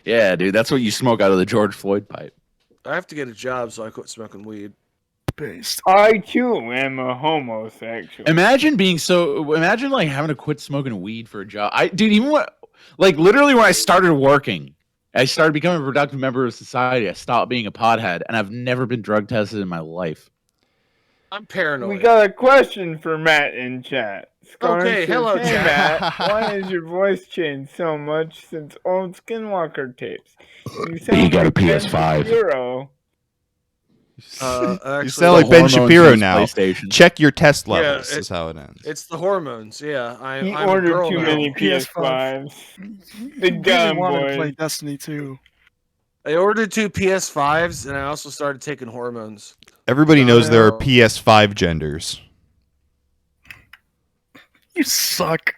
Yeah, dude, that's what you smoke out of the George Floyd pipe. I have to get a job, so I quit smoking weed. Based. I too am a homosexual. Imagine like having to quit smoking weed for a job. Literally when I started working, I started becoming a productive member of society. I stopped being a pothead, and I've never been drug tested in my life. I'm paranoid. We got a question for Matt in chat. Okay, hello, hey, chat. Matt. Why has your voice changed so much since old Skinwalker tapes? You sound got a like Ben PS5. Shapiro. Actually, You sound like Ben Shapiro now. Check your test levels. Is how it ends. It's the hormones. Yeah, He I'm a ordered girl too now. many PS5. PS5s. Big I dumb wanted to boy. play Destiny 2. I ordered 2 PS5s, and I also started taking hormones. Everybody knows there are PS5 genders. You suck.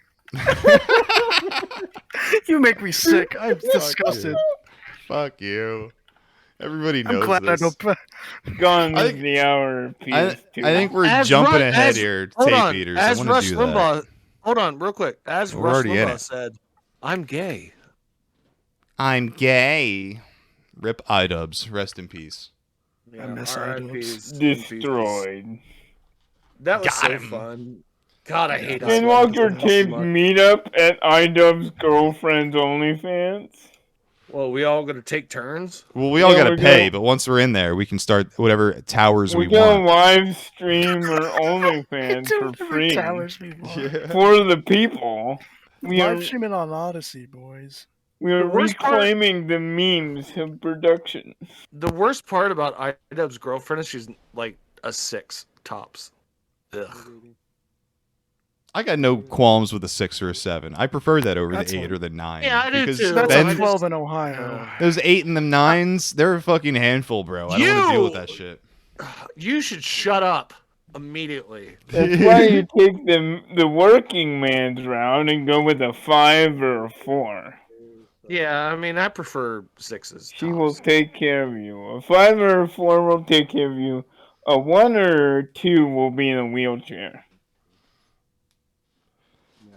You make me sick. I'm disgusted. Fuck you. Everybody knows I'm glad this. I don't play. Gone I is think- the hour of PS2. I think we're jumping ahead here, tape eaters. I As want to Rush do that. Limbaugh, hold on, real quick. As We're Rush already in Limbaugh it. said, I'm gay. I'm gay. Rip Idubbbz. Rest in peace. Yeah, I miss RIPs. Destroyed. That was Got so him. fun. God, I hate Skinwalker Idubbbz tapes so much. meetup at Idubbbz girlfriend's OnlyFans. Well, we all gonna take turns? Well, we all Yeah, gotta we're pay, gonna- but once we're in there, we can start whatever towers we We're gonna want. live stream our OnlyFans for free. Towers we want. For the people. We are, Live streaming on Odyssey, boys. we are The worst part- reclaiming the memes of production. The worst part about Idubbbz' girlfriend is she's like a 6 tops. Ugh. I got no qualms with a 6 or a 7. I prefer that over That's the 8 a- or the 9. Yeah, I do because too. That's then a 12 in Ohio. those 8 and the 9s, they're a fucking handful, bro. I don't want to deal with that shit. You should shut up immediately. That's why you take the working man's route and go with a 5 or a 4. Yeah, I mean, I prefer 6s. She will take care of you. A 5 or a 4 will take care of you. A 1 or a 2 will be in a wheelchair.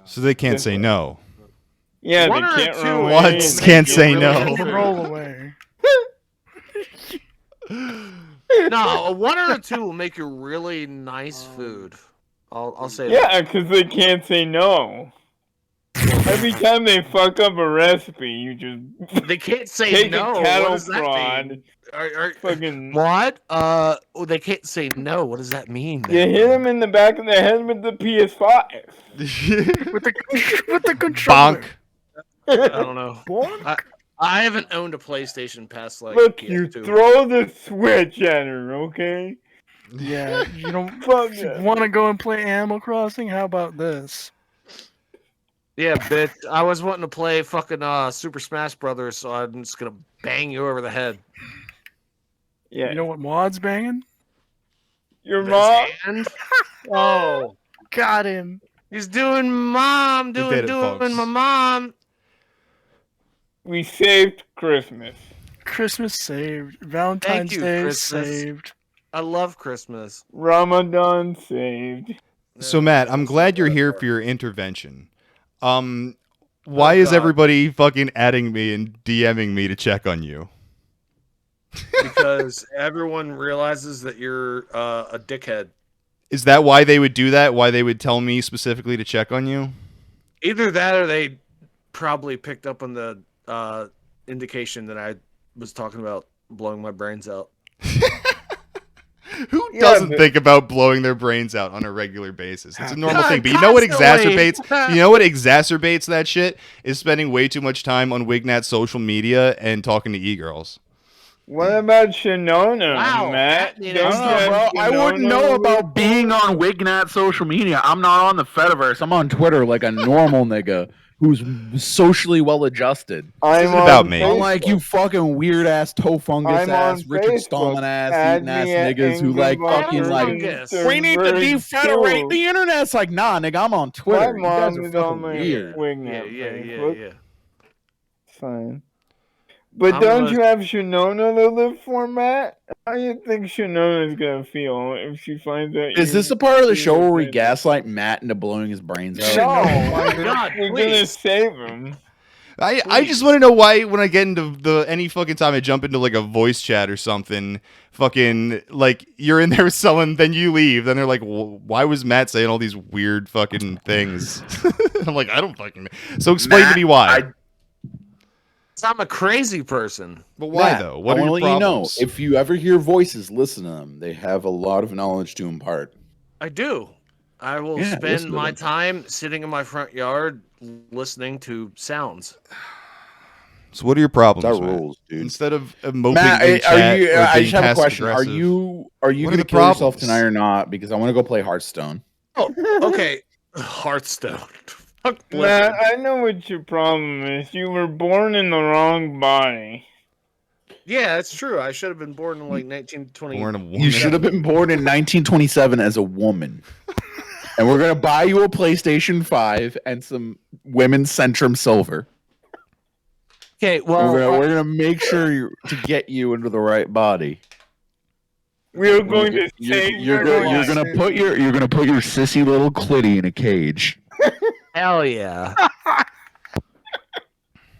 So they can't say no. Yeah, One they or can't two run away. Once and can't they say really no. hurt. Roll away. No, a 1 or a 2 will make you really nice food. I'll say that. Yeah, because they can't say no. Every time they fuck up a recipe, you just They can't say take no. a What cattle does that prod. mean? Fucking, What? Oh, they can't say no. What does that mean? you hit them in the back of the head with the PS5. With the controller. Bonk. I don't know. Bonk. I haven't owned a PlayStation past like Look, you PS2. throw the switch at her, okay? Yeah, you don't Fuck it. want to go and play Animal Crossing? How about this? Yeah, bitch. I was wanting to play fucking Super Smash Brothers, so I'm just gonna bang you over the head. Yeah. You know what mod's banging? Your His mom? hand? Oh, Got him. he's doing mom, did doing it, folks. my mom. We saved Christmas. Christmas saved. Valentine's you, Day Christmas. saved. I love Christmas. Ramadan saved. So Matt, I'm glad you're here for your intervention. Why is God. everybody fucking adding me and DMing me to check on you? Because everyone realizes that you're a dickhead. Is that why they would do that? Why they would tell me specifically to check on you? Either that or they probably picked up on the indication that I was talking about blowing my brains out. Who Yeah, doesn't but- think about blowing their brains out on a regular basis? It's a normal God, thing. But you know what constantly. exacerbates that shit is spending way too much time on Wignat's social media and talking to e-girls. What about Shinona, Wow, Matt? that- Don't I you don't know, have bro. I wouldn't Shinona know with- about being on Wignat social media. I'm not on the Fediverse. I'm on Twitter like a normal nigga who's socially well adjusted. I'm isn't on about me. Facebook. Unlike you fucking weird ass toe fungus I'm ass on Richard Facebook. Stallman ass Add eating ass me at niggas who like Angry fucking Birds like Fungus. we need to Birds defederate too. the internet. It's like, nah, nigga, I'm on Twitter. My You guys mom are is on fucking my weird. Wignat Yeah. Facebook. Fine. But I'm don't gonna- you have Shinona to live for, Matt? How do you think Shinona's gonna feel if she finds out? Is you- this a part of the show where we you- gaslight Matt into blowing his brains No, out? God, we're gonna please. save him. I just want to know why when I get into any fucking time I jump into like a voice chat or something, fucking like you're in there with someone, then you leave, then they're like, why was Matt saying all these weird fucking things? I'm like, I don't fucking. So explain to me why. I'm a crazy person. But why Matt, though? What I are your want to let you know, problems? if you ever hear voices, listen to them. They have a lot of knowledge to impart. I do. I will Yeah, spend listen to my them. time sitting in my front yard listening to sounds. So what are your problems? That Matt? rules, dude. Instead of moping Matt, in chat or I being just have a question. Are passive-aggressive. you What are going to the kill yourself problems? tonight or not? Because I want to go play Hearthstone. Oh, okay. Hearthstone. Fuck Matt, Blizzard. I know what your problem is. You were born in the wrong body. Yeah, it's true. I should have been born in like 1920. Born a woman? You should have been born in 1927 as a woman. And we're going to buy you a PlayStation 5 and some women's Centrum Silver. Okay, well, We're gonna make sure to get you into the right body. We're going to save You're your gonna life. put your sissy little clitty in a cage. hell yeah.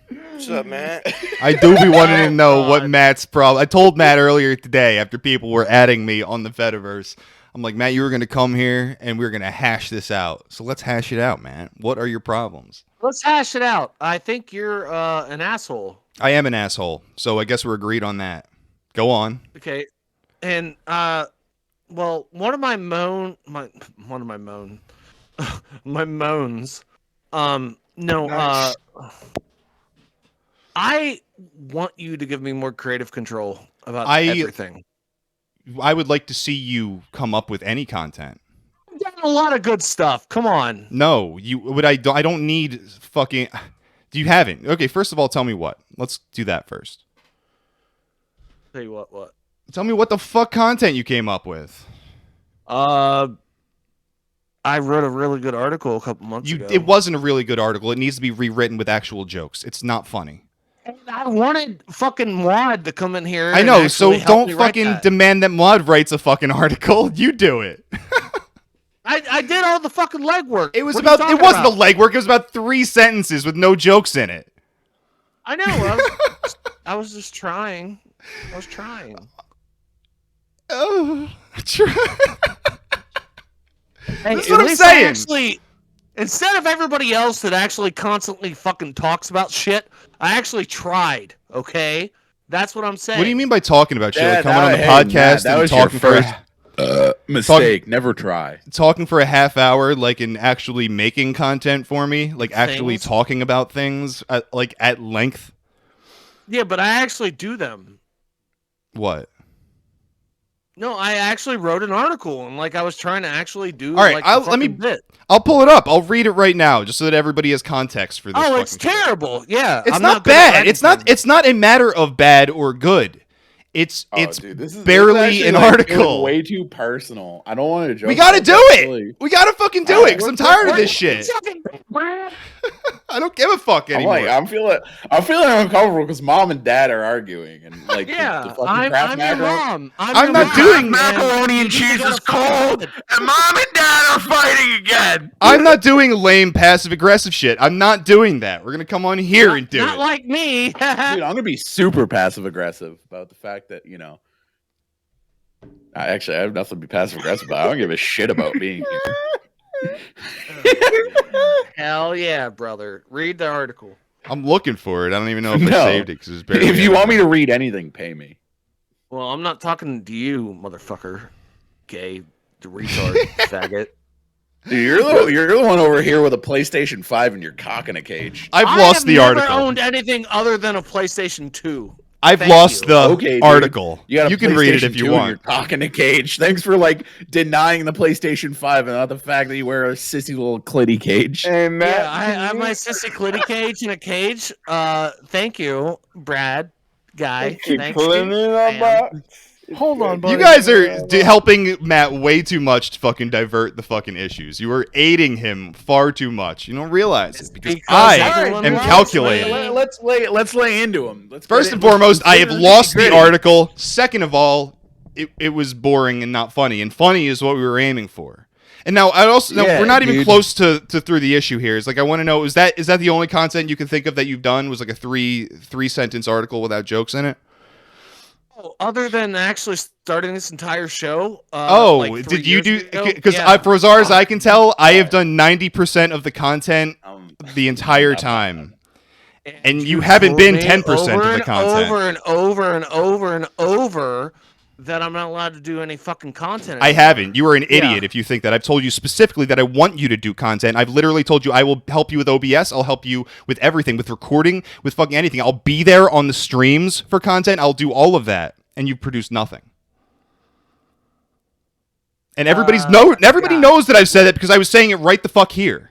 What's up, man? I do be wanting to know what God. Matt's problem. I told Matt earlier today after people were adding me on the Fediverse. I'm like, Matt, you were going to come here and we were going to hash this out. So let's hash it out, man. What are your problems? Let's hash it out. I think you're an asshole. I am an asshole. So I guess we're agreed on that. Go on. Okay. And well, one of my moans. No, I want you to give me more creative control about everything. I would like to see you come up with any content. I've done a lot of good stuff. Come on. No, I don't need fucking. You haven't. Okay, first of all, tell me what. Let's do that first. Tell you what? Tell me what the fuck content you came up with. I wrote a really good article a couple months ago. It wasn't a really good article. It needs to be rewritten with actual jokes. It's not funny. And I wanted fucking Wad to come in here. I and know, so actually help don't me write fucking that. demand that Mod writes a fucking article. You do it. I did all the fucking legwork. It was What are you about. It talking wasn't about? the legwork. It was about 3 sentences with no jokes in it. I know. I was just trying. I was trying. Oh, Hey, That's at what I'm least I saying. actually, instead of everybody else that actually constantly fucking talks about shit, I actually tried. Okay, that's what I'm saying. What do you mean by talking about shit? Like Yeah, coming on the hey, podcast Matt, that and was your talking for mistake. Never try. talking for a half hour, like in actually making content for me, like actually Things? talking about things, like at length. Yeah, but I actually do them. What? No, I actually wrote an article and like I was trying to actually do. All right, like, let the me- fucking bit. I'll pull it up. I'll read it right now, just so that everybody has context for this. Oh, it's fucking shit. terrible. Yeah, It's I'm not good at bad. It's writing not. It's not a matter of bad or good. It's Dude, this is barely actually, an like, article. Way too personal. I don't want to joke. We gotta about do that, it. really. We gotta fucking do it. Cause I'm tired of this shit. I don't give a fuck I'm anymore. like, I'm feeling uncomfortable because mom and dad are arguing and like Yeah, the fucking I'm Kraft your macaroni. mom. I'm your not mom, doing- man. Macaroni and You cheese gotta is fucking cold, do it. and mom and dad are fighting again. I'm not doing lame passive aggressive shit. I'm not doing that. We're gonna come on here and do Not it. like me. Dude, I'm gonna be super passive aggressive about the fact that I have nothing to be passive aggressive about. I don't give a shit about being here. Hell yeah, brother. Read the article. I'm looking for it. I don't even know if I No. saved it because it's barely. If you want me to read anything, pay me. Well, I'm not talking to you, motherfucker. Gay, retard, faggot. Dude, you're the one over here with a PlayStation 5 and your cock in a cage. I've lost the I article. have never owned anything other than a PlayStation 2. I've Thank lost you. the Okay, dude. article. got a can read it PlayStation if you 2 and want. Your cock in a cage. Thanks for denying the PlayStation 5 and not the fact that you wear a sissy little clitty cage. Hey, Matt, Yeah, I have my sissy clitty cage in a cage. Thank you, Brad, guy. keep Thanks, pulling dude. it up. Ma'am. Hold on, buddy. You guys are helping Matt way too much to fucking divert the fucking issues. You are aiding him far too much. You don't realize it because I everyone am loves calculating. me. Let's lay into him. First and foremost, I have lost the article. Second of all, it was boring and not funny. And funny is what we were aiming for. And now Yeah, we're not even dude. close to through the issue here. It's like I want to know is that the only content you can think of that you've done was like a three sentence article without jokes in it? Oh, other than actually starting this entire show. Did you do? Because for as far as I can tell, I have done 90% of the content the entire time, and you haven't been 10% of the content. Over and over and over and over that I'm not allowed to do any fucking content anymore. I haven't. You are an idiot if you think that. I've told you specifically that I want you to do content. I've literally told you I will help you with OBS. I'll help you with everything, with recording, with fucking anything. I'll be there on the streams for content. I'll do all of that, and you've produced nothing. And everybody knows that I've said it because I was saying it right the fuck here.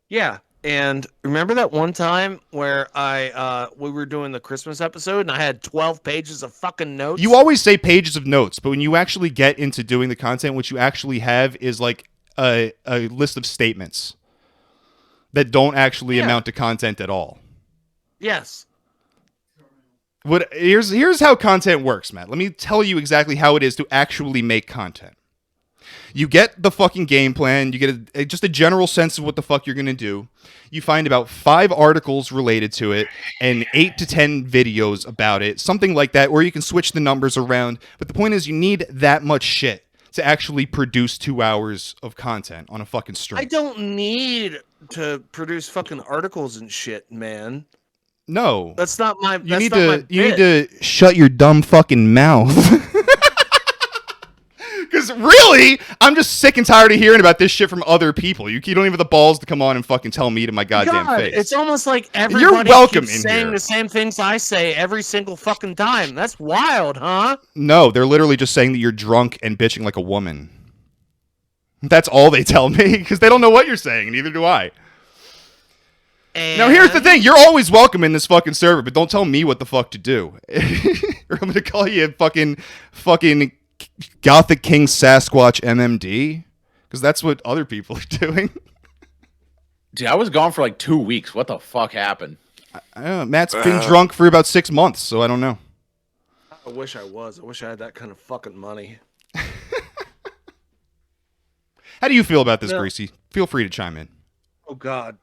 Yeah. And remember that one time where we were doing the Christmas episode and I had 12 pages of fucking notes? You always say pages of notes, but when you actually get into doing the content, what you actually have is like a list of statements that don't actually amount to content at all. Yes. Here's how content works, Matt. Let me tell you exactly how it is to actually make content. You get the fucking game plan. You get just a general sense of what the fuck you're going to do. You find about 5 articles related to it and 8 to 10 videos about it, something like that, or you can switch the numbers around. But the point is you need that much shit to actually produce 2 hours of content on a fucking stream. I don't need to produce fucking articles and shit, man. No. That's not my You need to shut your dumb fucking mouth. Because really, I'm just sick and tired of hearing about this shit from other people. You don't even have the balls to come on and fucking tell me to my goddamn face. It's almost like everybody keeps saying the same things I say every single fucking time. That's wild, huh? No, they're literally just saying that you're drunk and bitching like a woman. That's all they tell me, because they don't know what you're saying, neither do I. And now, here's the thing. You're always welcome in this fucking server, but don't tell me what the fuck to do. Or I'm going to call you fucking Gothic King Sasquatch MMD, because that's what other people are doing. Dude, I was gone for like 2 weeks. What the fuck happened? I don't know. Matt's been drunk for about 6 months, so I don't know. I wish I was. I wish I had that kind of fucking money. How do you feel about this, Greasy? Feel free to chime in. Oh, God.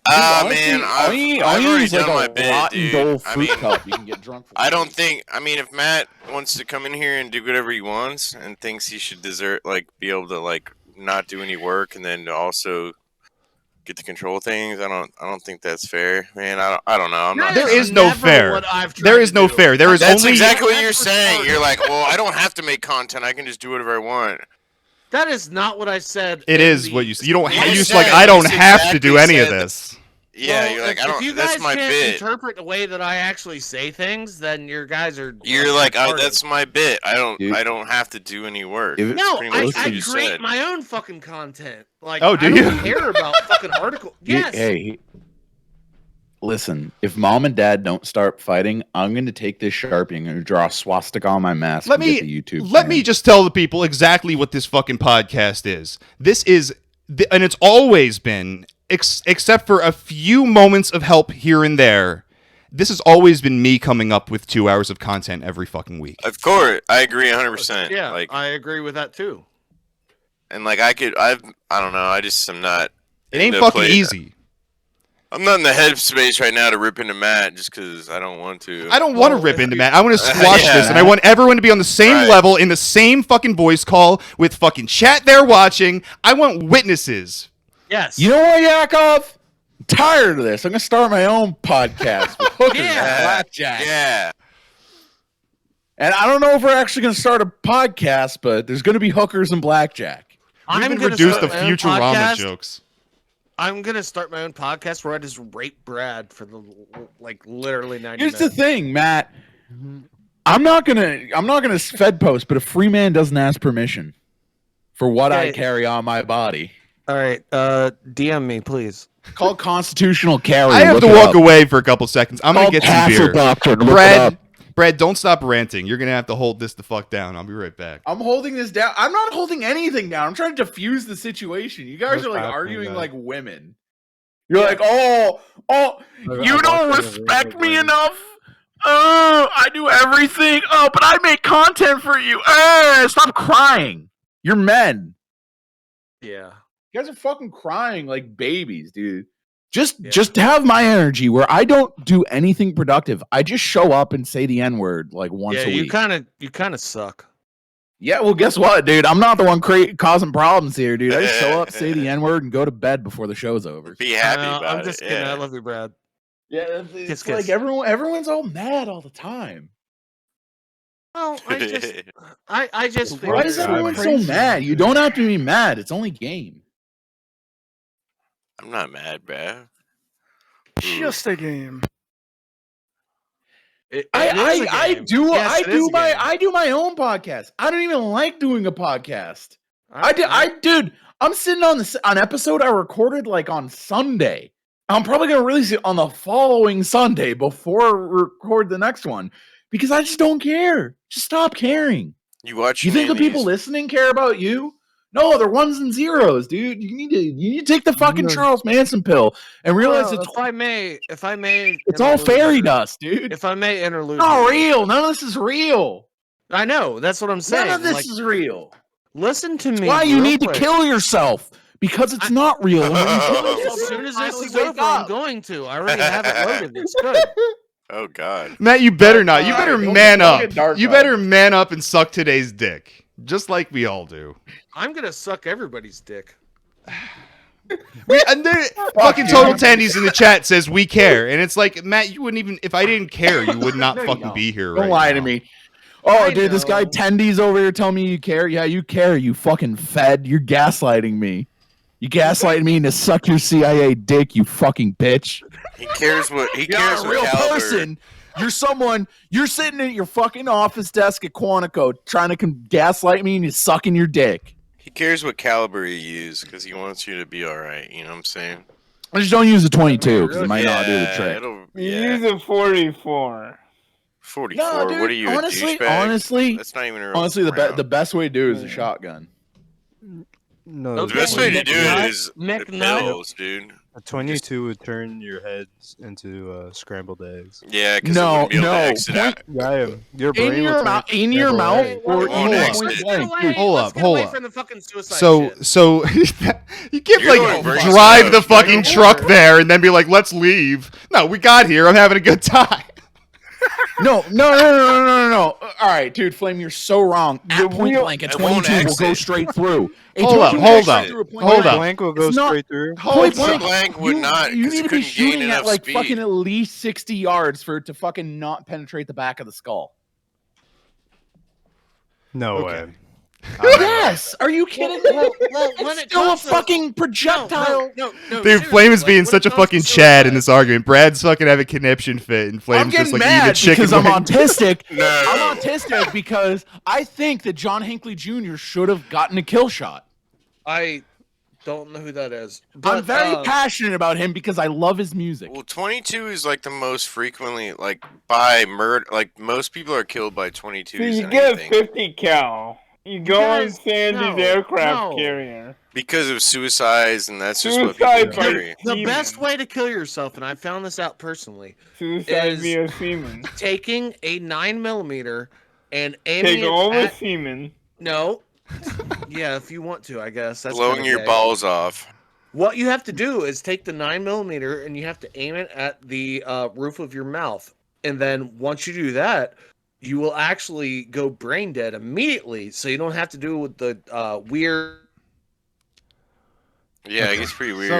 Man, I've already done my bit, dude. I mean, you can get drunk. I don't think. I mean, if Matt wants to come in here and do whatever he wants and thinks he should be able to not do any work and then also get to control things, I don't think that's fair, man. I don't know. There is no fair. There is no fair. There is That's only exactly what you're saying. You're like, well, I don't have to make content. I can just do whatever I want. That is not what I said. It is what you said. You don't. You You just said- like I don't you have to exactly do any of said this. Yeah, Well, you're like, I don't. If you That's guys my can't bit. interpret the way that I actually say things, then your guys are. You're like, retarded. that's my bit. Dude. I don't have to do any work. If it- No, pretty much I what you create said. my own fucking content. Like, Oh, do I you? don't care about fucking articles. Yes. Hey, listen. If mom and dad don't start fighting, I'm going to take this Sharpie and I'm going to draw a swastika on my mask. Let and me get the YouTube. let me just tell the people exactly what this fucking podcast is. This is, and it's always been, except for a few moments of help here and there. This has always been me coming up with 2 hours of content every fucking week. Of course, I agree 100%. Yeah, Like, I agree with that too. and like I don't know. I just am not. It ain't into fucking easy. I'm not in the headspace right now to rip into Matt just because I don't want to. I don't want to Well, rip into Matt. I want to squash Yeah. this, and I want everyone to be on the same Right. level, in the same fucking voice call, with fucking chat there watching. I want witnesses. Yes. You know what, Yakov? I'm tired of this. I'm going to start my own podcast with hookers and blackjack. Yeah. And I don't know if we're actually going to start a podcast, but there's going to be hookers and blackjack. We've I'm been gonna reduced to start my own Futurama podcast. jokes. I'm gonna start my own podcast where I just rape Brad for the literally 90 Here's the minutes. thing, Matt. I'm not gonna fed post, but a free man doesn't ask permission for what I Okay. carry on my body. All right, DM me, please. Called constitutional carry. I have to walk away for a couple seconds. I'm gonna get some beer. Doctrine. Brad, don't stop ranting. You're gonna have to hold this the fuck down. I'll be right back. I'm holding this down. I'm not holding anything down. I'm trying to diffuse the situation. You guys What's are like happening, arguing guys? like women. You're like, oh, you don't respect me enough. Oh, I do everything. Oh, but I make content for you. Stop crying. You're men. Yeah. You guys are fucking crying like babies, dude. Just have my energy where I don't do anything productive. I just show up and say the N-word like once a week. You kind of suck. Yeah, well, guess what, dude? I'm not the one causing problems here, dude. I just show up, say the N-word, and go to bed before the show's over. Be happy about I'm it. just kidding. Yeah. I love you, Brad. Yeah, it's Kiss, like kiss. everyone's all mad all the time. Oh, I just Why Why figured is God, everyone so crazy. mad? You don't have to be mad. It's only game. I'm not mad, bruh. Just a game. I do my own podcast. I don't even like doing a podcast. Dude, I'm sitting on an episode I recorded like on Sunday. I'm probably gonna release it on the following Sunday before I record the next one because I just don't care. Just stop caring. You think the people listening care about you? No, they're ones and zeros, dude. You need to take the fucking Charles Manson pill and realize if I may, it's all fairy dust, dude. If I may interlude, Not real. None of this is real. I know. That's what I'm saying. None of this is real. Listen to me. Why you real need quick. to kill yourself because it's not real. And when you kill As yourself, soon as finally this is wake over, up. I'm going to. I already have it loaded. It's good. Oh God. Matt, you better not. You better don't man get up. dark You on better this. man up and suck today's dick, just like we all do. I'm gonna suck everybody's dick. And there, fucking Total Tandies in the chat says we care, and it's like, Matt, you wouldn't even if I didn't care, you would not No, you fucking don't. be here. Don't right lie now. to me. Oh, I dude, this guy know. Tendy's over here telling me you care. Yeah, you care. You fucking fed. You're gaslighting me. You gaslighting me into suck your CIA dick. You fucking bitch. He cares what he You're cares not a what real caliber. person. You're someone. You're sitting at your fucking office desk at Quantico trying to gaslight me, and you're sucking your dick. He cares what caliber you use because he wants you to be all right. You know what I'm saying? I just don't use a 22 because it might not do the trick. Use a 44. 44. No, dude, What are you, honestly, a douchebag? honestly, That's not even a real honestly, the round. best way to do it is a shotgun. No, The best way to do it McNutt- is the McNutt. pills, dude. a 22 would turn your heads into scrambled eggs. Yeah, because No, it wouldn't be able no. to exit out. Yeah, I am. Your brain In will your turn mouth, in your scrambled mouth, eggs. or Hold in on, your let's point get blank. Hold Let's up, get hold away up. from the fucking suicide So shit. you can't You're like going very drive slow. the fucking You're truck over. there and then be like, let's leave. No, we got here. I'm having a good time. No. All right, dude, Flame, you're so wrong. At point blank, a it won't 22 will go exit. straight through. A Hold up, 22 hold goes straight up, through a point hold blank. up. Blank will go It's not- straight through. Point Point blank would not, You 'cause need it to be couldn't gain shooting enough at like speed. fucking at least 60 yards for it to fucking not penetrate the back of the skull. No Okay. way. Yes. Are you kidding me? Well, when It's it still a comes to- fucking projectile. No, Dude, seriously, Flame is like, being when such it a comes fucking to Chad in suicide- this argument. Brad's fucking having a conniption fit, and I'm Flame's getting just like eating a mad chicken because I'm wing. autistic. No. I'm autistic because I think that John Hinckley Jr. should have gotten a kill shot. I don't know who that is. I'm But, very passionate about him because I love his music. Well, 22 is like the most frequently, like, by murder. Like, most people are killed by 22s So you and get a anything. 50 cal. You go on Guys, Sandy's no, aircraft no. carrier. Because of suicides, and that's just what Suicide people by carry. The semen. best way to kill yourself, and I found this out personally, Suicide is- via semen. taking a 9mm and aiming Take it all the at... semen. No. Yeah, if you want to, I guess. That's Blowing kinda your gay. balls off. What you have to do is take the 9mm and you have to aim it at the roof of your mouth. And then once you do that, you will actually go brain dead immediately. So you don't have to do it with the weird... Yeah, it gets pretty weird.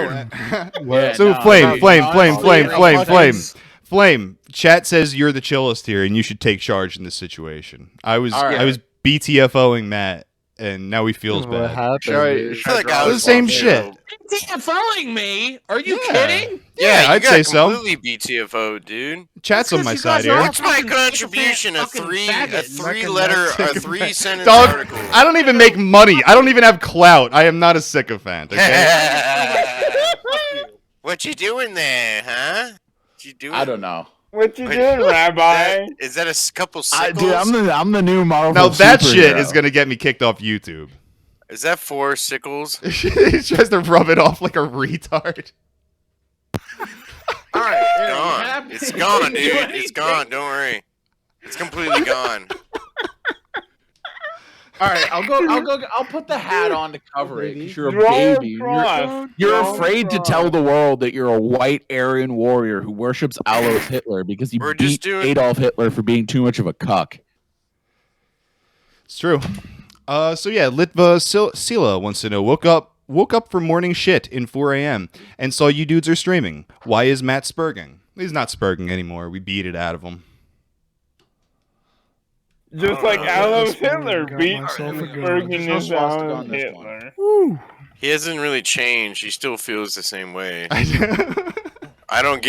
Yeah, So no, Flame, no, Flame, no, Flame, honestly, Flame, like, Flame, fucking- Flame, Flame. Chat says you're the chillest here, and you should take charge in this situation. I was All right. I was BTFOing Matt, and now he feels What bad. happened? Should I- dude? I feel like I The was same watching, shit. following me? Are you Yeah. kidding? Yeah, I'd you got say so. completely BTFO, dude. Chat's on my Because you side guys here. are What's my fucking contribution? A fucking three faggots. letter, a 3 sentence Dog, article. I don't even make money. I don't even have clout. I am not a sycophant. Okay. What you doing there, huh? What you doing? I don't know. What you Wait, doing, Rabbi? Is that a couple sickles? Dude, I'm the new Marvel. Now that shit superhero. is gonna get me kicked off YouTube. Is that 4 sickles? He tries to rub it off like a retard. All right, It's you gone. happy? It's gone, dude. It's gone. Don't worry. It's completely gone. All right, I'll put the hat on to cover it because you're a Draw baby. across. You're Draw afraid to across. tell the world that you're a white Aryan warrior who worships Alois Hitler because he We're beat just doing- Adolf Hitler for being too much of a cuck. It's true. So yeah, Litva Sila wants to know, woke up from morning shit in 4 a.m. and saw you dudes are streaming. Why is Matt spurging? He's not spurging anymore. We beat it out of him. Just like Alois Hitler Got beat myself a gun. Bergen There's no is swastika Alois on this Hitler. Woo. He hasn't really changed. He still feels the same way. I don't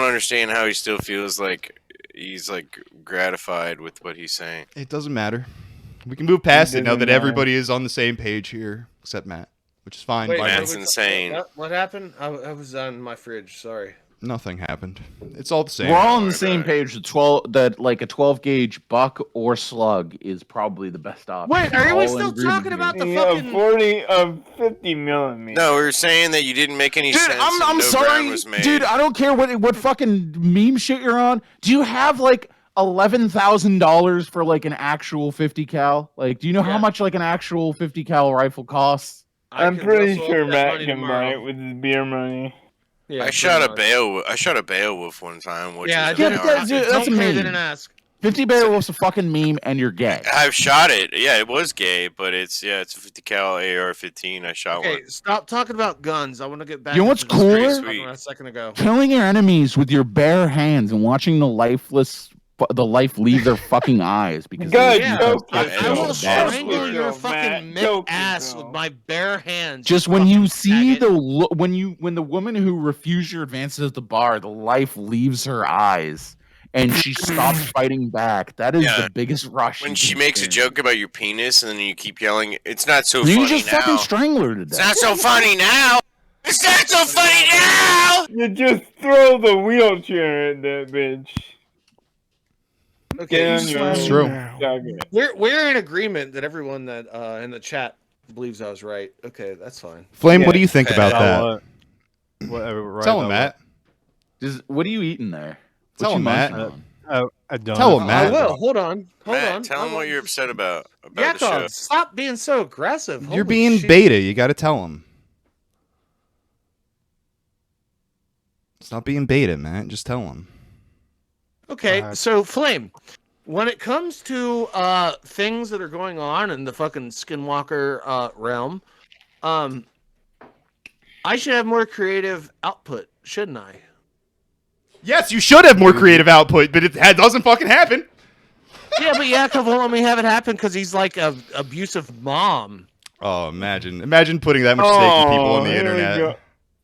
understand how he still feels like he's like gratified with what he's saying. It doesn't matter. We can move past it now doesn't that matter. everybody is on the same page here, except Matt, which is fine. Wait, by me. Matt's insane. What happened? I was on my fridge. Sorry. Nothing happened. It's all the same. We're all on worry the same about it. page. That like a 12 gauge buck or slug is probably the best option. Wait, are We're we all in still agreement talking here. about the Yeah, fucking? 50 millimeters. No, we were saying that you didn't make any Dude, sense. I'm and no sorry, ground was made. dude. I don't care what fucking meme shit you're on. Do you have like $11,000 for like an actual 50 cal? Like, do you know how Yeah. much like an actual 50 cal rifle costs? I'm can pretty rustle up sure that Matt money can tomorrow. buy it with his beer money. Yeah, I pretty shot a much. I shot a Beowulf one time, which Yeah, I is Yeah, did. but that's- Don't that's a pay, meme. didn't ask. 50 Beowulf's a fucking meme, and you're gay. I've shot it. Yeah, it was gay, but it's a 50 cal AR-15. I shot Okay, one. stop talking about guns. I want to get back. You know what's into the cooler? story from a second ago. Killing your enemies with your bare hands and watching the life leave their fucking eyes because Good, Yeah, choke I I will Choke strangle yourself, your Matt. fucking mid Choke ass yourself. with my bare hands. just you when you fucking see faggot. when the woman who refused your advances at the bar, the life leaves her eyes and she stops fighting back. That is Yeah. the biggest rush. When you she can makes a experience. joke about your penis and then you keep yelling, "It's not so You funny just fucking now." strangle her to It's death. not so funny now. It's not so funny now. You just throw the wheelchair at that bitch. Okay, Get on so your It's true. Doggy. we're in agreement that everyone that in the chat believes I was right. Okay, that's fine. Flame, Yeah. what do you think about that? Whatever. Tell him, Matt. What are you eating there? Tell What him, you Matt. munching on? I don't. Tell him, I Matt. will. Hold on. Hold Matt, on. tell him what you're upset about the show. Yakov, stop being so aggressive. You're Holy being shit. beta. You got to tell him. Stop being beta, Matt. Just tell him. Okay, so Flame, when it comes to things that are going on in the fucking Skinwalker realm, I should have more creative output, shouldn't I? Yes, you should have more creative output, but it doesn't fucking happen. Yeah, but Yakov won't let me have it happen because he's like a abusive mom. Oh, imagine putting that much stake in people on the here we internet. go.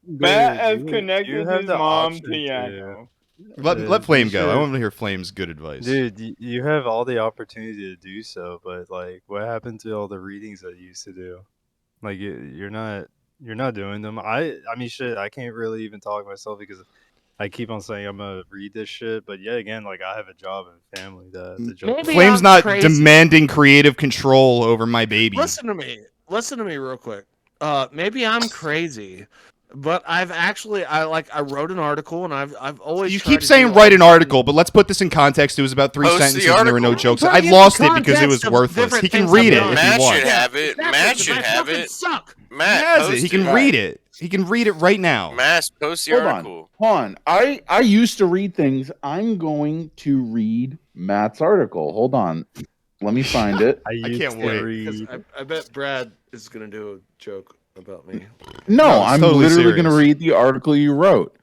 Matt has you connected have his the mom option to Yakov. Let Flame you go. I should- want to hear Flame's good advice. Dude, you have all the opportunity to do so, but like, what happened to all the readings that you used to do? Like, you're not doing them. I mean, shit, I can't really even talk myself because I keep on saying I'm gonna read this shit, but yet again, like, I have a job and family to juggle. Maybe Flame's I'm not crazy. demanding creative control over my baby. Listen to me real quick. Maybe I'm crazy, but I wrote an article and I've always You tried keep to saying do write an all artiple, but let's put this in context. It was about 3 Post the sentences and there were no article. jokes. Put I it in lost the it because it was context of worthless. different He can things read I've it done. if Matt he wants. should have it. Exactly, Matt because should I have fucking it. Suck. Matt Has it. post He can it. read it. He can read it right now. Matt, post the Hold article. on. I used to read things. I'm going to read Matt's article. Hold on. Let me find it. I can't used to wait. Because read. I bet Brad is gonna do a joke about me. No, No, it's I'm totally literally going to serious. read the article you wrote,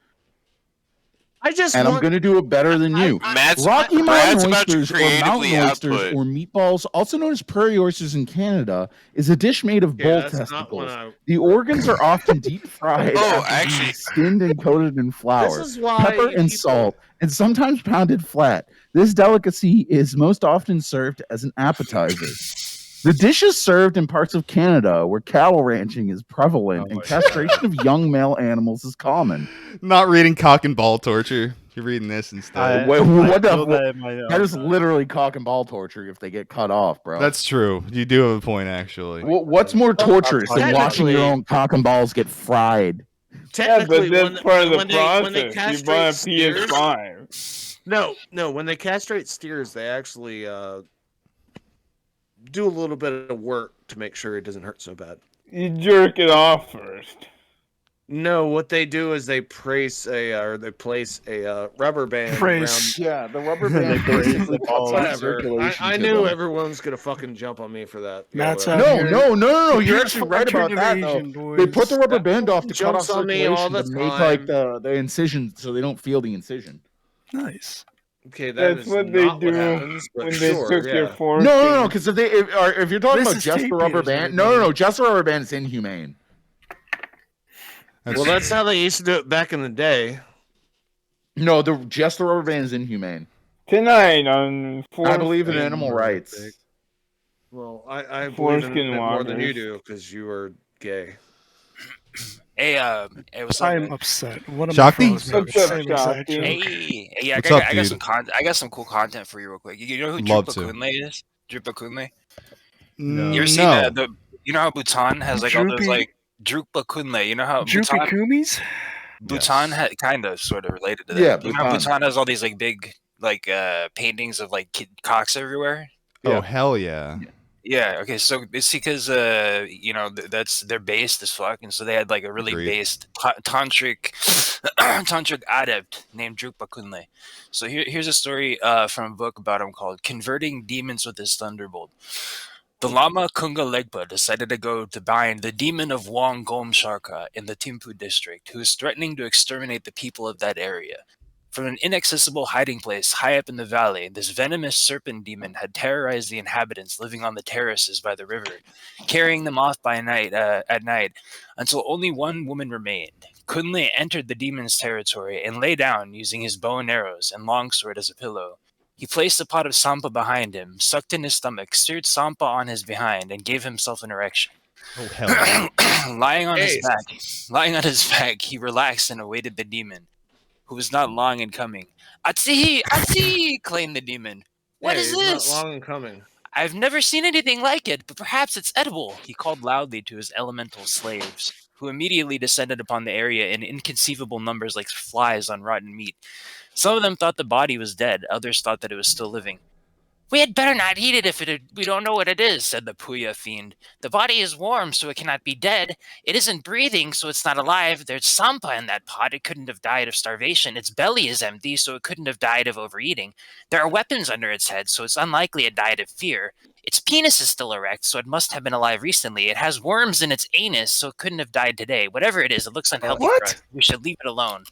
I just and I'm want going to do it better than you. Matt's Rocky Brad's Mountain about to oysters or mountain creatively oysters output. or meatballs, also known as prairie oysters in Canada, is a dish made of bull that's not what testicles. I. The organs are often deep fried, Oh, after being actually- skinned and coated in flour, This is why pepper, and people- salt, and sometimes pounded flat. This delicacy is most often served as an appetizer. The dish is served in parts of Canada where cattle ranching is prevalent Oh and my castration of young male animals is common. Not reading cock and ball torture. You're reading this instead. Wait, what the feel fu- that in my That is own- literally cock and ball torture if they get cut off, bro. That's true. You do have a point, actually. What's more torturous than watching your Technically- own cock and balls get fried? Yeah, Technically, but that's when, part of the when they process. You castrate buy a steers, PS5. no, when they castrate steers, they actually do a little bit of work to make sure it doesn't hurt so bad. You jerk it off first. No, what they do is they place a rubber band Praise. Yeah, the rubber They band praise basically the cuts balls. off Whatever. circulation. I to knew them. everyone's gonna fucking jump on me for that. Matt's whatever. out No, here. no, no, no, no. You're Prepare actually for right about alternative that, though. Asian, They boys. put the rubber band off to cut off Jumps on me all circulation the to make like time. the incision so they don't feel the incision. Nice. Okay, that That's is what they not do happens, but when they sure, took yeah. their No, foreskin. no, no. Because if you're talking This about is just tape the rubber beaters, band, no, everybody. no, just the rubber band is inhumane. Well, that's how they used to do it back in the day. No, just the rubber band is inhumane. Tonight on I believe in Foreskin animal murder rights. pick. Well, I believe in Foreskin it more than you walkers. do because you are gay. Hey, what's up? I'm man? upset. One of Shakti? my friends made What's the up, same exact Shakti? joke. Hey, yeah, What's I, up, I got dude? some I got some cool content for you real quick. You know who Love Drupa to. Kunle is? Drupa Kunle? No. You ever seen No. the you know how Bhutan has like all those Droopy- like Drupa Kunle? You know how Droopy Bhutan Kumis? Bhutan Yes. kind of sort of related to that. Yeah, You know how Bhutan. Bhutan has all these like big like paintings of like kid cocks everywhere? Yeah. Oh hell yeah. Yeah, okay, so it's because you know that's they're based as fuck, and so they had like a really Agreed. based tantric tantric adept named Drupa Kunle. So here's a story from a book about him called "Converting Demons with His Thunderbolt." The Lama Kunga Legpa decided to go to bind the demon of Wong Gom Sharka in the Thimphu district, who is threatening to exterminate the people of that area. From an inaccessible hiding place high up in the valley, this venomous serpent demon had terrorized the inhabitants living on the terraces by the river, carrying them off by night at night until only one woman remained. Kunle entered the demon's territory and lay down using his bow and arrows and longsword as a pillow. He placed a pot of sampa behind him, sucked in his stomach, stirred sampa on his behind, and gave himself an erection. Oh hell yeah. Lying on Hey. his back, he relaxed and awaited the demon, who was not long in coming. Atsi! Atsi! Claimed the demon. What Hey, is he's this? Not long in coming. I've never seen anything like it, but perhaps it's edible, he called loudly to his elemental slaves, who immediately descended upon the area in inconceivable numbers like flies on rotten meat. Some of them thought the body was dead, others thought that it was still living. We had better not eat it if we don't know what it is, said the Puya fiend. The body is warm, so it cannot be dead. It isn't breathing, so it's not alive. There's sampa in that pot. It couldn't have died of starvation. Its belly is empty, so it couldn't have died of overeating. There are weapons under its head, so it's unlikely it died of fear. Its penis is still erect, so it must have been alive recently. It has worms in its anus, so it couldn't have died today. Whatever it is, it looks unhealthy What? for us. We should leave it alone.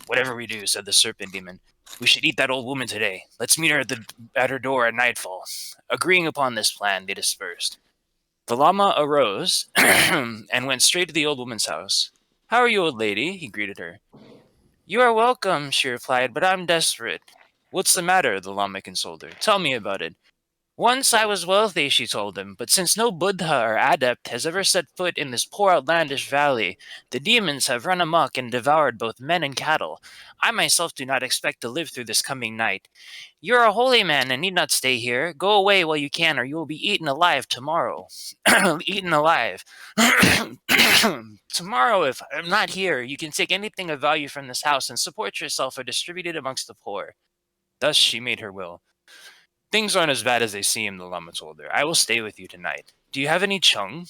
Whatever we do, said the serpent demon. We should eat that old woman today. Let's meet her at her door at nightfall. Agreeing upon this plan, they dispersed. The Lama arose and went straight to the old woman's house. How are you, old lady? He greeted her. You are welcome, she replied, but I'm desperate. What's the matter? The Lama consoled her. Tell me about it. Once I was wealthy, she told him, but since no Buddha or adept has ever set foot in this poor outlandish valley, the demons have run amok and devoured both men and cattle. I myself do not expect to live through this coming night. You are a holy man and need not stay here. Go away while you can, or you will be eaten alive tomorrow. Eaten alive. Tomorrow, if I'm not here, you can take anything of value from this house and support yourself or distribute it amongst the poor. Thus she made her will. Things aren't as bad as they seem, the Lama told her. I will stay with you tonight. Do you have any chung?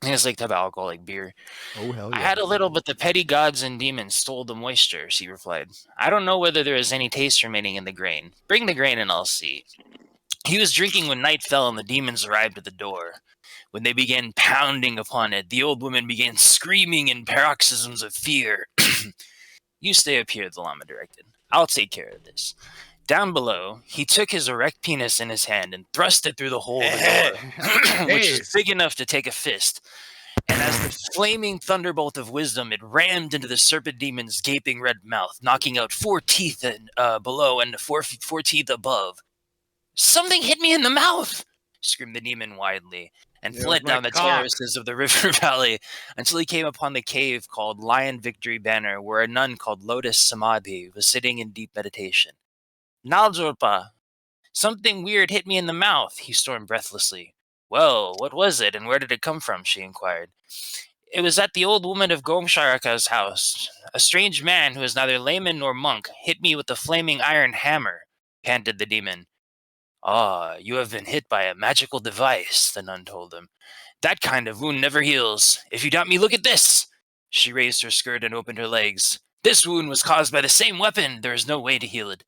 He has like to have alcoholic beer. Oh hell yeah. I had a little, but the petty gods and demons stole the moisture, she replied. I don't know whether there is any taste remaining in the grain. Bring the grain and I'll see. He was drinking when night fell and the demons arrived at the door. When they began pounding upon it, the old woman began screaming in paroxysms of fear. You stay up here, the Lama directed. I'll take care of this. Down below, he took his erect penis in his hand and thrust it through the hole of the door, which is big enough to take a fist. And as the flaming thunderbolt of wisdom, it rammed into the serpent demon's gaping red mouth, knocking out 4 teeth below and 4 teeth above. Something hit me in the mouth, screamed the demon wildly, and It fled was my down the cock. terraces of the river valley until he came upon the cave called Lion Victory Banner, where a nun called Lotus Samadhi was sitting in deep meditation. Naljorpa, something weird hit me in the mouth, he stormed breathlessly. Well, what was it, and where did it come from? She inquired. It was at the old woman of Gomsharaka's house. A strange man who is neither layman nor monk hit me with a flaming iron hammer, panted the demon. Ah, you have been hit by a magical device, the nun told him. That kind of wound never heals. If you doubt me, look at this. She raised her skirt and opened her legs. This wound was caused by the same weapon. There is no way to heal it.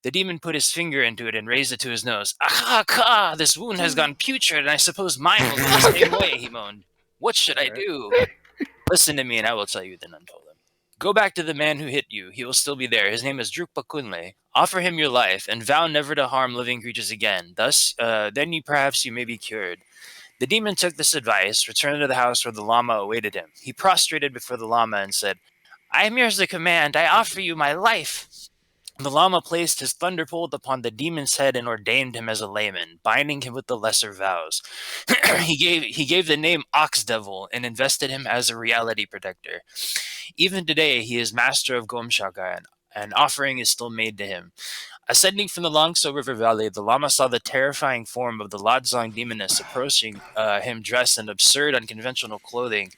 The demon put his finger into it and raised it to his nose. Ah, ka! This wound has gone putrid, and I suppose mine will go the same way, he moaned. What should I do? Listen to me, and I will tell you, the nun told him. Go back to the man who hit you. He will still be there. His name is Drukpa Kunle. Offer him your life, and vow never to harm living creatures again. Thus, then perhaps you may be cured. The demon took this advice, returned to the house where the Lama awaited him. He prostrated before the Lama and said, I am yours to command. I offer you my life. The Lama placed his thunderbolt upon the demon's head and ordained him as a layman, binding him with the lesser vows. he gave the name Ox Devil and invested him as a reality protector. Even today, he is master of Gomshaka, and an offering is still made to him. Ascending from the Longso River Valley, the Lama saw the terrifying form of the Ladzong demoness approaching him dressed in absurd, unconventional clothing.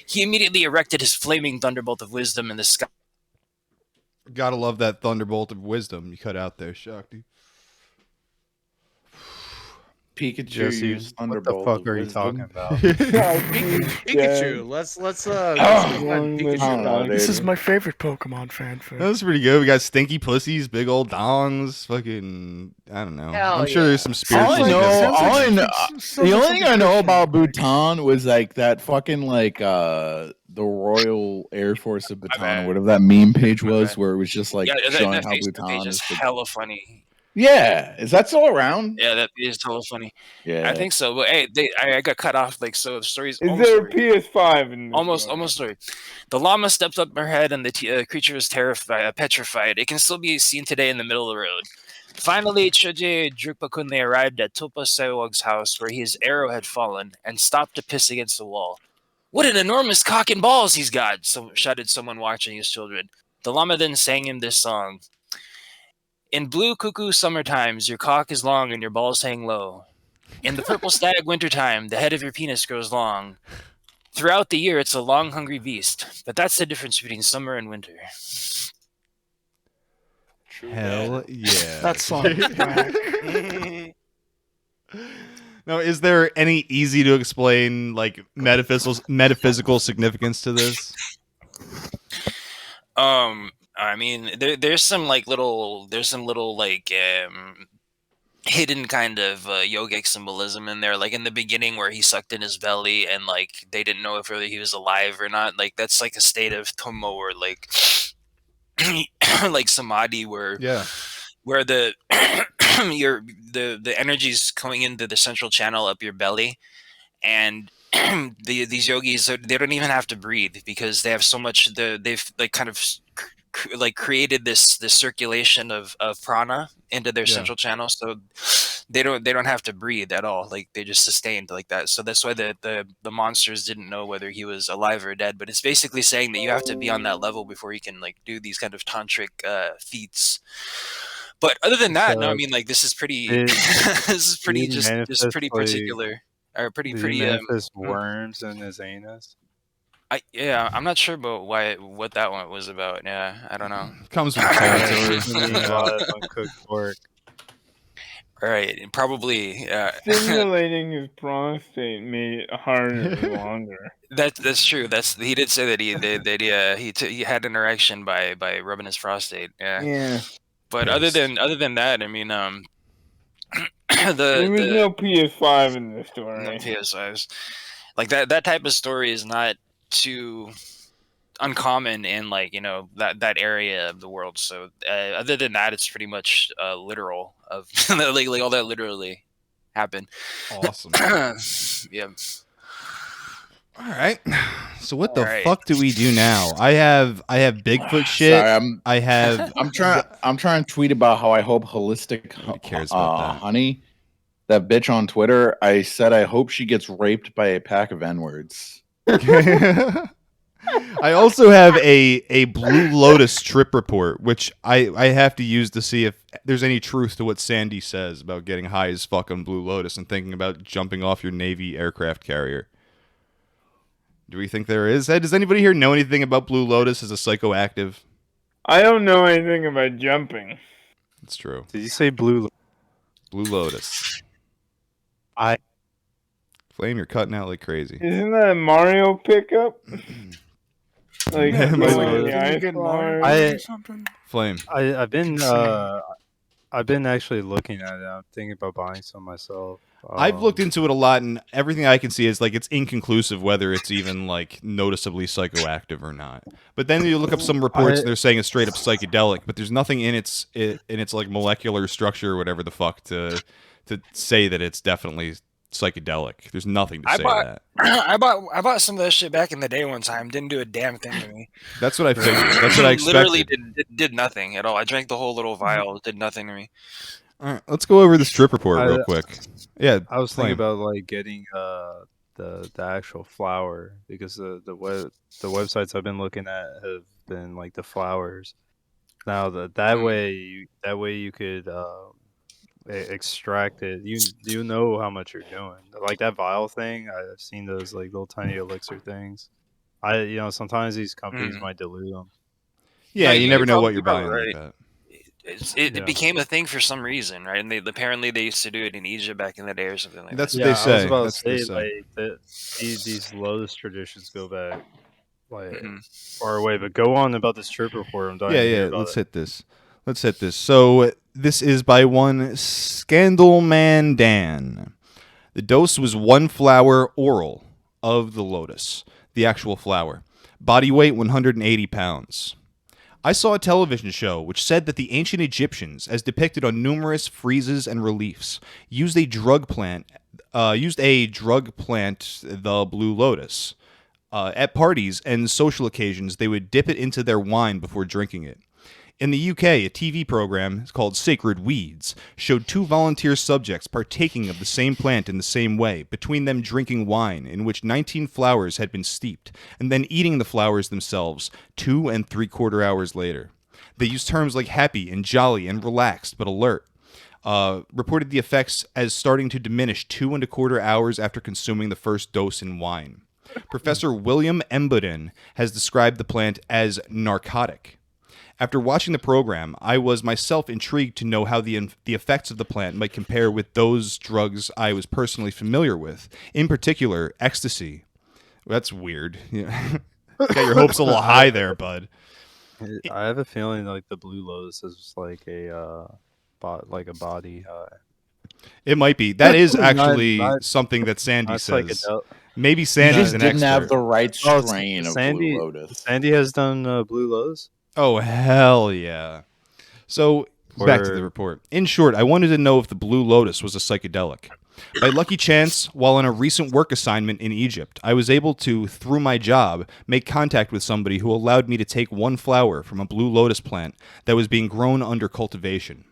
He immediately erected his flaming thunderbolt of wisdom in the sky. Gotta love that thunderbolt of wisdom you cut out there, Shakti. Pikachu Jesse, used what the Thunderbolt. fuck of are you wisdom. talking about? Pikachu. Let's Oh, Pikachu. I don't know, This dude. is my favorite Pokemon fanfic. That was pretty good. We got stinky pussies, big old dongs, fucking. I don't know. Hell I'm sure yeah. there's some All spiritual. I know, Sounds all I like- know, sounds the like only thing I something know Christian about would like. Bhutan was like that fucking like the Royal Air Force of Bhutan, bad. or whatever that meme page My was, bad. where it was just like Yeah, showing that how Facebook Bhutan page is. is hella funny. Yeah, is that still around? Yeah, that is hella funny. Yeah, I think so. But hey, I got cut off. Like, so the story's Is almost there a over. PS5 in this Almost one? story. The llama stepped up her head, and the creature was terrified, petrified. It can still be seen today in the middle of the road. Finally, Choje Drukpakunle arrived at Tulpas Sewog's house, where his arrow had fallen, and stopped to piss against the wall. What an enormous cock and balls he's got! Shouted someone watching his children. The llama then sang him this song. In blue cuckoo summer times, your cock is long and your balls hang low. In the purple stag winter time, the head of your penis grows long. Throughout the year, it's a long, hungry beast. But that's the difference between summer and winter. Hell yeah. That song is whack. Now, is there any easy to explain like metaphysical significance to this? I mean, there's some little hidden kind of yogic symbolism in there. Like in the beginning, where he sucked in his belly, and like they didn't know if really he was alive or not. Like that's like a state of tomo, or like like samadhi, where Yeah. the the energy's coming into the central channel up your belly, and these yogis, they don't even have to breathe because they have so much. They've like kind of created this circulation of prana into their Yeah. central channel, so they don't have to breathe at all. Like they just sustained like that. So that's why the monsters didn't know whether he was alive or dead. But it's basically saying that you have to be on that level before you can like do these kind of tantric feats. But other than that, no, I So, mean, like this is pretty. did- this is pretty did he just manifest, pretty like- particular, or pretty Did pretty. he manifest worms in his anus? I'm not sure about what that one was about. Yeah, I don't know. Comes with the territory. Eating a lot of uncooked pork. All right, probably. Stimulating his prostate made it harder and longer. That's true. He did say that he had an erection by rubbing his prostate. Yeah. Yeah. But Yes. other than that, I mean, There was no PS5 in this no story. PS5s. Like that type of story is not too uncommon in like that area of the world. So other than that, it's pretty much literal of like all that literally happened. Awesome. Yeah. All right. So what the All right. fuck do we do now? I have Bigfoot shit. Sorry, I have I'm trying to tweet about how I hope holistic Nobody cares about that. honey. That bitch on Twitter. I said I hope she gets raped by a pack of N-words. I also have a Blue Lotus trip report, which I have to use to see if there's any truth to what Sandy says about getting high as fuck on Blue Lotus and thinking about jumping off your Navy aircraft carrier. Do we think there is? Hey, does anybody here know anything about Blue Lotus as a psychoactive? I don't know anything about jumping. It's true. Did you say blue? Blue Blue Lotus. I- Flame, you're cutting out like crazy. Isn't that a Mario pickup? Like, Yeah, going Blue in Lotus. the Didn't you ice get flower? Mario or something? Flame. I've been actually looking at it. I'm thinking about buying some myself. I've looked into it a lot, and everything I can see is like it's inconclusive whether it's even like noticeably psychoactive or not. But then you look up some reports, and they're saying it's straight up psychedelic, but there's nothing in its like molecular structure or whatever the fuck to say that it's definitely psychedelic. There's nothing to say that. I bought some of that shit back in the day one time. Didn't do a damn thing to me. That's what I figured. That's what I expected. Literally did nothing at all. I drank the whole little vial. It did nothing to me. All right, let's go over this trip report real quick. Yeah, I was Flame. thinking about like getting the actual flower because the websites I've been looking at have been like the flowers. Now that way you could extract it. You know how much you're doing. Like that vial thing, I've seen those like little tiny elixir things. Sometimes these companies might dilute them. Yeah, No, you you're never know probably- what you're you're probably buying like right. that. It became a thing for some reason, right? And apparently they used to do it in Egypt back in the day or something like That's that. what they I was say. about That's to what they say, say. like these Lotus traditions go back like Mhm. far away. But go on about this trip report. I'm dying to hear Yeah, about let's it. hit this. Let's hit this. So this is by one Scandalman Dan. The dose was 1 flower oral of the lotus, the actual flower. Body weight 180 pounds. I saw a television show which said that the ancient Egyptians, as depicted on numerous friezes and reliefs, used a drug plant, the blue lotus. At parties and social occasions, they would dip it into their wine before drinking it. In the UK, a TV program called Sacred Weeds showed 2 volunteer subjects partaking of the same plant in the same way, between them drinking wine in which 19 flowers had been steeped, and then eating the flowers themselves 2 3/4 hours later. They used terms like happy and jolly and relaxed but alert. Reported the effects as starting to diminish 2 1/4 hours after consuming the first dose in wine. Professor William Embuden has described the plant as narcotic. After watching the program, I was myself intrigued to know how the effects of the plant might compare with those drugs I was personally familiar with, in particular, ecstasy. That's weird. Yeah. Got your hopes a little high there, bud. I have a feeling like the Blue Lotus is like a body. It might be. That is Not- actually not- something that Sandy Not like says. adult. Maybe You Sandy's just an didn't have expert. the right Oh, strain of Sandy- Blue Lotus. Sandy has done Blue Lotus. Oh, hell yeah. So, back to the report. In short, I wanted to know if the Blue Lotus was a psychedelic. By lucky chance, while on a recent work assignment in Egypt, I was able to, through my job, make contact with somebody who allowed me to take 1 flower from a Blue Lotus plant that was being grown under cultivation.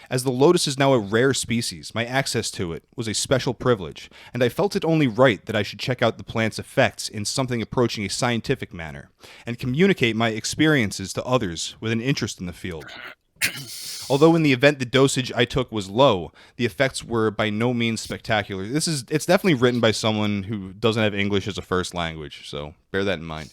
As the lotus is now a rare species, my access to it was a special privilege, and I felt it only right that I should check out the plant's effects in something approaching a scientific manner, and communicate my experiences to others with an interest in the field. Although in the event the dosage I took was low, the effects were by no means spectacular. It's definitely written by someone who doesn't have English as a first language, so bear that in mind.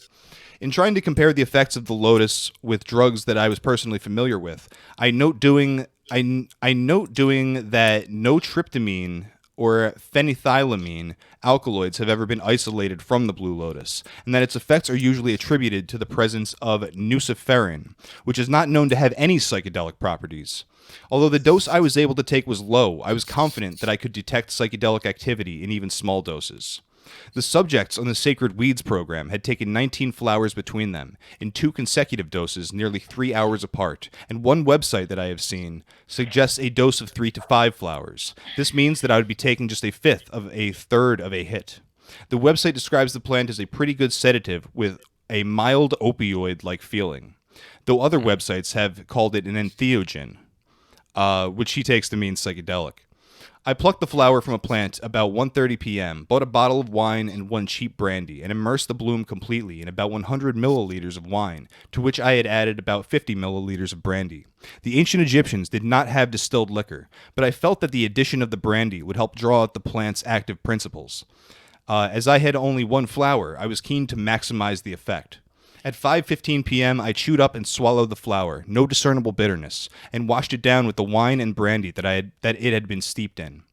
In trying to compare the effects of the lotus with drugs that I was personally familiar with, I note doing that no tryptamine or phenethylamine alkaloids have ever been isolated from the blue lotus, and that its effects are usually attributed to the presence of nuciferin, which is not known to have any psychedelic properties. Although the dose I was able to take was low, I was confident that I could detect psychedelic activity in even small doses. The subjects on the Sacred Weeds program had taken 19 flowers between them, in 2 consecutive doses nearly 3 hours apart, and one website that I have seen suggests a dose of 3 to 5 flowers. This means that I would be taking just a fifth of a third of a hit. The website describes the plant as a pretty good sedative with a mild opioid-like feeling, though other websites have called it an entheogen, which he takes to mean psychedelic. I plucked the flower from a plant about 1:30 p.m., bought a bottle of wine and 1 cheap brandy, and immersed the bloom completely in about 100 milliliters of wine, to which I had added about 50 milliliters of brandy. The ancient Egyptians did not have distilled liquor, but I felt that the addition of the brandy would help draw out the plant's active principles. As I had only 1 flower, I was keen to maximize the effect. At 5:15 p.m., I chewed up and swallowed the flour, no discernible bitterness, and washed it down with the wine and brandy that it had been steeped in.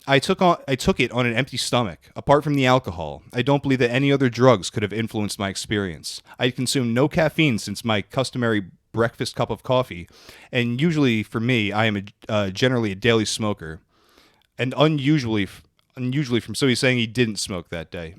I took it on an empty stomach. Apart from the alcohol, I don't believe that any other drugs could have influenced my experience. I had consumed no caffeine since my customary breakfast cup of coffee, and usually for me, I am generally a daily smoker, and unusually from so he's saying he didn't smoke that day.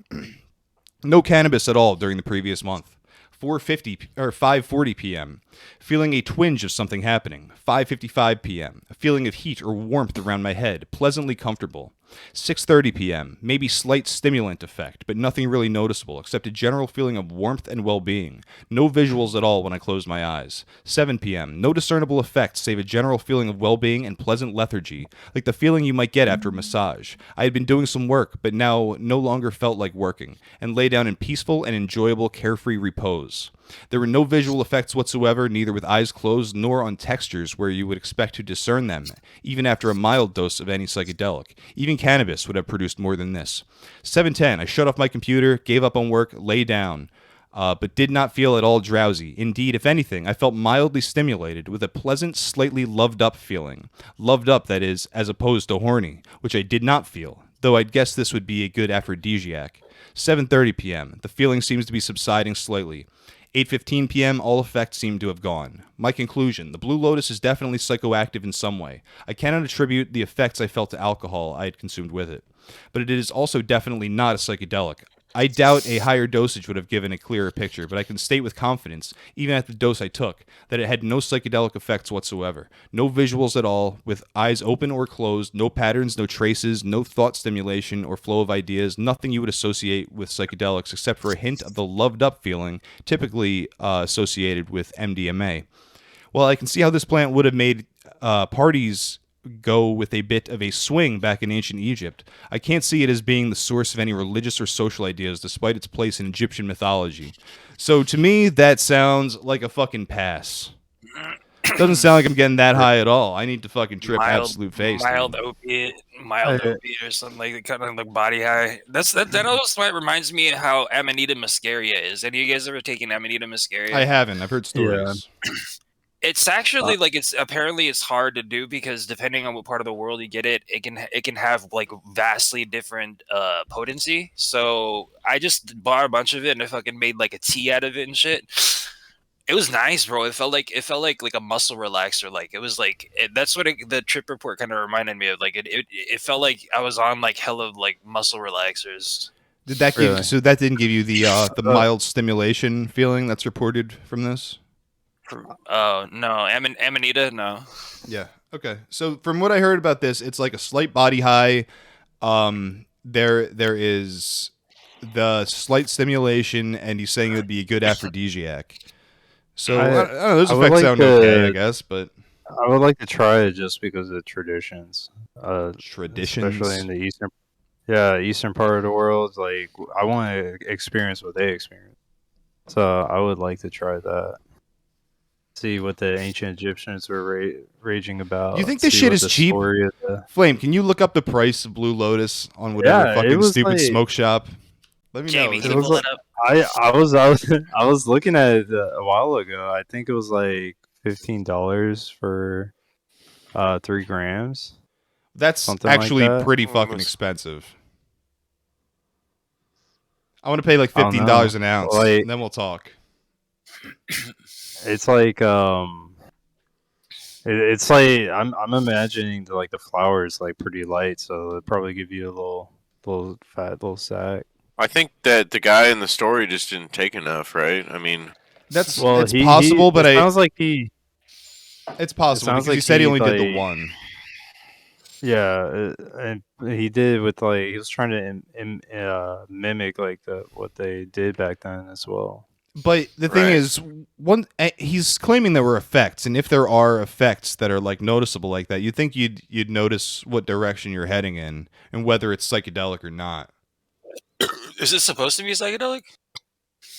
No cannabis at all during the previous month. 5:40 p.m. Feeling a twinge of something happening. 5:55 p.m. A feeling of heat or warmth around my head, pleasantly comfortable. 6:30 p.m. Maybe slight stimulant effect, but nothing really noticeable except a general feeling of warmth and well-being. No visuals at all when I closed my eyes. 7 p.m. No discernible effects save a general feeling of well-being and pleasant lethargy, like the feeling you might get after a massage. I had been doing some work, but now no longer felt like working, and lay down in peaceful and enjoyable carefree repose. There were no visual effects whatsoever, neither with eyes closed nor on textures where you would expect to discern them, even after a mild dose of any psychedelic. Even cannabis would have produced more than this. 7:10, I shut off my computer, gave up on work, lay down, but did not feel at all drowsy. Indeed, if anything, I felt mildly stimulated with a pleasant, slightly loved-up feeling. Loved up, that is, as opposed to horny, which I did not feel, though I'd guess this would be a good aphrodisiac. 7:30 p.m. The feeling seems to be subsiding slightly. 8:15 p.m., all effects seem to have gone. My conclusion, the Blue Lotus is definitely psychoactive in some way. I cannot attribute the effects I felt to alcohol I had consumed with it. But it is also definitely not a psychedelic. I doubt a higher dosage would have given a clearer picture, but I can state with confidence, even at the dose I took, that it had no psychedelic effects whatsoever. No visuals at all, with eyes open or closed, no patterns, no traces, no thought stimulation or flow of ideas, nothing you would associate with psychedelics except for a hint of the loved-up feeling typically associated with MDMA. Well, I can see how this plant would have made parties go with a bit of a swing back in ancient Egypt. I can't see it as being the source of any religious or social ideas, despite its place in Egyptian mythology. So to me, that sounds like a fucking pass. Doesn't sound like I'm getting that high at all. I need to fucking trip absolute face. Mild opiate or something like that, kind of like body high. That almost reminds me of how Amanita muscaria is. Have you guys ever taken Amanita muscaria? I haven't. I've heard stories. Yeah. It's actually it's hard to do because depending on what part of the world you get it can have like vastly different potency. So I just bought a bunch of it and I fucking made like a tea out of it and shit. It was nice, bro. It felt like a muscle relaxer. Like it was like that's what the trip report kind of reminded me of. Like it felt like I was on like hella like muscle relaxers. Did that give so that didn't give you the mild stimulation feeling that's reported from this? Oh no, Amanita, no. Yeah. Okay. So from what I heard about this, it's like a slight body high. There is the slight stimulation, and he's saying it would be a good aphrodisiac. So I don't know, those effects sound okay, I guess, but I would like to try it just because of traditions. Traditions, especially in the eastern part of the world. Like I want to experience what they experience, so I would like to try that. See what the ancient Egyptians were raging about. Do you think this shit is cheap? Flame, can you look up the price of Blue Lotus on whatever fucking stupid smoke shop? Let me Jamie, know. can you pull it up? I was looking at it a while ago. I think it was like $15 for 3 grams. That's something actually like that. pretty fucking expensive. I want to pay like $15 an ounce, and then we'll talk. It's like it's like I'm imagining the flowers like pretty light, so it'll probably give you a little fat little sack. I think that the guy in the story just didn't take enough, right? I mean, it's possible, but it sounds like he. It's possible because he said he only did the one. Yeah, and he did with he was trying to mimic what they did back then as well. But the thing is, he's claiming there were effects, and if there are effects that are like noticeable like that, you'd think you'd notice what direction you're heading in and whether it's psychedelic or not. Is it supposed to be psychedelic?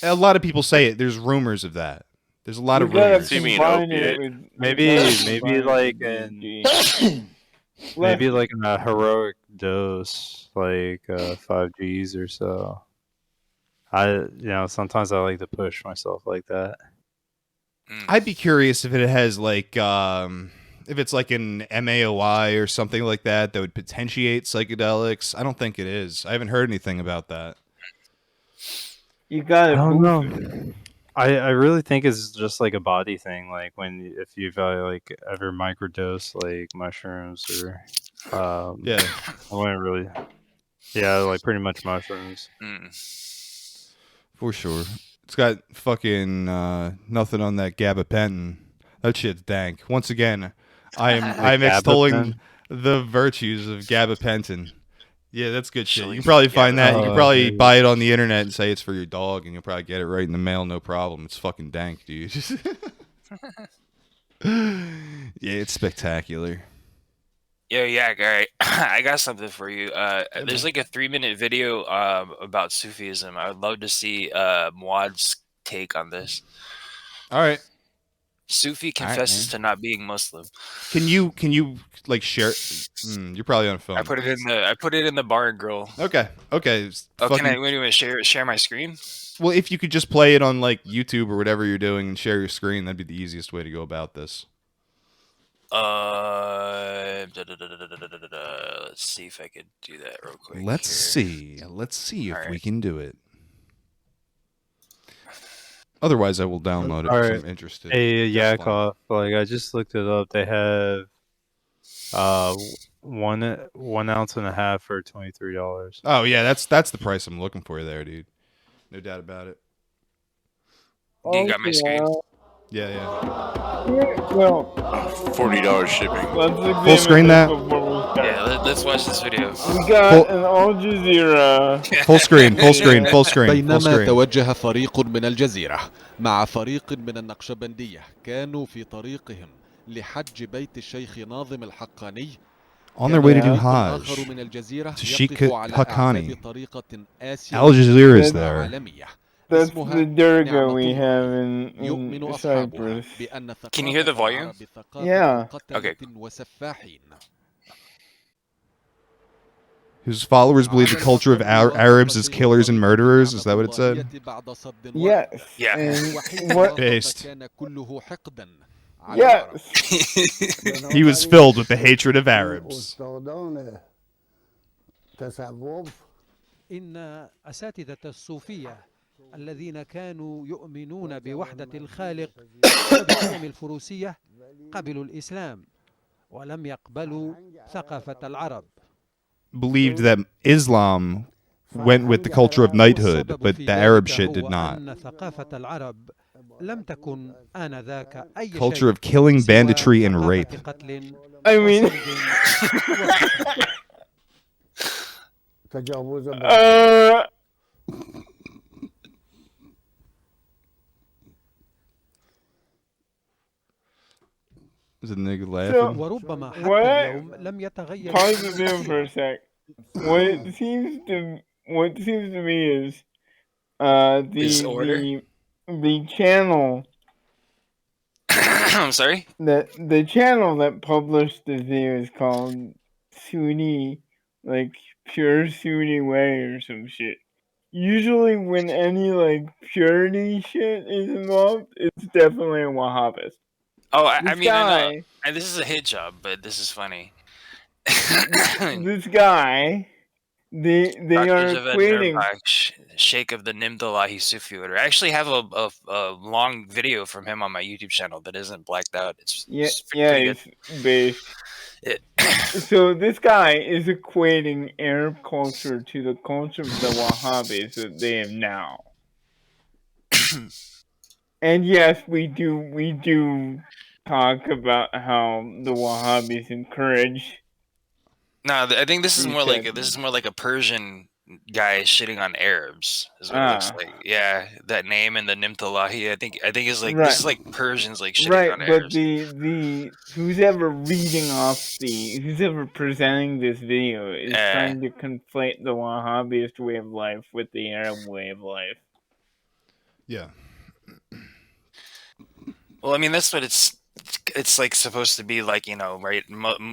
A lot of people say it. There's rumors of that. There's a lot of rumors. Maybe like in a heroic dose, like 5 Gs or so. sometimes I like to push myself like that. I'd be curious if it has like if it's like an MAOI or something like that would potentiate psychedelics. I don't think it is. I haven't heard anything about that. You gotta I don't move know. it. I really think it's just like a body thing. Like if you've like ever microdose like mushrooms or Yeah, I wouldn't really. Yeah, like pretty much mushrooms. for sure. It's got fucking nothing on that gabapentin. That shit's dank. Once again, I'm extolling the virtues of gabapentin. Yeah, that's good shit. You can probably find that. You can probably buy it on the internet and say it's for your dog, and you'll probably get it right in the mail, no problem. It's fucking dank, dude. Yeah, it's spectacular. Yo, yeah, Gary, I got something for you. There's like a 3-minute video about Sufism. I would love to see Muad's take on this. All right. Sufi All right, confesses man. to not being Muslim. Can you like share? You're probably on a phone. I put it in the bar and grill. Okay. Oh, can I? What do you want to share my screen? Well, if you could just play it on like YouTube or whatever you're doing and share your screen, that'd be the easiest way to go about this. Let's see if I could do that real quick. Let's see if we can do it. Otherwise, I will download it if I'm interested. Hey, Yakov, like I just looked it up. They have 1 ounce and a half for $23. Oh yeah, that's the price I'm looking for there, dude. No doubt about it. You got my screen? Yeah. Well, $40 shipping. Full screen that. Yeah, let's watch this video. We got an Al Jazeera. Full screen. بينما توجه فريق من الجزيرة مع فريق من النقشبندية كانوا في طريقهم لحج بيت الشيخ ناظم الحقاني. On their way to do Hajj, to Sheikh Haqqani. Al Jazeera is there. That's the Durga we have in Cyprus. Can you hear the volume? Yeah. Okay. Whose followers believe the culture of Arabs is killers and murderers. Is that what it said? Yes. Yeah. And what? Based. Yes. He was filled with the hatred of Arabs. إن أساتذة الصوفية الذين كانوا يؤمنون بوحدة الخالق وبقيم الفروسية قبلوا الإسلام ولم يقبلوا ثقافة العرب. Believed that Islam went with the culture of knighthood, but the Arab shit did not. ثقافة العرب لم تكن آنذاك أي Culture of killing, banditry, and rape. I mean. Is the nigga laughing? وربما حتى What? اليوم لم يتغير. Pause the video for a sec. What seems to me is the channel. I'm sorry? The channel that published the video is called Sunni, like Pure Sunni Way or some shit. Usually when any like purity shit is involved, it's definitely a Wahhabist. Oh, I mean, I know. Guy, And this is a hit job, but this is funny. this guy, they are equating. Sheikh of the Nimdalahi Sufi order. I actually have a long video from him on my YouTube channel that isn't blacked out. It's based. So this guy is equating Arab culture to the culture of the Wahhabis that they have now. And yes, we do talk about how the Wahhabis encourage. No, I think this is more like a Persian guy shitting on Arabs. Is what it looks like. Yeah, that name and the Nimtalahi. I think is like this is like Persians like shitting on Arabs. But who's ever presenting this video is trying to conflate the Wahhabist way of life with the Arab way of life. Yeah. Well, I mean that's what it's like supposed to be like, right?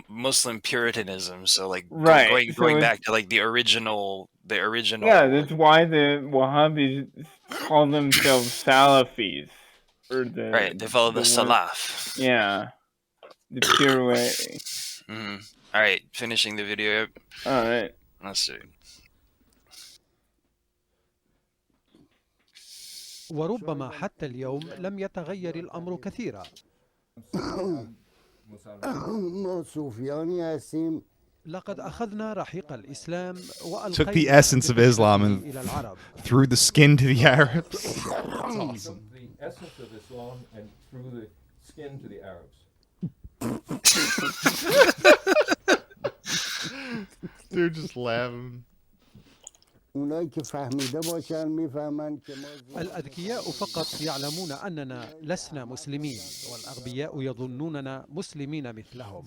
Muslim Puritanism. So like going back to like the original the original. Yeah, that's why the Wahhabis call themselves Salafis. Or Right, they follow the one- Salaf. Yeah, the pure way. All right, finishing the video. All right. Let's see. وربما حتى اليوم لم يتغير الأمر كثيرا. لقد أخذنا رحيق الإسلام Took the essence of Islam and threw the skin to the Arabs. That's awesome. The essence of Islam and threw the skin to the Arabs. Dude, just laughing. الأذكياء فقط يعلمون أننا لسنا مسلمين والأغبياء يظنوننا مسلمين مثلهم.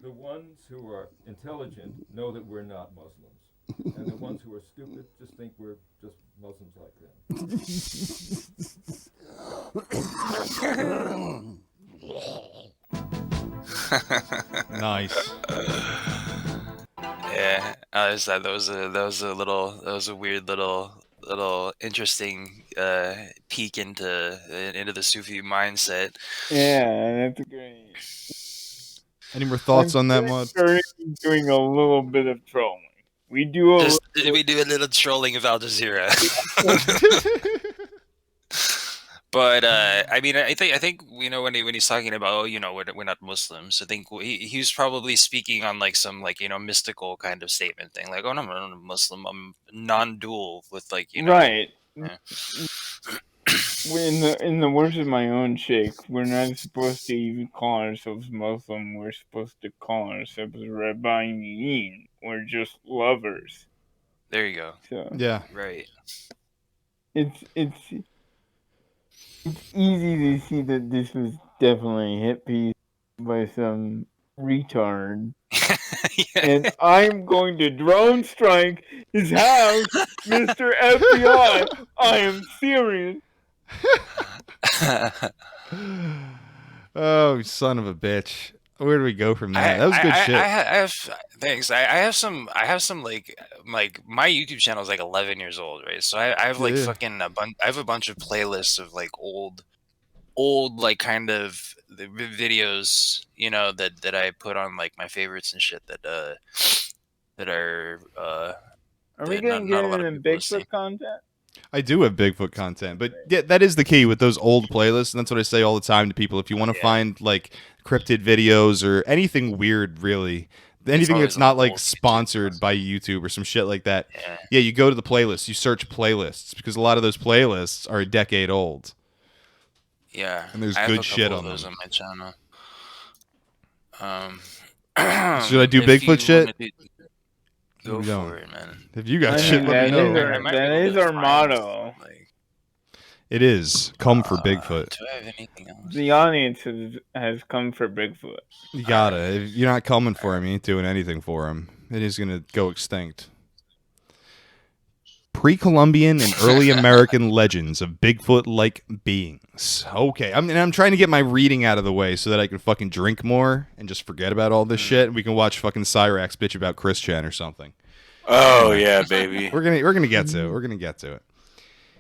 The ones who are intelligent know that we're not Muslims. And the ones who are stupid just think we're just Muslims like them. Nice. Yeah, I just thought that was a weird little interesting peek into the Sufi mindset. Yeah, that's great. Any more thoughts on that, Mod? Doing a little bit of trolling. We do a little trolling of Al Jazeera. But I mean, I think you know when he's talking about we're not Muslims. I think he was probably speaking on like some mystical kind of statement thing, like, oh no, I'm not a Muslim. I'm non-dual with right. Yeah. In the words of my own sheikh, we're not supposed to even call ourselves Muslim. We're supposed to call ourselves Rabbaniyin. We're just lovers. There you go. So yeah, right. It's easy to see that this was definitely a hit piece by some retard. And I'm going to drone strike his house, Mr. FBI. I am serious. Oh, son of a bitch. Where do we go from that? That was good shit. I have thanks. I have some like my YouTube channel is like 11 years old, right? So I have like fucking I have a bunch of playlists of like old like kind of the videos, that I put on like my favorites and shit that are Are we gonna get into Bigfoot content? I do have Bigfoot content, but yeah, that is the key with those old playlists, and that's what I say all the time to people. If you want to find like cryptid videos or anything weird, really, anything that's not like sponsored by YouTube or some shit like that, yeah, you go to the playlist, you search playlists, because a lot of those playlists are a decade old. Yeah, and there's I good have a shit couple on of those them. on my channel. Should I do Bigfoot shit? Go for it, man. If you got shit, let me know. That is our motto. It is. Come for Bigfoot. Do I have anything else? The audience has come for Bigfoot. You gotta. If you're not coming for him, you ain't doing anything for him. It is gonna go extinct. Pre-Columbian and early American legends of Bigfoot-like beings. Okay, I'm trying to get my reading out of the way so that I can fucking drink more and just forget about all this shit, and we can watch fucking Cyraxx bitch about Christian or something. Oh yeah, baby. We're gonna get to it. We're gonna get to it.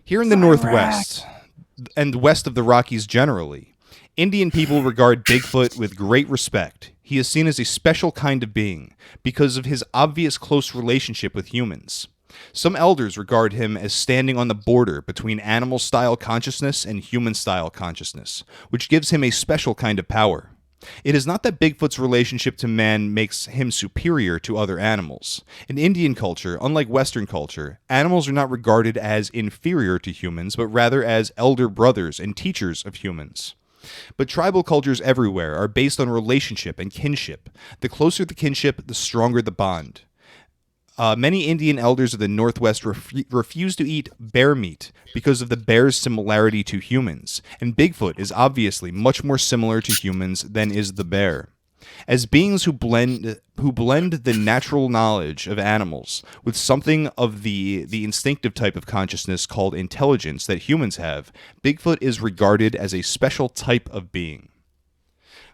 Here in the Northwest and west of the Rockies generally, Indian people regard Bigfoot with great respect. He is seen as a special kind of being because of his obvious close relationship with humans. Some elders regard him as standing on the border between animal-style consciousness and human-style consciousness, which gives him a special kind of power. It is not that Bigfoot's relationship to man makes him superior to other animals. In Indian culture, unlike Western culture, animals are not regarded as inferior to humans, but rather as elder brothers and teachers of humans. But tribal cultures everywhere are based on relationship and kinship. The closer the kinship, the stronger the bond. Many Indian elders of the Northwest refuse to eat bear meat because of the bear's similarity to humans, and Bigfoot is obviously much more similar to humans than is the bear. As beings who blend the natural knowledge of animals with something of the instinctive type of consciousness called intelligence that humans have, Bigfoot is regarded as a special type of being.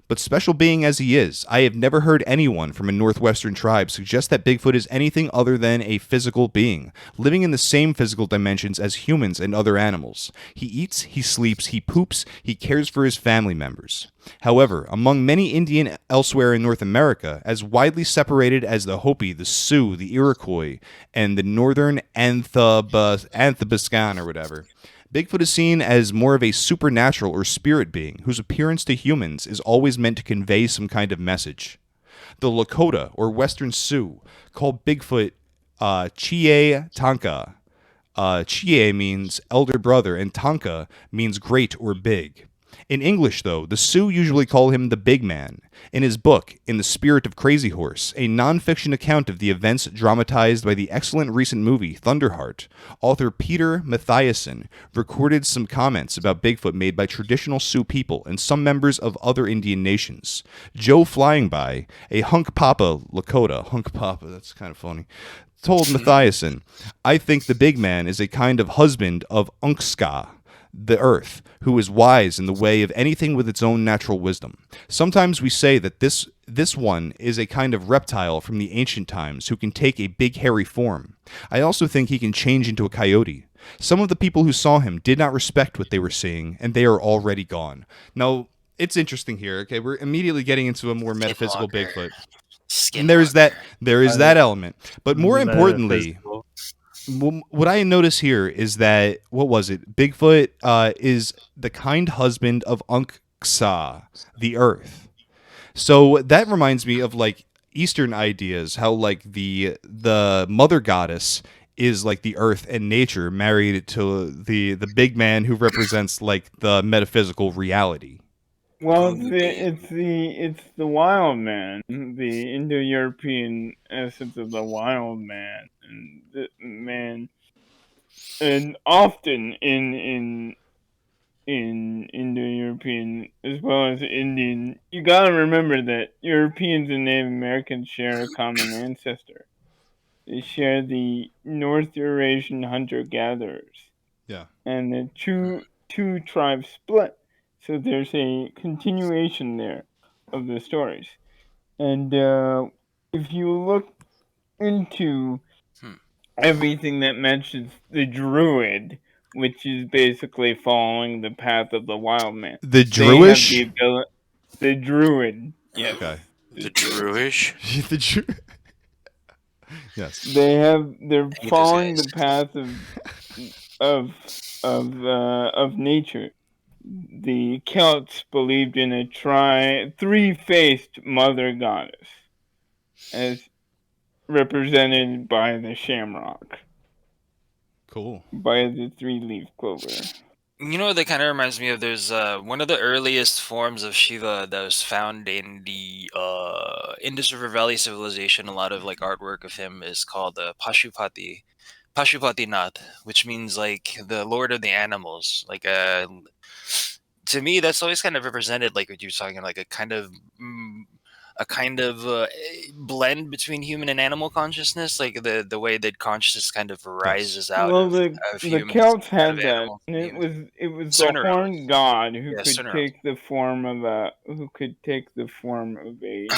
But special being as he is, I have never heard anyone from a northwestern tribe suggest that Bigfoot is anything other than a physical being, living in the same physical dimensions as humans and other animals. He eats, he sleeps, he poops, he cares for his family members. However, among many Indian elsewhere in North America, as widely separated as the Hopi, the Sioux, the Iroquois, and the northern Athabascan or whatever, Bigfoot is seen as more of a supernatural or spirit being whose appearance to humans is always meant to convey some kind of message. The Lakota, or Western Sioux, call Bigfoot Chie Tanka. Chie means elder brother, and Tanka means great or big. In English, though, the Sioux usually call him the Big Man. In his book, In the Spirit of Crazy Horse, a non-fiction account of the events dramatized by the excellent recent movie Thunderheart, author Peter Mathiasen recorded some comments about Bigfoot made by traditional Sioux people and some members of other Indian nations. Joe Flying By, a Hunkpapa Lakota, Hunkpapa, that's kind of funny, told Mathiasen, I think the Big Man is a kind of husband of Unkska, the earth, who is wise in the way of anything with its own natural wisdom. Sometimes we say that this one is a kind of reptile from the ancient times who can take a big hairy form. I also think he can change into a coyote. Some of the people who saw him did not respect what they were seeing, and they are already gone. Now, it's interesting here, okay? We're immediately getting into a more metaphysical Bigfoot. And there is that element. But more importantly, what I notice here is that, what was it? Bigfoot is the kind husband of Unksa, the earth. So that reminds me of like Eastern ideas, how like the mother goddess is like the earth and nature married to the big man who represents like the metaphysical reality. Well, it's the wild man, the Indo-European essence of the wild man, and the man, and often in Indo-European as well as Indian. You gotta remember that Europeans and Native Americans share a common ancestor. They share the North Eurasian hunter-gatherers. Yeah. And the two tribes split. So there's a continuation there of the stories. And if you look into everything that mentions the druid, which is basically following the path of the wild man. The Druish? The druid, yes. Okay. The Druish? Yes. They're following the path of nature. The Celts believed in a three-faced mother goddess, as represented by the shamrock. Cool. By the three-leaf clover. You know what that kind of reminds me of? There's one of the earliest forms of Shiva that was found in the Indus River Valley civilization. A lot of like artwork of him is called Pashupatinath, which means like the Lord of the Animals. Like to me, that's always kind of represented like what you're talking, like a kind of blend between human and animal consciousness, like the way that consciousness kind of rises out of the humans, Celts out had of that, animals. and it was the Cerner horned god who Yeah, could Cerner. take the form of a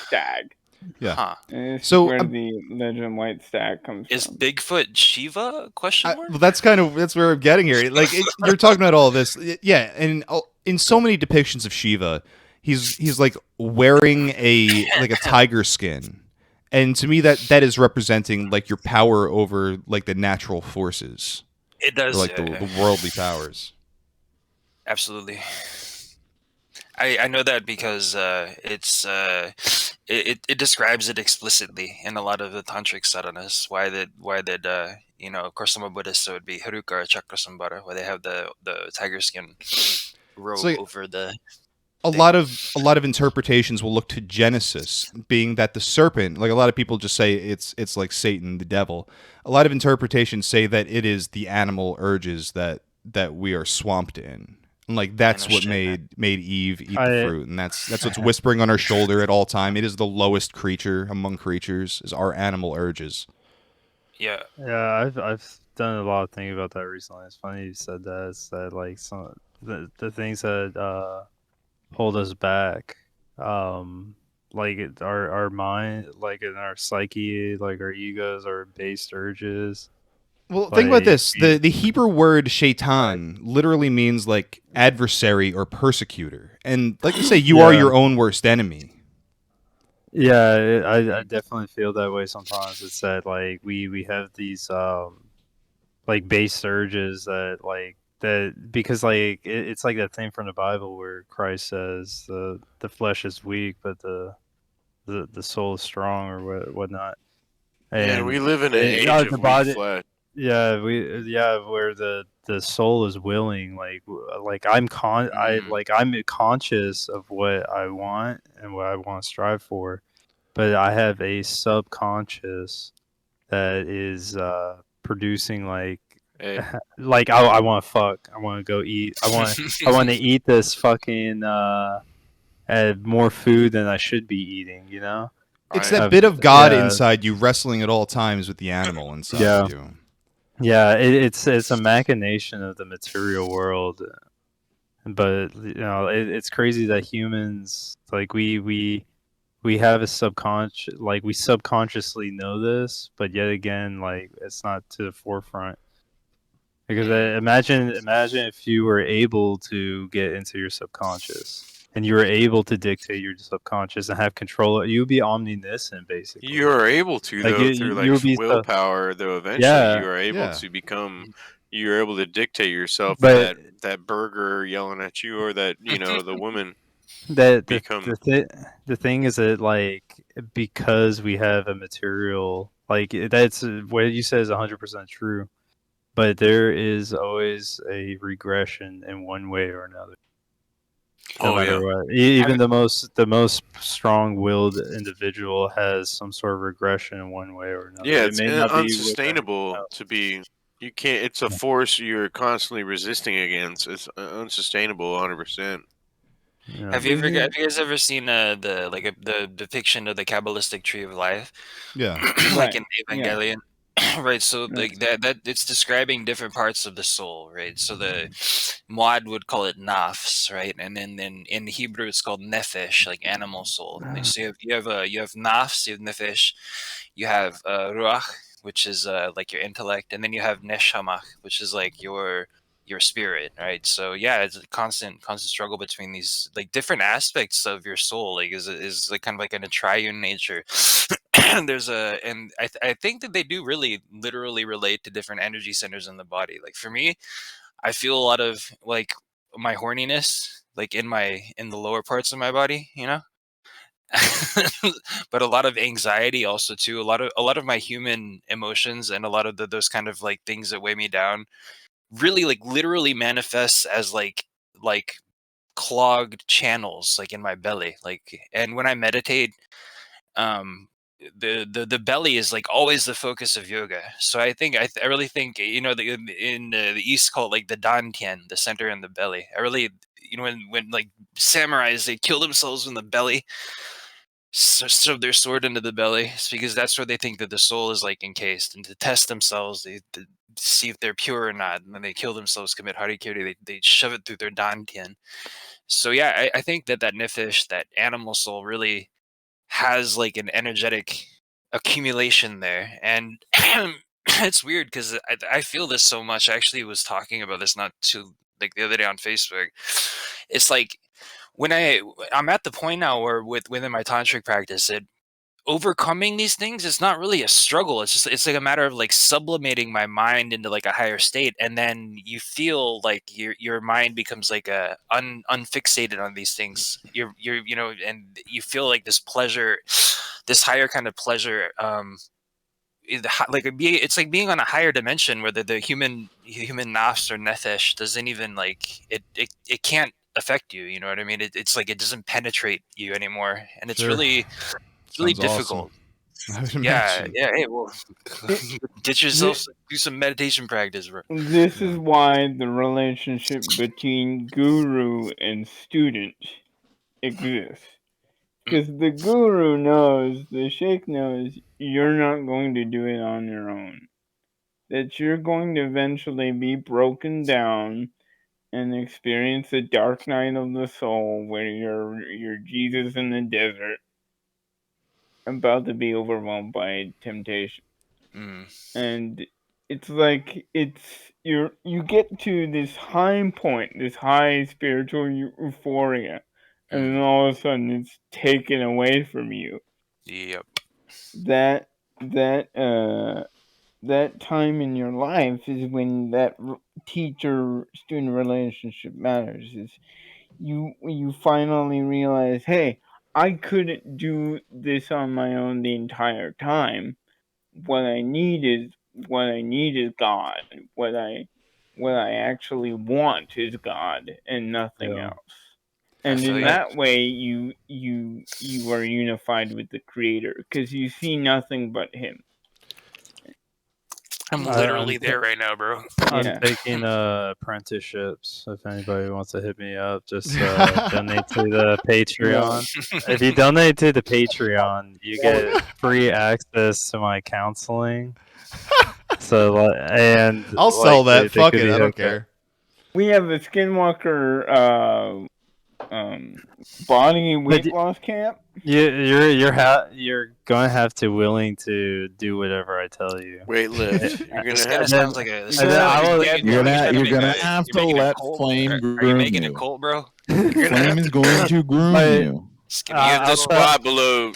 stag. Yeah. Huh. And this So, is where the legend white stag comes Is from. Bigfoot Shiva? Question mark. Well, that's where I'm getting here. Like you're talking about all this, yeah. And in so many depictions of Shiva, he's like wearing a tiger skin, and to me that is representing like your power over like the natural forces. It does, or, like yeah. the worldly powers. Absolutely. I know that because it describes it explicitly in a lot of the tantric sadhanas. Why did of course some Buddhists, so it would be Haruka or Chakrasambhara, where they have the tiger skin robe over the. A lot of interpretations will look to Genesis, being that the serpent, like a lot of people just say it's like Satan, the devil. A lot of interpretations say that it is the animal urges that we are swamped in. And like that's what made Eve eat the fruit, and that's what's whispering on her shoulder at all time. It is the lowest creature among creatures, is our animal urges. Yeah. Yeah, I've done a lot of thinking about that recently. It's funny you said that. It's that like some the things that hold us back like our mind, like in our psyche, like our egos, our base urges. Well, think about this. we- The Hebrew word shaitan literally means like adversary or persecutor. And like you say, you are your own worst enemy. Yeah, I definitely feel that way sometimes. It's that like we have these like base urges that because like it's like that thing from the Bible where Christ says the flesh is weak, but the soul is strong or whatnot. Yeah, And we live in an age of the weak body, flesh. where the soul is willing. Like I'm I'm conscious of what I want and what I want to strive for, but I have a subconscious that is producing like Hey. like I want to fuck. I want to go eat. I want to eat this fucking more food than I should be eating. You know. It's that bit of God Yeah. inside you wrestling at all times with the animal inside of you. Yeah, it's a machination of the material world, but you know it's crazy that humans like we have a subconscious, like we subconsciously know this, but yet again like it's not to the forefront. Because imagine if you were able to get into your subconscious and you were able to dictate your subconscious and have control. You'd be omniscient, basically. You are able to Like, though through like you'll be willpower though eventually Yeah. you are able to become you're able to dictate yourself But- that burger yelling at you or that the woman become The thing is that like because we have a material like that's what you said is 100% true, but there is always a regression in one way or another. No matter what, even the most strong-willed individual has some sort of regression in one way or another. Yeah, It it's may not be unsustainable to be. You can't. It's a force you're constantly resisting against. It's unsustainable, 100%. Have you guys ever seen the depiction of the Kabbalistic tree of life? Yeah. Like Right, in yeah. Evangelion. Right, so Right. like that it's describing different parts of the soul, right? So the Muad would call it nafs, right? And then in Hebrew it's called nefesh, like animal soul. And so you have nafs, you have nefesh, you have ruach, which is like your intellect, and then you have neshama, which is like your spirit, right? So yeah, it's a constant struggle between these like different aspects of your soul, like is like kind of like in a triune nature. And I think that they do really literally relate to different energy centers in the body. Like for me, I feel a lot of like my horniness like in the lower parts of my body, you know. But a lot of anxiety also too, a lot of my human emotions and a lot of those kind of like things that weigh me down really like literally manifests as like clogged channels like in my belly. Like, and when I meditate, the belly is like always the focus of yoga. So I really think in the East call it like the dantian, the center in the belly. I really when like samurais they kill themselves in the belly, shove their sword into the belly. It's because that's where they think that the soul is like encased, and to test themselves, they see if they're pure or not, and then they kill themselves, commit harikiri. They shove it through their dantian. So yeah, I think that nefesh, that animal soul, really has like an energetic accumulation there, and it's weird because I feel this so much. I actually was talking about this not too like the other day on Facebook. It's like when I'm at the point now where within my tantric practice, overcoming these things is not really a struggle. It's like a matter of like sublimating my mind into like a higher state, and then you feel like your mind becomes like unfixated on these things. You're and you feel like this pleasure, this higher kind of pleasure. It's like being on a higher dimension where the human nafs or nefesh doesn't even like it can't affect you. You know what I mean? It's like it doesn't penetrate you anymore, and it's Sure. really Sounds difficult. awesome. I would Yeah, imagine. yeah. Hey, well, ditch yourself, do some meditation practice, bro. This is why the relationship between guru and student exists. Because the guru knows, the sheikh knows, you're not going to do it on your own. That you're going to eventually be broken down and experience the dark night of the soul, where you're Jesus in the desert, about to be overwhelmed by temptation. And it's like you get to this high point, this high spiritual euphoria, and then all of a sudden it's taken away from you. Yep. That time in your life is when that teacher-student relationship matters. Is you finally realize, hey, I couldn't do this on my own the entire time. What I need is God. What I actually want is God and nothing else. And in that way, you are unified with the Creator because you see nothing but Him. I'm literally there right now, bro. I'm taking apprenticeships. If anybody wants to hit me up, just donate to the Patreon. If you donate to the Patreon, you get free access to my counseling. So, and I'll sell that. Fuck it, I don't care. We have a Skinwalker body weight loss camp. You're going to have to willing to do whatever I tell you. Wait, lift. You're gonna have sounds like a. You're gonna have to let Flame groom you. Are you making a cult, bro? Flame is going to groom you. You have to squat below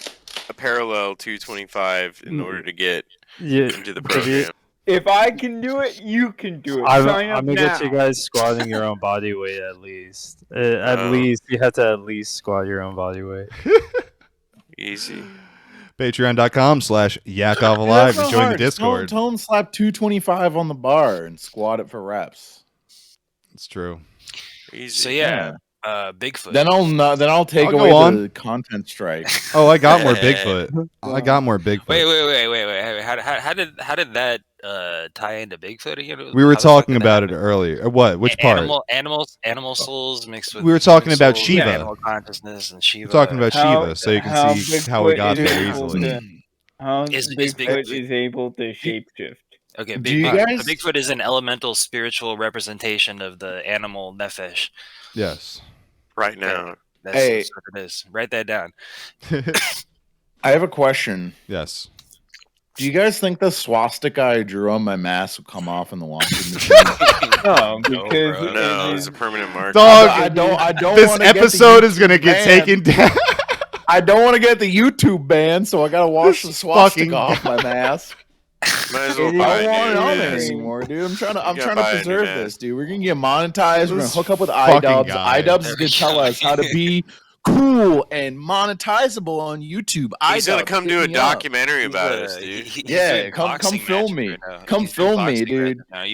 a parallel 225 in order to get into the program. If I can do it, you can do it. I'm Sign up gonna now. get you guys squatting your own body weight at least. At least you have to at least squat your own body weight. Easy. Patreon.com/yakovalive to join the Discord. Tone slap 225 on the bar and squat it for reps. It's true. Easy. So yeah, Bigfoot. Then I'll take I'll away go on. the content strike. Oh, I got more Bigfoot. I got more Bigfoot. Wait. How did that tie into Bigfoot again? We were talking about it earlier. What? Which part? Animal souls mixed with. We were talking about souls, Shiva. Animal consciousness and Shiva. We're talking about Shiva, so you can see how we got there easily. How Is Bigfoot is able to shapeshift. Okay, Bigfoot is an elemental spiritual representation of the animal nefesh. Yes. Right now. That's what it is. Write that down. I have a question. Yes. Do you guys think the swastika I drew on my mask will come off in the washing machine? No, because No, it's a permanent mark. Dog, I don't. This wanna get the episode is YouTube gonna get ban. taken down. I don't want to get the YouTube ban, so I gotta wash the swastika off my mask. Might as well I buy don't want it a on new there mask. anymore, dude. I'm trying to buy a new preserve mask. this, dude. We're gonna get monetized. We're gonna This hook up with fucking Idubbbz. guy. Idubbbz is gonna tell us how to be cool and monetizable on YouTube. He's gonna Idubbbz, come hit do a me up. documentary about us, dude. Yeah, come film me. Come film me, dude. I'm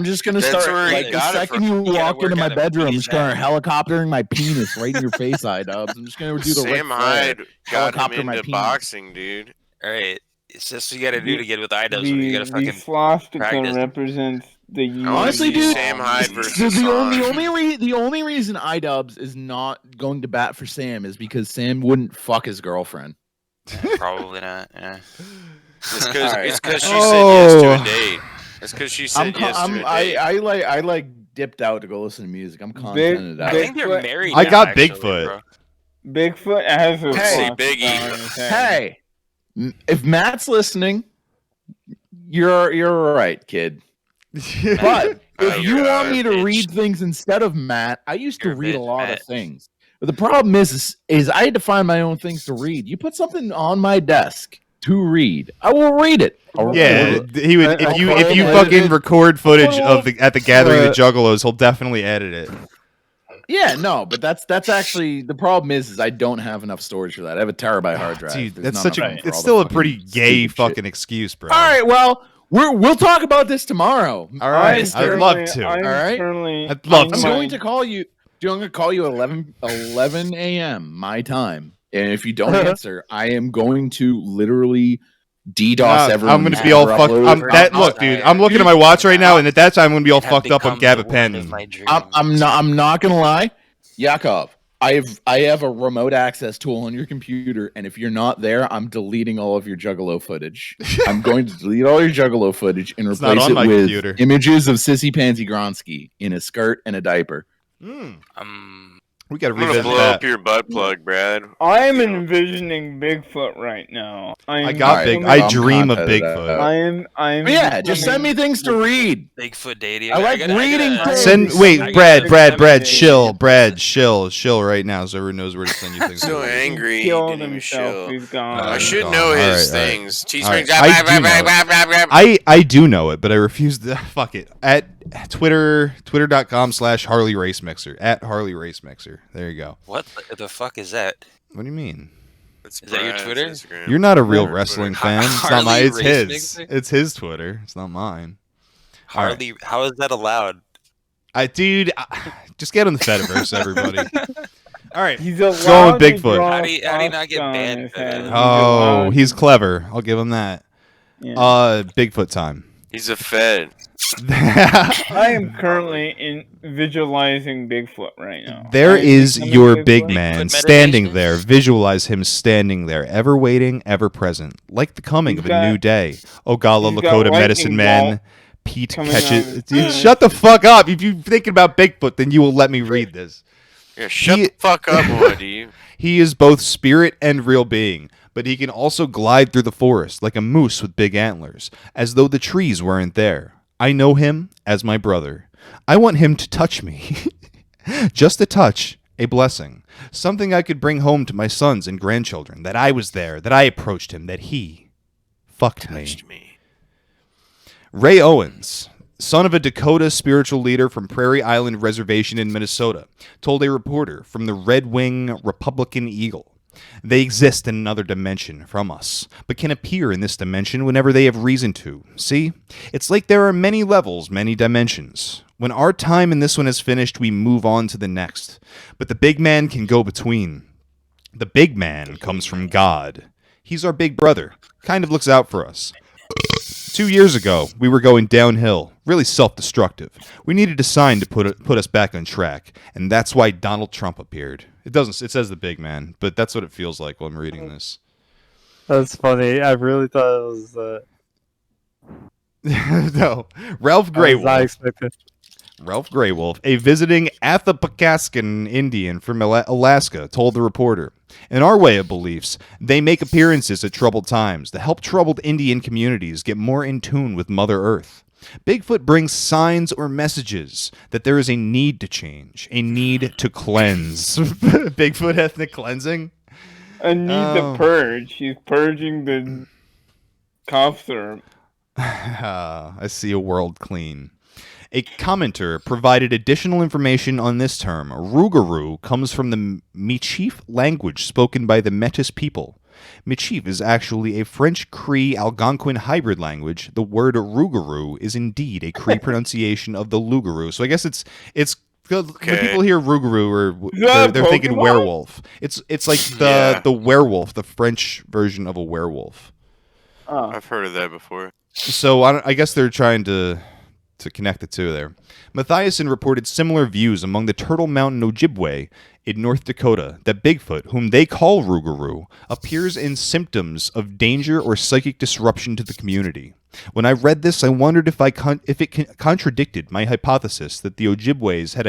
just gonna That's start where he like the got it second from. you You gotta walk into work my out a bedroom, I'm just gonna PJ. helicoptering my penis right in your face, Idubbbz. I'm just gonna do the Ric Sam Flair. Hyde got Helicopter him my into penis. boxing, dude. All right, it's just what you got to do to get with Idubbbz. You got to The fucking swastika practice. represents the union. Honestly, dude, Sam Hyde versus the Hassan. only reason Idubbbz is not going to bat for Sam is because Sam wouldn't fuck his girlfriend. Probably not. Yeah. It's because Alright. she said yes to Oh. a date. It's because she said yes to a date. I like dipped out to go listen to music. I'm contented I out. think they're Bigfoot- married. I now, got actually, Bigfoot. bro. Bigfoot has a Hey, swastika Biggie. on his head. Hey, if Matt's listening, you're right, kid. But Oh, if you you're want me to bitch. read things instead of Matt, I used to You're a read a bitch, lot Matt. of things. But the problem is I had to find my own things to read. You put something on my desk to read, I will read it. I'll Yeah, record it. he would. If you edit fucking it. record footage I'll of at the gathering of the Juggalos, he'll definitely edit it. Yeah, no, but that's actually the problem is I don't have enough storage for that. I have a terabyte hard drive. Dude, There's that's not such enough a. room for It's all the still a fucking pretty gay stupid fucking shit. excuse, bro. All right, well, we'll talk about this tomorrow. All right, All I'd love to. All right, I'd love I'm to. going to call you. Dude, I'm going to call you at 11 a.m. my time, and if you don't answer, I am going to literally DDoS everyone. I'm gonna be all fucked. Look, dude, I'm looking at my watch right now, and at that time, I'm gonna be all fucked up on gabapentin. I'm not gonna lie, Yakov. I have a remote access tool on your computer, and if you're not there, I'm deleting all of your Juggalo footage. I'm going to delete all your Juggalo footage and It's not replace on it my with computer. images of Sissy Pansy Gronsky in a skirt and a diaper. We got to I'm gonna revisit blow that. up your butt plug, Brad. I'm envisioning Bigfoot right now. I got big. I dream of content Bigfoot. I'm. But yeah, just send me things to read. Bigfoot dating. I like reading things. Send Brad, chill right now, so everyone knows where to send you things. So angry, he didn't even chill. I should know his things. Teesprings. I do know it, but I refuse to. Fuck it. At twitter.com/Harley Race Mixer at Harley Race Mixer. There you go. What the fuck is that? What do you mean? Is that your Twitter? Instagram. You're not a real wrestling fan. It's not mine. It's Harley his. Race Mixer? It's his Twitter. It's not mine. Harley, how is that allowed? Dude, just get on the Fediverse, everybody. All right, He's going with Bigfoot. How do you not get banned for that? Oh, he's clever. I'll give him that. Yeah. Bigfoot time. He's a Fed. I am currently visualizing Bigfoot right now. There is your big Bigfoot. man standing there. Visualize him standing there, ever waiting, ever present, like the coming of a new day. Ogalla he's got Lakota lightning Medicine Man, bolt Pete coming catches. out. Dude, shut the fuck up! If you're thinking about Bigfoot, then you will let me read this. Yeah, shut the fuck up, Woody. He is both spirit and real being, but he can also glide through the forest like a moose with big antlers, as though the trees weren't there. I know him as my brother. I want him to touch me. Just a touch, a blessing. Something I could bring home to my sons and grandchildren, that I was there, that I approached him, that he fucked me. Ray Owens, son of a Dakota spiritual leader from Prairie Island Reservation in Minnesota, told a reporter from the Red Wing Republican Eagle. They exist in another dimension from us, but can appear in this dimension whenever they have reason to. See? It's like there are many levels, many dimensions. When our time in this one is finished, we move on to the next. But the big man can go between. The big man comes from God. He's our big brother. Kind of looks out for us. 2 years ago, we were going downhill, really self-destructive. We needed a sign to put us back on track, and that's why Donald Trump appeared. It doesn't. It says the big man, but that's what it feels like while I'm reading this. That's funny. I really thought it was No, Ralph Grey I Wolf. expected. Ralph Grey Wolf, a visiting Athapascan Indian from Alaska, told the reporter, "In our way of beliefs, they make appearances at troubled times to help troubled Indian communities get more in tune with Mother Earth. Bigfoot brings signs or messages that there is a need to change, a need to cleanse." Bigfoot ethnic cleansing? A need to purge. He's purging the cough syrup. I see a world clean. A commenter provided additional information on this term. Rougarou comes from the Michif language spoken by the Metis people. Michif is actually a French Cree Algonquin hybrid language. The word Rougarou is indeed a Cree pronunciation of the Lugarou. So I guess it's when people hear Rougarou, they're thinking werewolf. It's like the werewolf, the French version of a werewolf. Oh. I've heard of that before. So I guess they're trying to connect the two there. Mathiasen reported similar views among the Turtle Mountain Ojibwe in North Dakota that Bigfoot, whom they call Rougarou, appears in symptoms of danger or psychic disruption to the community. When I read this, I wondered if it contradicted my hypothesis that the Ojibways had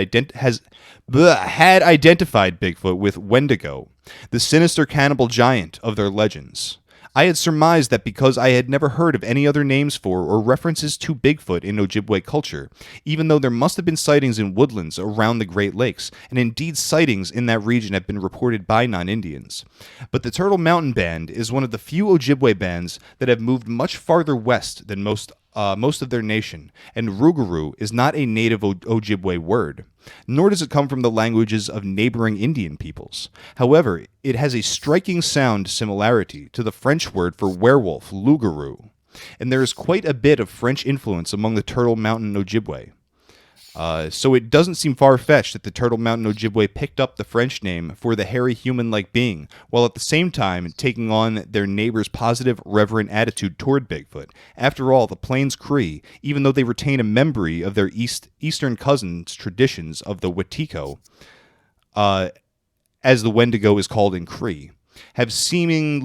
identified Bigfoot with Wendigo, the sinister cannibal giant of their legends. I had surmised that because I had never heard of any other names for or references to Bigfoot in Ojibwe culture, even though there must have been sightings in woodlands around the Great Lakes, and indeed sightings in that region have been reported by non-Indians. But the Turtle Mountain Band is one of the few Ojibwe bands that have moved much farther west than most of their nation, and Rougarou is not a native Ojibwe word, nor does it come from the languages of neighboring Indian peoples. However, it has a striking sound similarity to the French word for werewolf, loup-garou, and there is quite a bit of French influence among the Turtle Mountain Ojibwe. So it doesn't seem far-fetched that the Turtle Mountain Ojibwe picked up the French name for the hairy human-like being, while at the same time taking on their neighbors' positive, reverent attitude toward Bigfoot. After all, the Plains Cree, even though they retain a memory of their eastern cousins' traditions of the Wetiko, as the Wendigo is called in Cree, have seemed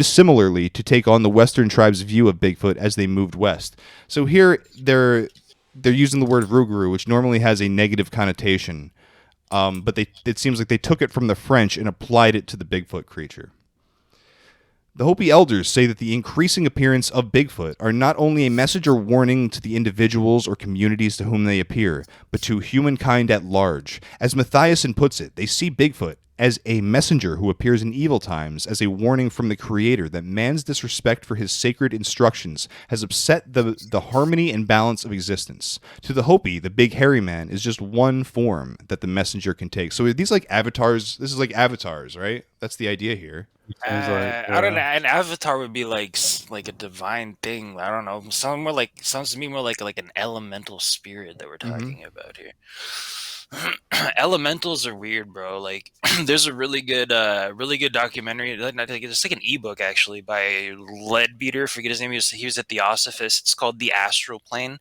similarly to take on the Western tribes' view of Bigfoot as they moved west. So here they're using the word Rougarou, which normally has a negative connotation, but it seems like they took it from the French and applied it to the Bigfoot creature. The Hopi elders say that the increasing appearance of Bigfoot are not only a message or warning to the individuals or communities to whom they appear, but to humankind at large. As Matthiasson puts it, they see Bigfoot as a messenger who appears in evil times, as a warning from the Creator that man's disrespect for his sacred instructions has upset the harmony and balance of existence. To the Hopi, the big hairy man is just one form that the messenger can take. So are these like avatars? This is like avatars, right? That's the idea here. I don't know. An avatar would be like a divine thing. I don't know. Sounds to me more like an elemental spirit that we're talking about here. Elementals are weird, bro. Like, there's a really good documentary. It's like an ebook actually by Leadbeater. Forget his name. He was a Theosophist. It's called The Astral Plane.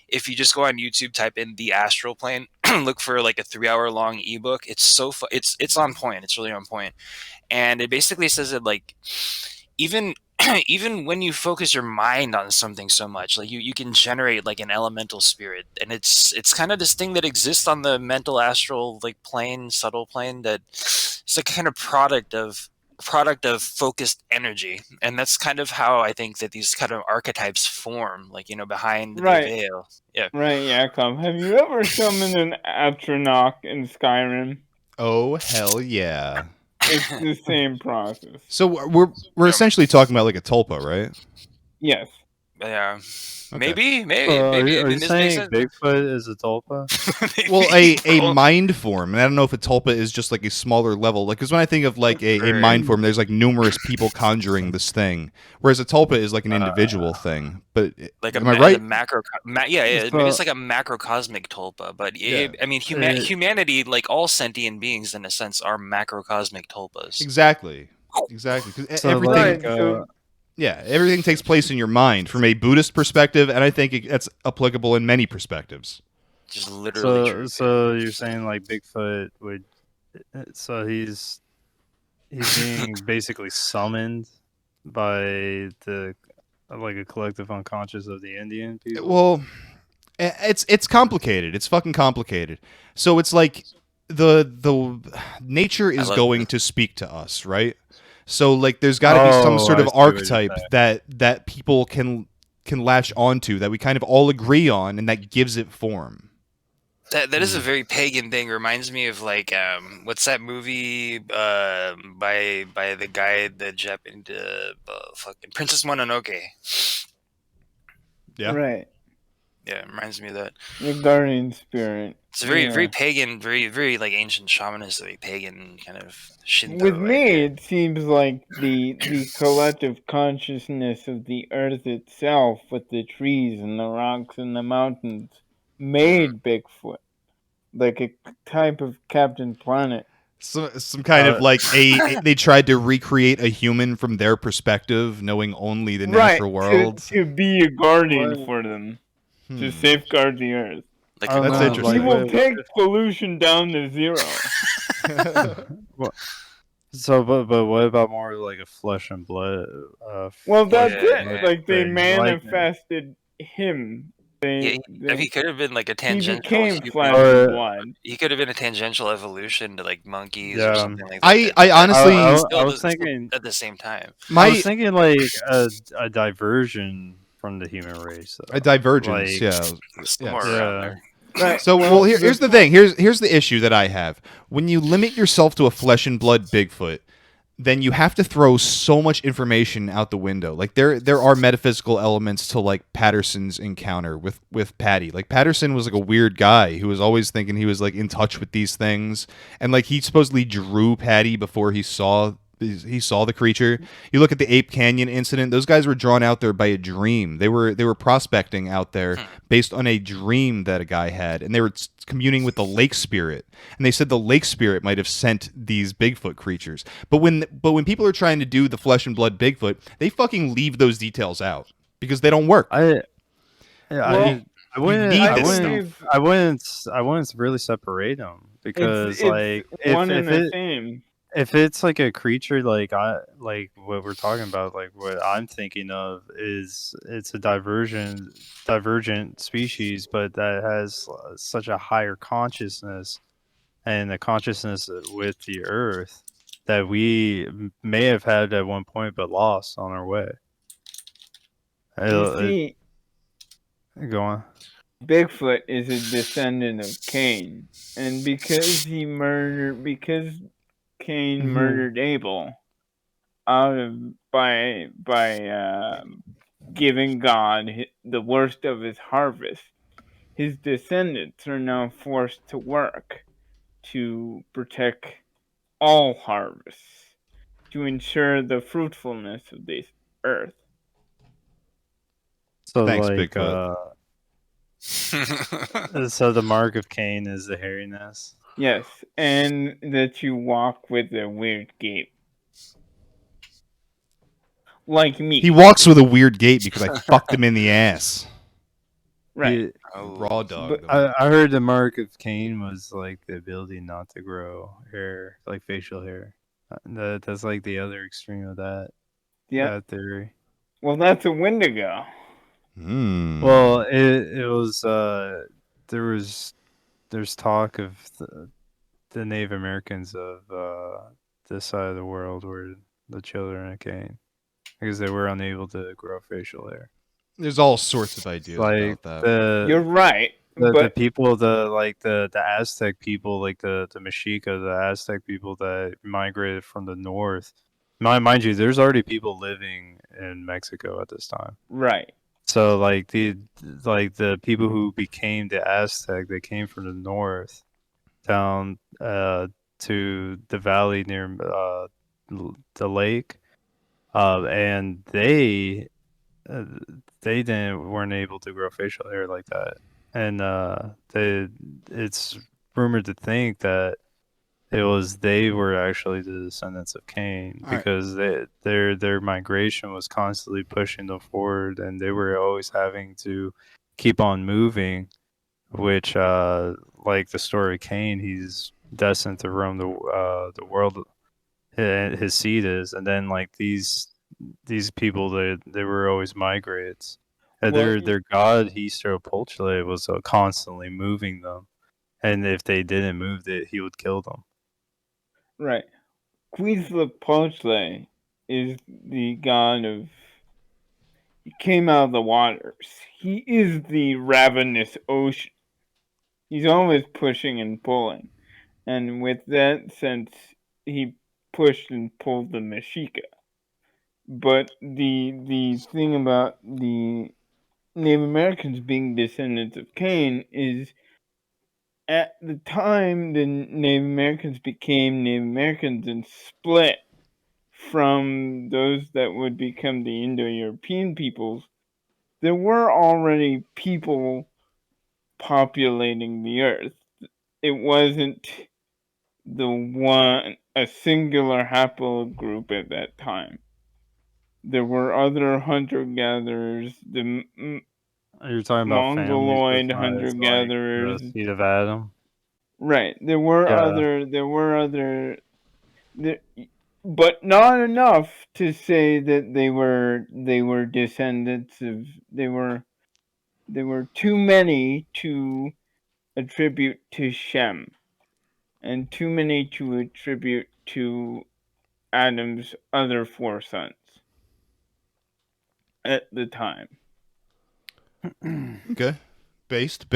If you just go on YouTube, type in The Astral Plane, look for like a 3-hour long ebook. It's so it's on point. It's really on point. And it basically says that like even when you focus your mind on something so much, like you can generate like an elemental spirit, and it's kind of this thing that exists on the mental astral like plane, subtle plane, that it's like kind of product of focused energy. And that's kind of how I think that these kind of archetypes form, like, you know, behind the veil. Yeah. Right, Yakov. Have you ever summoned an Atronach in Skyrim? Oh, hell yeah. It's the same process. So we're essentially talking about like a tulpa, right? Yes. Yeah. Okay. Maybe. Are you saying Bigfoot is a tulpa? Well, a mind form, and I don't know if a tulpa is just like a smaller level. Like, because when I think of like a mind form, there's like numerous people conjuring this thing, whereas a tulpa is like an individual thing. But like am I right? Maybe it's like a macrocosmic tulpa. But I mean, humanity, like all sentient beings, in a sense, are macrocosmic tulpas. Exactly. Because everything. Yeah, everything takes place in your mind from a Buddhist perspective, and I think that's applicable in many perspectives. Just literally true. So you're saying like Bigfoot would, so he's being basically summoned by the like a collective unconscious of the Indian people? Well, it's complicated. It's fucking complicated. So it's like the nature is going to speak to us, right? So like there's got to be some sort of archetype that people can latch onto, that we kind of all agree on, and that gives it form. That is a very pagan thing. It reminds me of like what's that movie by the guy, the Japanese fucking Princess Mononoke. Yeah. Right. Yeah, it reminds me of that. The guardian spirit. It's a very pagan, very like ancient shamanistic pagan kind of Shinto. With me, it seems like the collective consciousness of the earth itself, with the trees and the rocks and the mountains, made Bigfoot, like a type of Captain Planet. So some kind of like they tried to recreate a human from their perspective, knowing only the natural world. To be a guardian for them. To safeguard the earth. That's interesting. He will take pollution down to zero. So, but what about more like a flesh and blood? Well, that's it. Like they manifested him. He could have been like a tangential. He became flesh and blood. He could have been a tangential evolution to like monkeys or something like that. I honestly, I was thinking at the same time. I was thinking like a diversion from the human race. A divergence, yeah. Right. So, well, here's the thing. Here's the issue that I have. When you limit yourself to a flesh and blood Bigfoot, then you have to throw so much information out the window. Like there are metaphysical elements to like Patterson's encounter with Patty. Like Patterson was like a weird guy who was always thinking he was like in touch with these things, and like he supposedly drew Patty before he saw the creature. You look at the Ape Canyon incident; those guys were drawn out there by a dream. They were prospecting out there based on a dream that a guy had, and they were communing with the lake spirit. And they said the lake spirit might have sent these Bigfoot creatures. But when people are trying to do the flesh and blood Bigfoot, they fucking leave those details out because they don't work. I wouldn't. need I this wouldn't. stuff. I wouldn't. I wouldn't really separate them because, it's like, one and the same. if it's like a creature like what we're talking about, like what I'm thinking of is it's a divergent species, but that has such a higher consciousness and a consciousness with the earth that we may have had at one point but lost on our way. You see, Go on. Bigfoot is a descendant of Cain, and because Cain murdered Abel by giving God the worst of his harvest, his descendants are now forced to work to protect all harvests, to ensure the fruitfulness of this earth. So Thanks, like, Bigfoot. so the mark of Cain is the hairiness. Yes, and that you walk with a weird gait. Like me. He walks with a weird gait because I fucked him in the ass. Right. Raw dog. I heard the mark of Cain was like the ability not to grow hair, like facial hair. That's like the other extreme of that. Yeah. That theory. Well, that's a Wendigo. Well, it was there's talk of the Native Americans of this side of the world were the children of Cain because they were unable to grow facial hair. There's all sorts of ideas like about that. You're right. The people, the Aztec people, like the Mexica, the Aztec people that migrated from the north. Mind you, there's already people living in Mexico at this time. Right. So like the people who became the Aztec, they came from the north down to the valley near the lake, and they weren't able to grow facial hair like that, and it's rumored to think that they were actually the descendants of Cain because their migration was constantly pushing them forward, and they were always having to keep on moving, which like the story of Cain, he's destined to roam the world. His seed is, and then like these people, they were always migrates. And their god Huitzilopochtli was constantly moving them, and if they didn't move, he would kill them. Right. Huitzilopochtli is the god of. He came out of the waters. He is the ravenous ocean. He's always pushing and pulling, and with that sense, he pushed and pulled the Mexica. But the thing about the Native Americans being descendants of Cain is, at the time the Native Americans became Native Americans and split from those that would become the Indo-European peoples, there were already people populating the earth. It wasn't a singular haplogroup at that time. There were other hunter-gatherers, You're talking about Mongoloid hunter-gatherers. Like the seed of Adam. Right. There were other, but not enough to say that they were descendants of. There were too many to attribute to Shem, and too many to attribute to Adam's other 4 sons at the time. Okay. Based.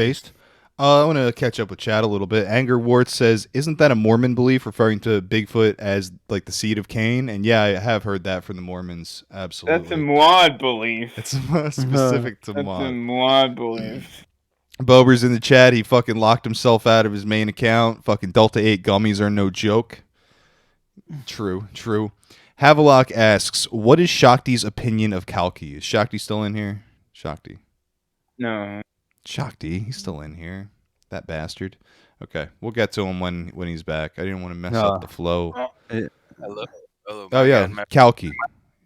I want to catch up with Chad a little bit. Anger Wart says, isn't that a Mormon belief referring to Bigfoot as like the seed of Cain? And yeah, I have heard that from the Mormons. Absolutely. That's a Muad belief. It's specific to That's Muad. a Muad belief. Bober's in the chat. He fucking locked himself out of his main account. Fucking Delta 8 gummies are no joke. True. Havelock asks, what is Shakti's opinion of Kalki? Is Shakti still in here? Shakti. No. Shakti, he's still in here. That bastard. Okay, we'll get to him when he's back. I didn't want to mess up the flow. Hello. Oh yeah, Kalki.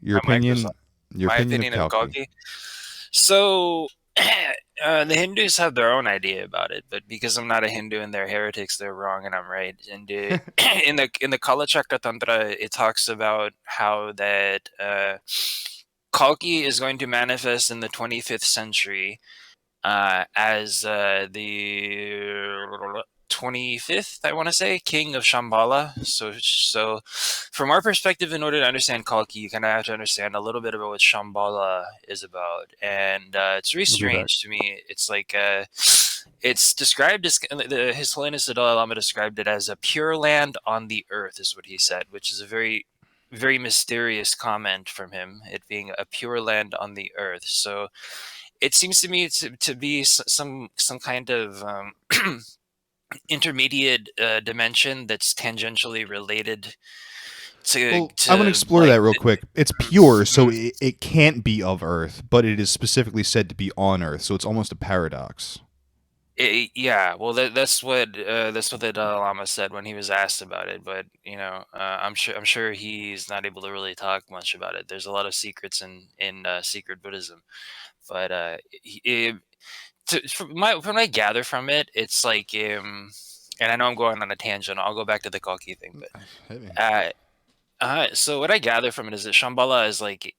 Your my opinion. Microsoft. Your My opinion of Kalki. So, The Hindus have their own idea about it, but because I'm not a Hindu and they're heretics, they're wrong and I'm right. And in the Kalachakra Tantra, it talks about how that Kalki is going to manifest in the 25th century as the 25th, I want to say, king of Shambhala. So from our perspective, in order to understand Kalki, you kind of have to understand a little bit about what Shambhala is about. And it's really strange to me. It's like it's described as His Holiness the Dalai Lama described it as a pure land on the earth, is what he said, which is a very very mysterious comment from him, it being a pure land on the earth. So it seems to me to be some kind of intermediate dimension that's tangentially related to. Well, I want to explore that real quick. It's pure, so it can't be of Earth, but it is specifically said to be on Earth, so it's almost a paradox. Yeah, well, that's what the Dalai Lama said when he was asked about it. But I'm sure he's not able to really talk much about it. There's a lot of secrets in secret Buddhism, but from what I gather from it, it's like and I know I'm going on a tangent. I'll go back to the Kalki thing, but so what I gather from it is that Shambhala is like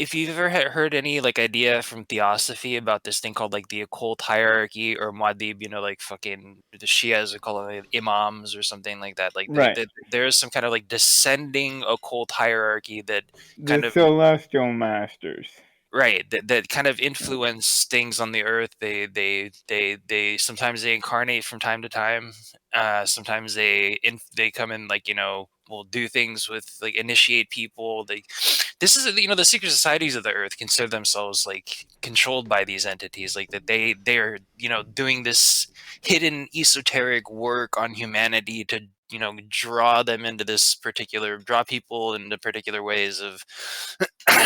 if you've ever heard any like idea from Theosophy about this thing called like the occult hierarchy or Muad'Dib, like fucking the Shias are calling it imams or something like that. Like Right. there's some kind of like descending occult hierarchy that kind The of celestial masters. right that kind of influence things on the earth. They sometimes they incarnate from time to time. Sometimes they come in like will do things with like initiate people. This is the secret societies of the earth consider themselves like controlled by these entities, like that they're doing this hidden esoteric work on humanity to draw people into particular ways of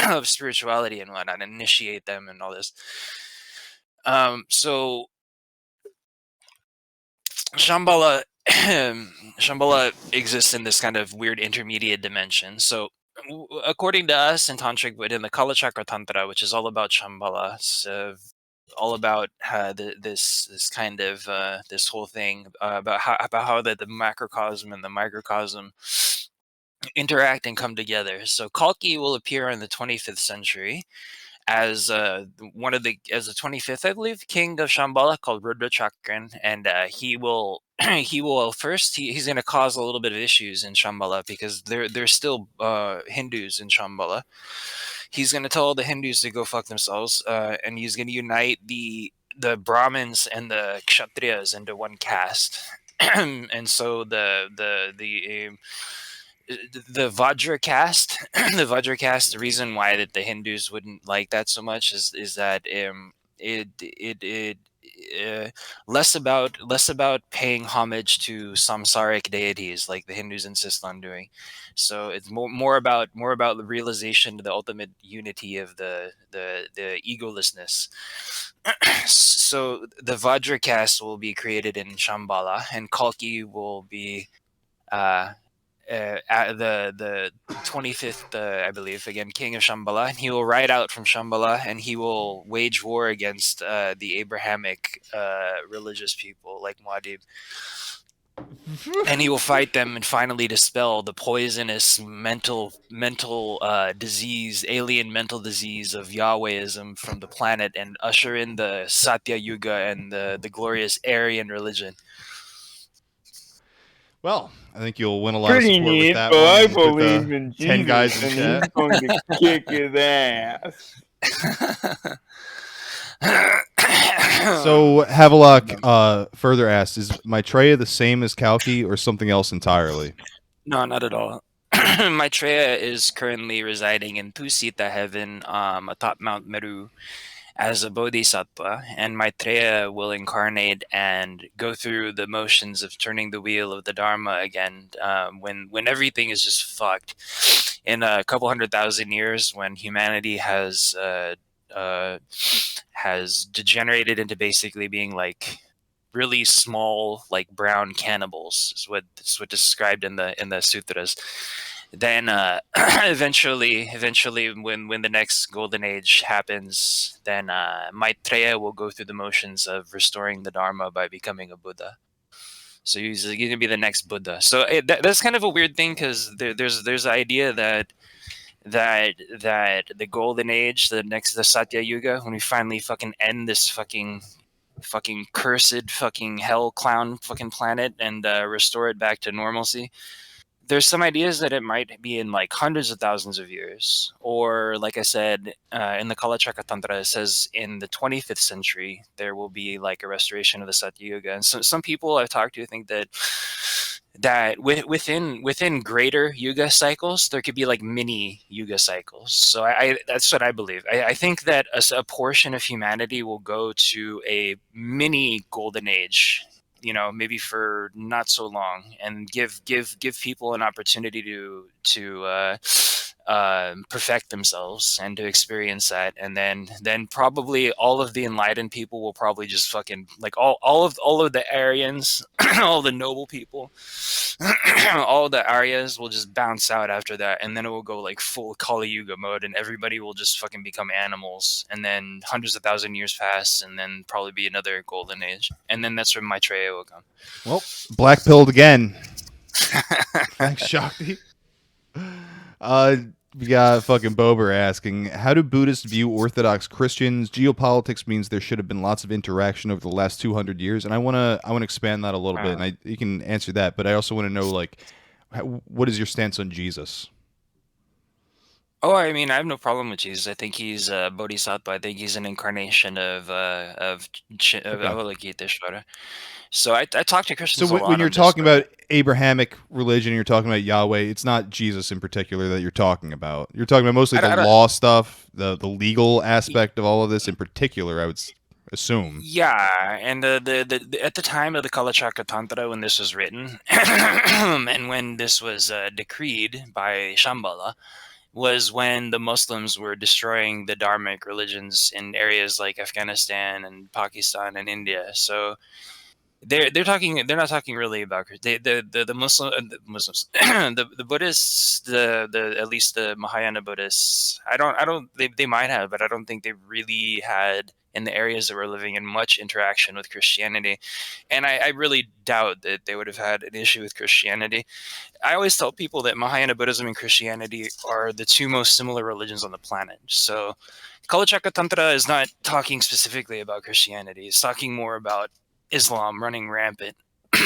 of spirituality and whatnot, initiate them and all this. So Shambhala Shambhala exists in this kind of weird intermediate dimension. So according to us in Tantric, but in the Kalachakra Tantra, which is all about Shambhala, it's all about this kind of this whole thing about how the macrocosm and the microcosm interact and come together. So Kalki will appear in the 25th century as the 25th, I believe, king of Shambhala called Rudrachakran, and he will he's going to cause a little bit of issues in Shambhala because there's still Hindus in Shambhala. He's going to tell all the Hindus to go fuck themselves, and he's going to unite the Brahmins and the Kshatriyas into one caste, and so the Vajra caste, the Vajra caste. The reason why that the Hindus wouldn't like that so much is that less about paying homage to samsaric deities like the Hindus insist on doing. So it's more about the realization of the ultimate unity of the egolessness. So the Vajra caste will be created in Shambhala, and Kalki will be at the 25th, I believe, again, king of Shambhala, and he will ride out from Shambhala and he will wage war against the Abrahamic religious people like Muad'Dib. And he will fight them and finally dispel the poisonous mental disease, alien mental disease of Yahwehism from the planet and usher in the Satya Yuga and the glorious Aryan religion. Well, I think you'll win a lot Pretty of support neat, with that but one. I with believe the in 10 guys in Jesus, chat. and he's going to kick his ass. So Havelock further asks, is Maitreya the same as Kalki or something else entirely? No, not at all. Maitreya is currently residing in Tusita heaven atop Mount Meru as a bodhisattva, and Maitreya will incarnate and go through the motions of turning the wheel of the Dharma again when everything is just fucked. In a couple 100,000 years, when humanity has degenerated into basically being like really small, like brown cannibals, is what's described in the sutras. then eventually, when the next golden age happens, then Maitreya will go through the motions of restoring the Dharma by becoming a Buddha. So he's gonna be the next Buddha. So that's kind of a weird thing, because there's the idea that the golden age, the Satya Yuga, when we finally fucking end this fucking cursed fucking hell clown fucking planet and restore it back to normalcy. There's some ideas that it might be in like hundreds of thousands of years, or like I said, in the Kalachakra Tantra, it says in the 25th century there will be like a restoration of the Satya Yuga. And so some people I've talked to think that within greater yuga cycles there could be like mini yuga cycles. So I that's what I believe. I think that a portion of humanity will go to a mini golden age, maybe for not so long, and give people an opportunity to perfect themselves and to experience that. And then probably all of the enlightened people will probably just fucking like all of the Aryans, all the noble people, all the Aryas will just bounce out after that, and then it will go like full Kali Yuga mode, and everybody will just fucking become animals, and then hundreds of thousand years pass, and then probably be another golden age, and then that's where Maitreya will come. Well, black pilled again. Thanks, Shakti. We got fucking Bober asking, how do Buddhists view Orthodox Christians? Geopolitics means there should have been lots of interaction over the last 200 years, and I wanna expand that a little bit, and you can answer that, but I also want to know, like, what is your stance on Jesus? Oh, I mean, I have no problem with Jesus. I think he's a bodhisattva. I think he's an incarnation of Avalokiteshvara. So I talk to Christians a lot. So when you're on this, talking about Abrahamic religion, you're talking about Yahweh. It's not Jesus in particular that you're talking about. You're talking about mostly the law stuff, the legal aspect of all of this in particular, I would assume. Yeah, and the at the time of the Kalachakra Tantra, when this was written, and when this was decreed by Shambhala, was when the Muslims were destroying the Dharmic religions in areas like Afghanistan and Pakistan and India. So they're not talking really about the Muslims the Buddhists, the at least the Mahayana Buddhists. I don't they might have, but I don't think they really had, in the areas that we're living in, much interaction with Christianity. And I really doubt that they would have had an issue with Christianity. I always tell people that Mahayana Buddhism and Christianity are the two most similar religions on the planet. So Kalachakra Tantra is not talking specifically about Christianity. It's talking more about Islam running rampant. Do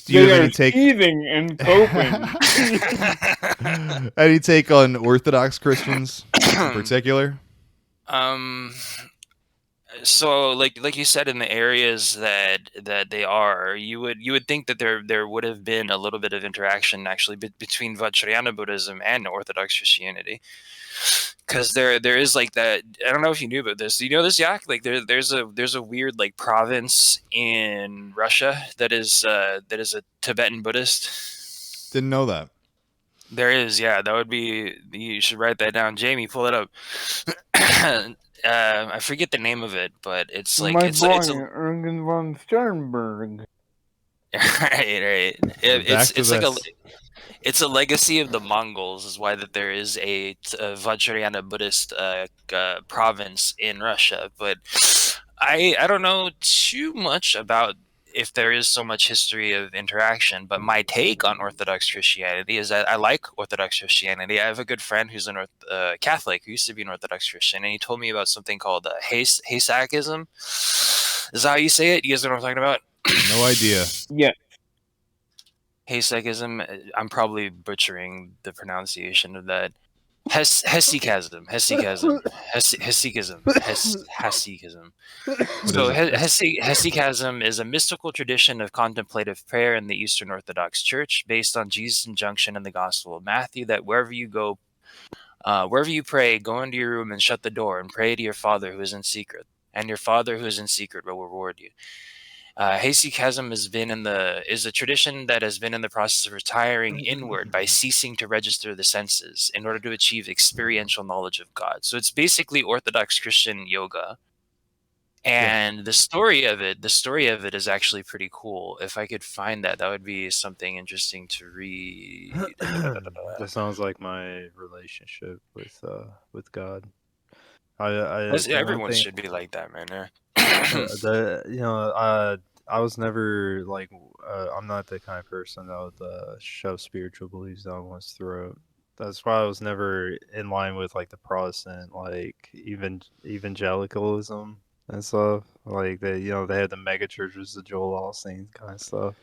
you have any take? Teething and coping. Any take on Orthodox Christians in particular? So like you said, in the areas that they are, you would think that there would have been a little bit of interaction actually between Vajrayana Buddhism and Orthodox Christianity, because there is like that. I don't know if you knew about this. Do you know this, Yak? Like there's a weird like province in Russia that is a Tibetan Buddhist. Didn't know that. There is, yeah. That would be. You should write that down, Jamie. Pull it up. I forget the name of it, but it's like My it's boy, a Ergen von Sternberg. right. It's a legacy of the Mongols. Is why that there is a Vajrayana Buddhist province in Russia, but I don't know too much about if there is so much history of interaction. But my take on Orthodox Christianity is that I like Orthodox Christianity. I have a good friend who's a Catholic who used to be an Orthodox Christian, and he told me about something called Haysackism. Is that how you say it? You guys know what I'm talking about? No idea. Yeah. Haysackism. I'm probably butchering the pronunciation of that. Hesychasm. So hesychasm is a mystical tradition of contemplative prayer in the Eastern Orthodox Church, based on Jesus' injunction in the Gospel of Matthew that wherever you go, wherever you pray, go into your room and shut the door and pray to your Father who is in secret, and your Father who is in secret will reward you. Hesychasm is a tradition that has been in the process of retiring inward by ceasing to register the senses in order to achieve experiential knowledge of God. So it's basically Orthodox Christian yoga And the story of it is actually pretty cool. If I could find that, that would be something interesting to read. That sounds like my relationship with God. I the one Everyone thing should be like that, man. Yeah. I was never like I'm not the kind of person that would shove spiritual beliefs down one's throat. That's why I was never in line with like the Protestant like evangelicalism and stuff. Like they they had the mega churches, the Joel Osteen kind of stuff.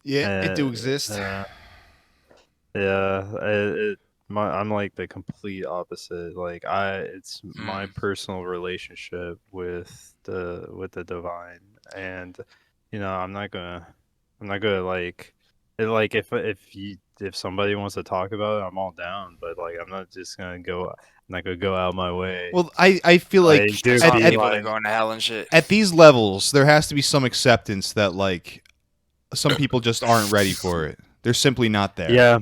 Yeah, it do And, exist. I'm like the complete opposite. Like it's my personal relationship with the divine, and I'm not gonna like it, like if somebody wants to talk about it, I'm all down. But like I'm not gonna go out my way. Well, I feel like There's a lot of people that are going to hell and shit. at these levels, there has to be some acceptance that like some people just aren't ready for it. They're simply not there. Yeah.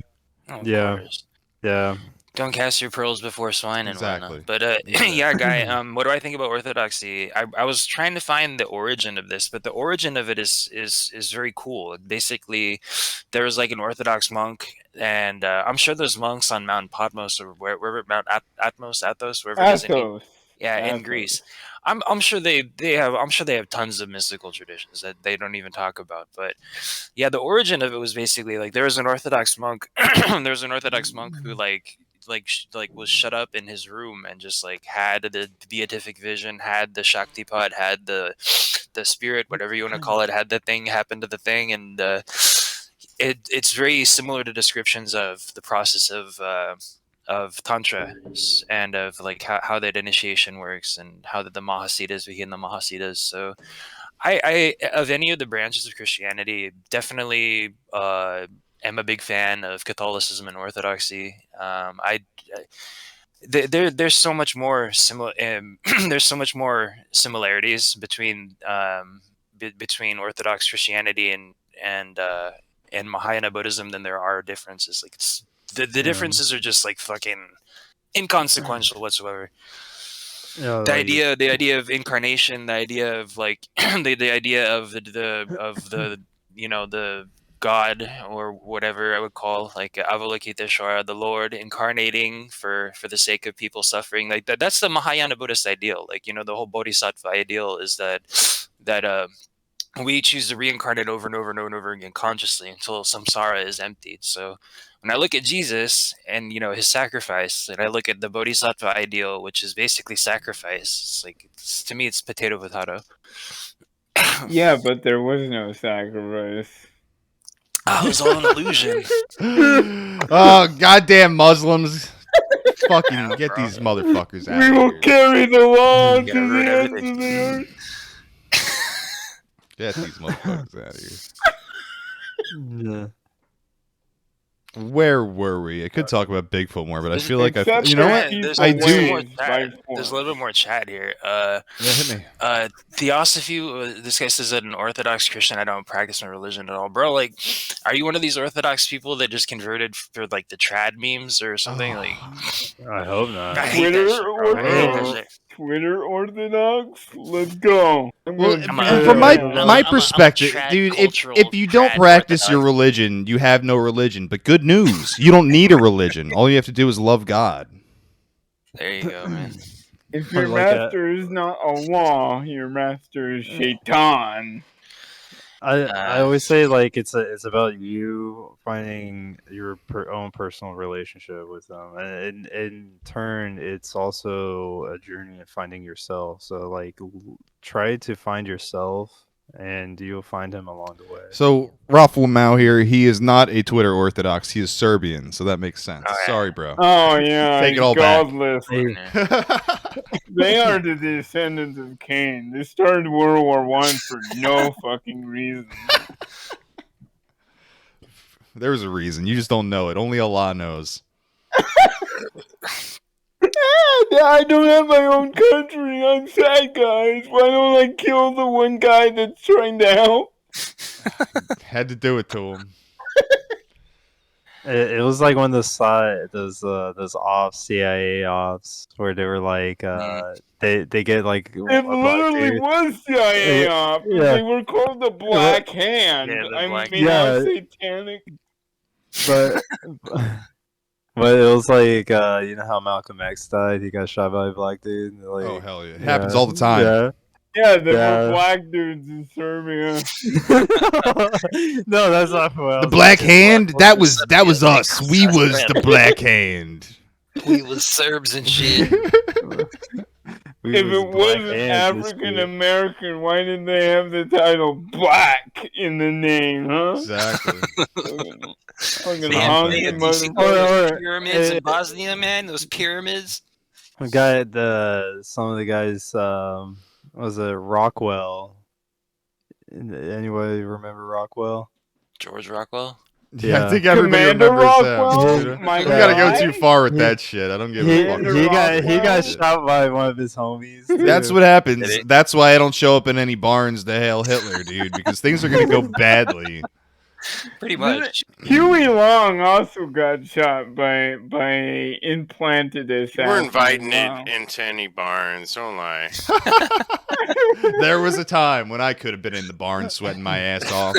Of Yeah. course. Yeah. Don't cast your pearls before swine and Exactly. whatnot. But yeah, guy. What do I think about orthodoxy? I was trying to find the origin of this, but the origin of it is very cool. Basically, there was like an Orthodox monk, and I'm sure there's monks on Mount Patmos or wherever Mount Athos, wherever it is. Athos. In Greece. I'm sure they have tons of mystical traditions that they don't even talk about. But yeah, the origin of it was basically like there was an Orthodox monk. There was an Orthodox monk who was shut up in his room and just like had the beatific vision, had the Shaktipad, had the spirit, whatever you want to call it, had the thing happen to the thing, and it's very similar to descriptions of the process of Tantra and of like how that initiation works and how the Mahasiddhas became the Mahasiddhas. So I of any of the branches of Christianity, definitely am a big fan of Catholicism and Orthodoxy. There's so much more similar. There's so much more similarities between between Orthodox Christianity and Mahayana Buddhism than there are differences. Like the differences are just like fucking inconsequential whatsoever. Yeah, The idea of incarnation, the idea of like the idea of the the God or whatever I would call like Avalokiteshvara, the Lord incarnating for the sake of people suffering. Like that's the Mahayana Buddhist ideal. Like the whole Bodhisattva ideal is that we choose to reincarnate over and over and over and over again consciously until samsara is emptied. So when I look at Jesus and his sacrifice, and I look at the Bodhisattva ideal, which is basically sacrifice, to me it's potato. Yeah, but there was no sacrifice. Oh, it was all an illusion. Oh, goddamn Muslims. Fucking get these motherfuckers out We of will here. carry the law to Gotta the ruin end of everything. the earth. Get these motherfuckers out of here. Yeah. Where were we? I could talk about Bigfoot more, but I feel like Except you know for what? people I There's do. more waves by chat. force. There's a little bit more chat here. Yeah, hit me. Theosophy. This guy says that an Orthodox Christian. I don't practice my religion at all, bro. Like, are you one of these Orthodox people that just converted for like the trad memes or something? Like, I hope not. I hate that Twitter shit, bro. I hate that Orthodox. shit. Twitter Orthodox. Let's go. Well, I'm from my a perspective, trad dude, cultural if you don't trad practice your Orthodox. religion, you have no religion. But good news, you don't need a religion. All you have to do is love God. There you go, man. If your Like master is not Allah, your master is Shaitan. I always say like it's about you finding your own personal relationship with them, and in turn, it's also a journey of finding yourself. So like, try to find yourself, and you'll find him along the way. So Raffle Mao here, he is not a Twitter Orthodox. He is Serbian, so that makes sense. Oh, yeah. Sorry, bro. Oh yeah, Take it all back. godless. They are the descendants of Cain. They started World War I for no fucking reason. There's a reason. You just don't know it. Only Allah knows. I don't have my own country. I'm sad, guys. Why don't I kill the one guy that's trying to help? Had to do it to him. It was like one of those off CIA ops where they were like they get like It a black literally dude. was CIA Yeah, op. yeah. They were called the Black Hand. Yeah, the I Black mean, Hand. how Yeah. satanic. But but it was like you know how Malcolm X died? He got shot by a black dude. Like, Oh hell yeah, it happens all the time. Yeah. Yeah, there Yeah. were black dudes in Serbia. No, that's not who I The was Black thinking. Hand, that was us. We was the Black Hand. We was Serbs and shit. We If was it Black wasn't Hands and African shit. American, why did they have the title Black in the name, huh? Exactly. Fucking Man, hungry man, Hold those motherfucker. pyramids in Bosnia, man. Those pyramids. Some of the guys was it Rockwell? Anybody remember Rockwell? George Rockwell. Yeah, I think everybody Commander remembers Rockwell, him. my We gotta go guy? too far with He- that shit. I don't give He a fuck. got shot by one of his homies. That's too. what happens. Did he? That's why I don't show up in any barns to hail Hitler, dude, because things are gonna go badly. Pretty much. Huey Long also got shot by implanted assassin. We're inviting Wow. it into any barns. Don't lie. There was a time when I could have been in the barn sweating my ass off.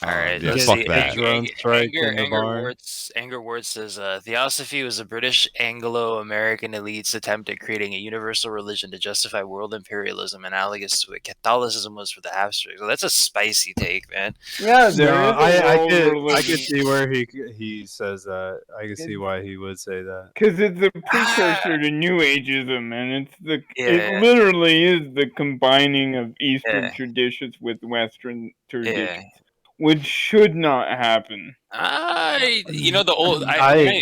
All right. Yeah, let's fuck see. that. Drone strike in the barn. Anger Ward says Theosophy was a British Anglo-American elite's attempt at creating a universal religion to justify world imperialism, analogous to what Catholicism was for the half-strings. Well, that's a spicy take, man. Yeah, there No, is a I world could religion. see where he says that. I can see why he would say that. Because it's a precursor to New Ageism, and it Yeah. literally is the combining of Eastern Yeah. traditions with Western traditions, Yeah. which should not happen.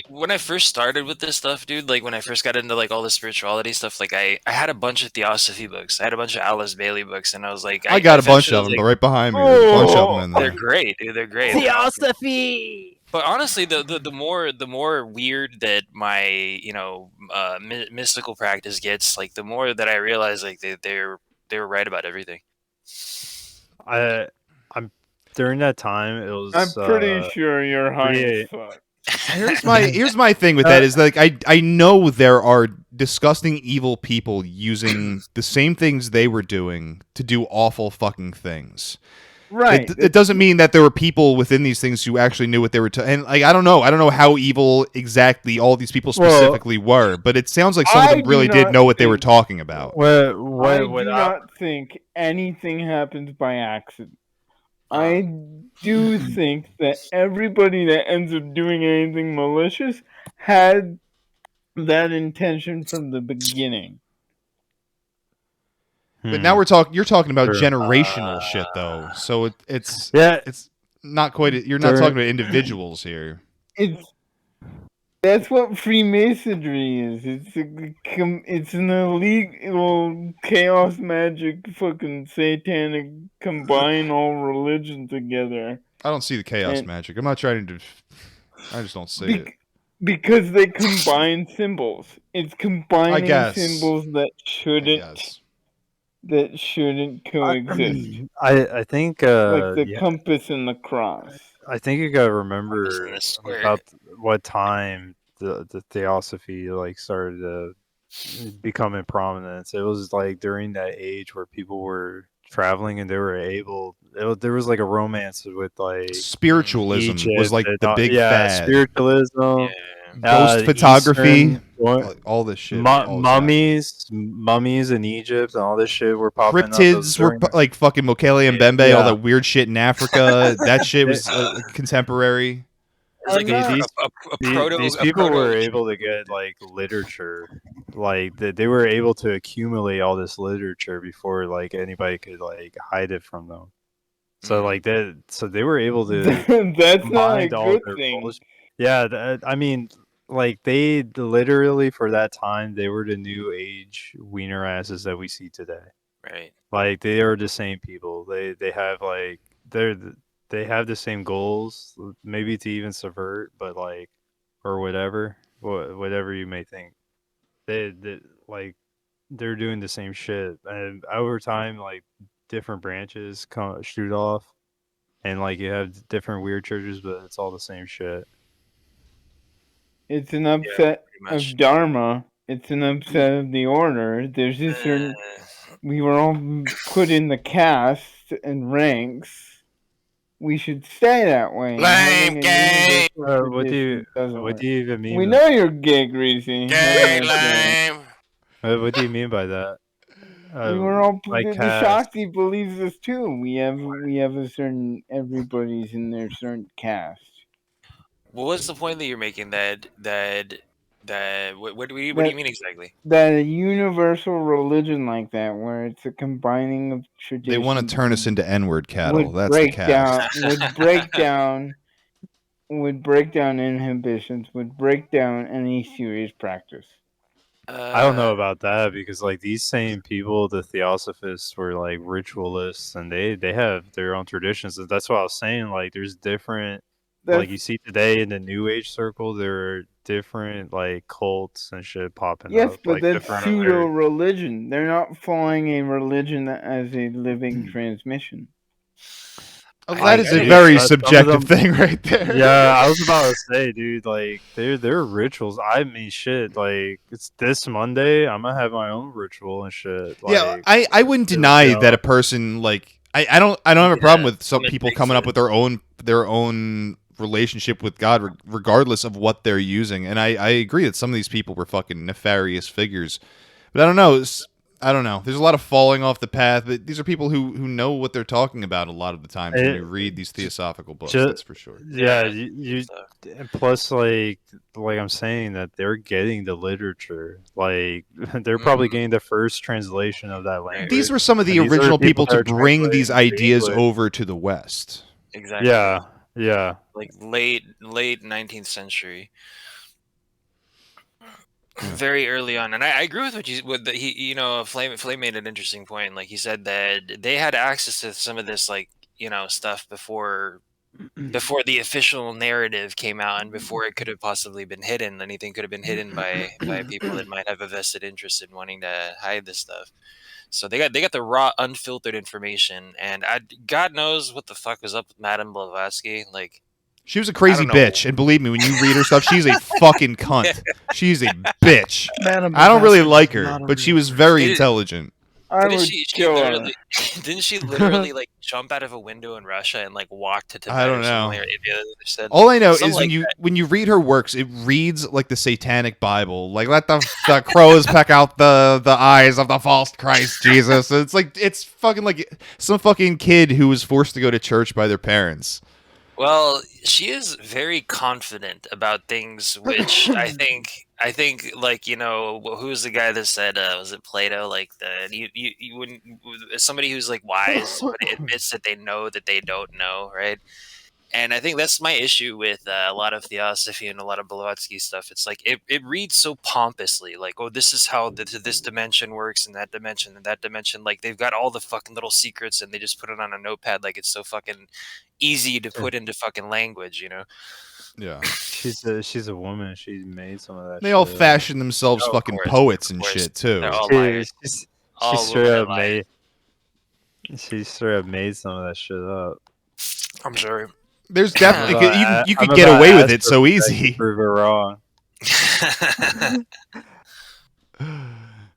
When I first started with this stuff, dude, like when I first got into like all the spirituality stuff, like I had a bunch of Theosophy books. I had a bunch of Alice Bailey books, and I was like, I got a bunch eventually of was them, like, but right behind me, there's a bunch of them in they're there. great, dude. They're great. Theosophy. But honestly, the more weird that my mystical practice gets, like the more that I realize like they were right about everything. I'm during that time. It was. I'm pretty sure you're high yeah. as fuck. Here's my thing with that is like I know there are disgusting evil people using the same things they were doing to do awful fucking things. Right. It doesn't mean that there were people within these things who actually knew what they were and like I don't know how evil exactly all these people specifically were, but it sounds like some of them really did know what they were talking about. I do not think anything happens by accident. I do think that everybody that ends up doing anything malicious had that intention from the beginning. But now you're talking about generational shit though. So it's not quite you're not talking about individuals here. That's what Freemasonry is. It's an illegal chaos magic fucking satanic combine all religion together. I don't see the chaos magic. I'm not trying to I just don't see it. Because they combine symbols. It's combining symbols that shouldn't coexist. I think like the compass and the cross. I think you gotta remember about what time the Theosophy like started to become in prominence. It was like during that age where people were traveling and they were able. There was like a romance with like spiritualism Egypt was like the big fad. Spiritualism. Ghost photography, Eastern, all this shit. Mummies in Egypt, and all this shit were popping Cryptids were like fucking Mokele and Mbembe, all that weird shit in Africa. That shit was contemporary. These people were able to get like literature, like they were able to accumulate all this literature before like anybody could like hide it from them. So like that, so they were able to. That's not a good thing. Bullshit. Yeah, I mean, like they literally for that time they were the new age wiener asses that we see today. Right. Like they are the same people. They have like they have the same goals, maybe to even subvert, but like or whatever you may think. They like they're doing the same shit, and over time like different branches shoot off. and like you have different weird churches, but it's all the same shit. It's an upset of Dharma. It's an upset of the order. There's a certain. We were all put in the caste and ranks. We should stay that way. Lame, gay. What do you even mean? We know you're gay, Greasy. Gay, lame. What do you mean by that? We were all like the Shakti believes this too. We have a certain, everybody's in their certain caste. Well, what's the point that you're making? What do you mean exactly? That a universal religion like that, where it's a combining of traditions. They want to turn us into N-word cattle. would That's break the cast. would break down inhibitions, would break down any serious practice. I don't know about that, because like these same people, the Theosophists, were like ritualists, and they have their own traditions. And that's what I was saying. Like there's different, like you see today in the New Age circle, there are different like cults and shit popping up. Yes, but like, that's pseudo religion. They're not following a religion as a living transmission. That is a very subjective thing right there. Yeah, I was about to say, dude, like they're rituals. I mean, shit, like it's this Monday, I'm gonna have my own ritual and shit. Like, yeah, I wouldn't deny that a person like I don't have a problem with some people coming up with their own relationship with God, regardless of what they're using. And I agree that some of these people were fucking nefarious figures, but I don't know. There's a lot of falling off the path. But these are people who know what they're talking about a lot of the time when you read these theosophical books. That's for sure. Yeah, you plus like I'm saying that they're getting the literature. Like they're probably getting the first translation of that language. These were some of the original people to bring these ideas over to the West. Exactly. Yeah. Like late 19th century. Very early on, and I agree with what Flame made an interesting point. Like he said that they had access to some of this stuff before the official narrative came out, and before it could have possibly been hidden. Anything could have been hidden by people that might have a vested interest in wanting to hide this stuff. So they got the raw, unfiltered information, and God knows what the fuck was up with Madame Blavatsky. Like, she was a crazy bitch, and believe me, when you read her stuff, she's a fucking cunt. She's a bitch. I don't really like her, but she was very intelligent. Didn't she literally like jump out of a window in Russia and like walk to Tibet? I don't know. Said, all I know is when you read her works, it reads like the Satanic Bible. Like, let the crows peck out the eyes of the false Christ Jesus. It's fucking like some fucking kid who was forced to go to church by their parents. Well, she is very confident about things, which I think like, who's the guy that said was it Plato? Like you wouldn't, somebody who's like wise but admits that they know that they don't know, right? And I think that's my issue with a lot of Theosophy and a lot of Blavatsky stuff. It's like it reads so pompously, like, oh, this is how this dimension works, and that dimension, and that dimension. Like, they've got all the fucking little secrets, and they just put it on a notepad. Like, it's so fucking easy to put into fucking language, Yeah, she's a woman. She made some of that. They all fashion themselves fucking poets and shit too. They're all liars. She straight up made some of that shit up. I'm sure. There's definitely you could get away with it so easy. Prove her wrong.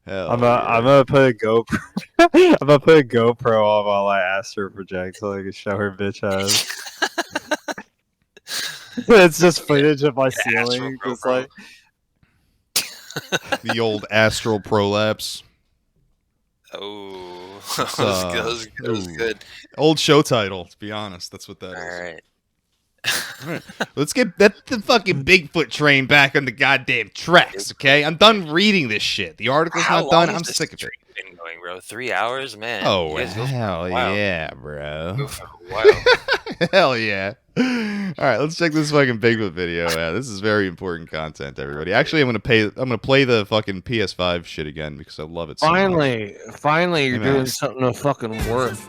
I'm gonna put a GoPro. I'm gonna put a GoPro on while I astral project so I can show her bitch ass. It's just footage of my ceiling. Just like the old astral prolapse. Oh, that was good. Old show title, to be honest. That's what that is. All right. Let's get the fucking Bigfoot train back on the goddamn tracks, okay? I'm done reading this shit. The article's not done. I'm sick of it. Been going, bro. 3 hours, man. Oh, hell yeah, bro. Go for a while. Hell yeah. All right, let's check this fucking Bigfoot video out. This is very important content, everybody. Actually, I'm gonna play the fucking PS5 shit again because I love it so much. Finally, you're doing something of fucking worth.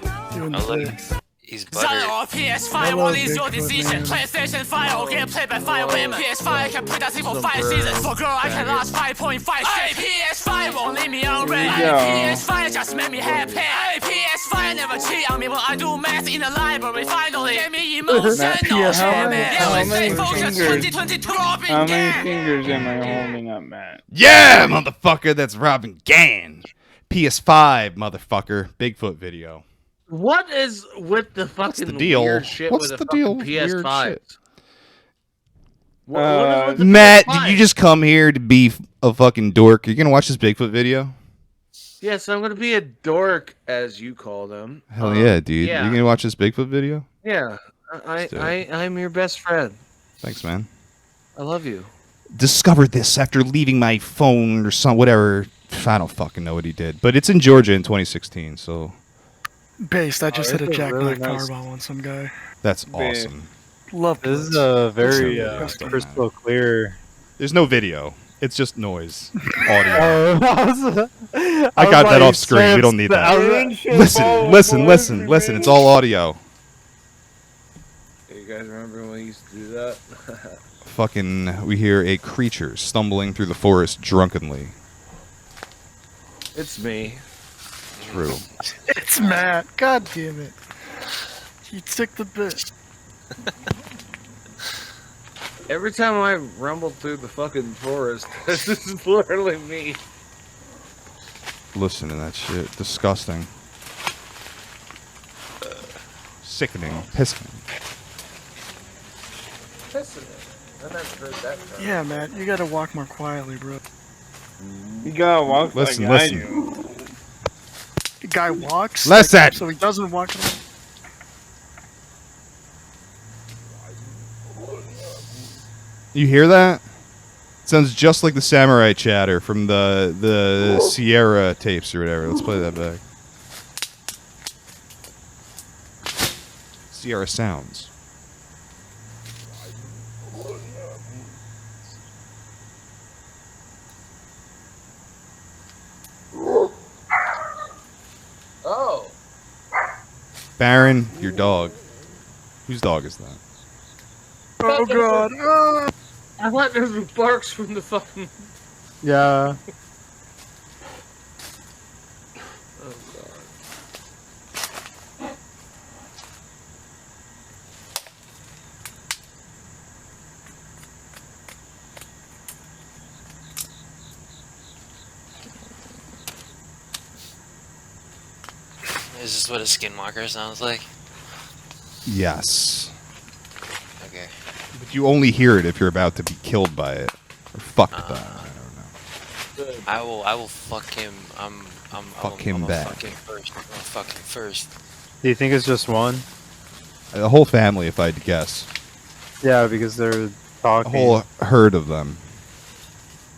He's buttered. PS5, what is your decision? PlayStation 5 or get played by 5 women. PS5 can put us in for 5 seasons. For girl, I can last 5.5 seconds. PS5 won't leave me on red. PS5 just make me happy. PS5 never cheat on me when I do math in the library. Finally, get me emotional. How many Focus fingers? 2022 How many fingers am I holding up, Matt? Yeah, motherfucker, that's Robin Gann. PS5, motherfucker. Bigfoot video. What is with the fucking the deal? weird shit What's with the the deal fucking with weird PS5? shit? What is with the Matt, PS5? did you just come here to be a fucking dork? You're gonna watch this Bigfoot video? Yes, I'm gonna be a dork, as you call them. Hell yeah, dude. yeah. You're gonna watch this Bigfoot video? Yeah, Let's do it. I'm your best friend. Thanks, man. I love you. Discovered this after leaving my phone or some whatever. I don't fucking know what he did, but it's in Georgia in 2016, so Based, I just hit a that's a jackknife really nice- fireball on some guy. that's awesome. Love This is this. a very That's so crystal clear. There's no video. It's just noise, audio. I I got that off screen. We don't need that. Listen. It's all audio. You guys remember when we used to do that? Fucking, we hear a creature stumbling through the forest drunkenly. It's me. True. It's Matt. God damn it. He took the bit. Every time I rumble through the fucking forest, this is literally me. Listen to that shit. Disgusting. Sickening. Pissing. I never heard that term. Yeah, Matt, you gotta walk more quietly, bro. You gotta walk Listen. like I do. The guy walks. Listen. So he doesn't walk. You hear that? Sounds just like the samurai chatter from the Sierra tapes or whatever. Let's play that back. Sierra sounds. Oh. Baron, your dog. Whose dog is that? Oh god. Ah. I thought there was barks from the fucking. Yeah. Oh god. Is this what a skinwalker sounds like? Yes. Okay. But you only hear it if you're about to be killed by it. Or fucked by it. I don't know. I will fuck him. Fuck him I'm back. Fuck him first. I'm gonna fuck him first. Do you think it's just one? The whole family, if I had to guess. Yeah, because they're A talking. whole herd of them.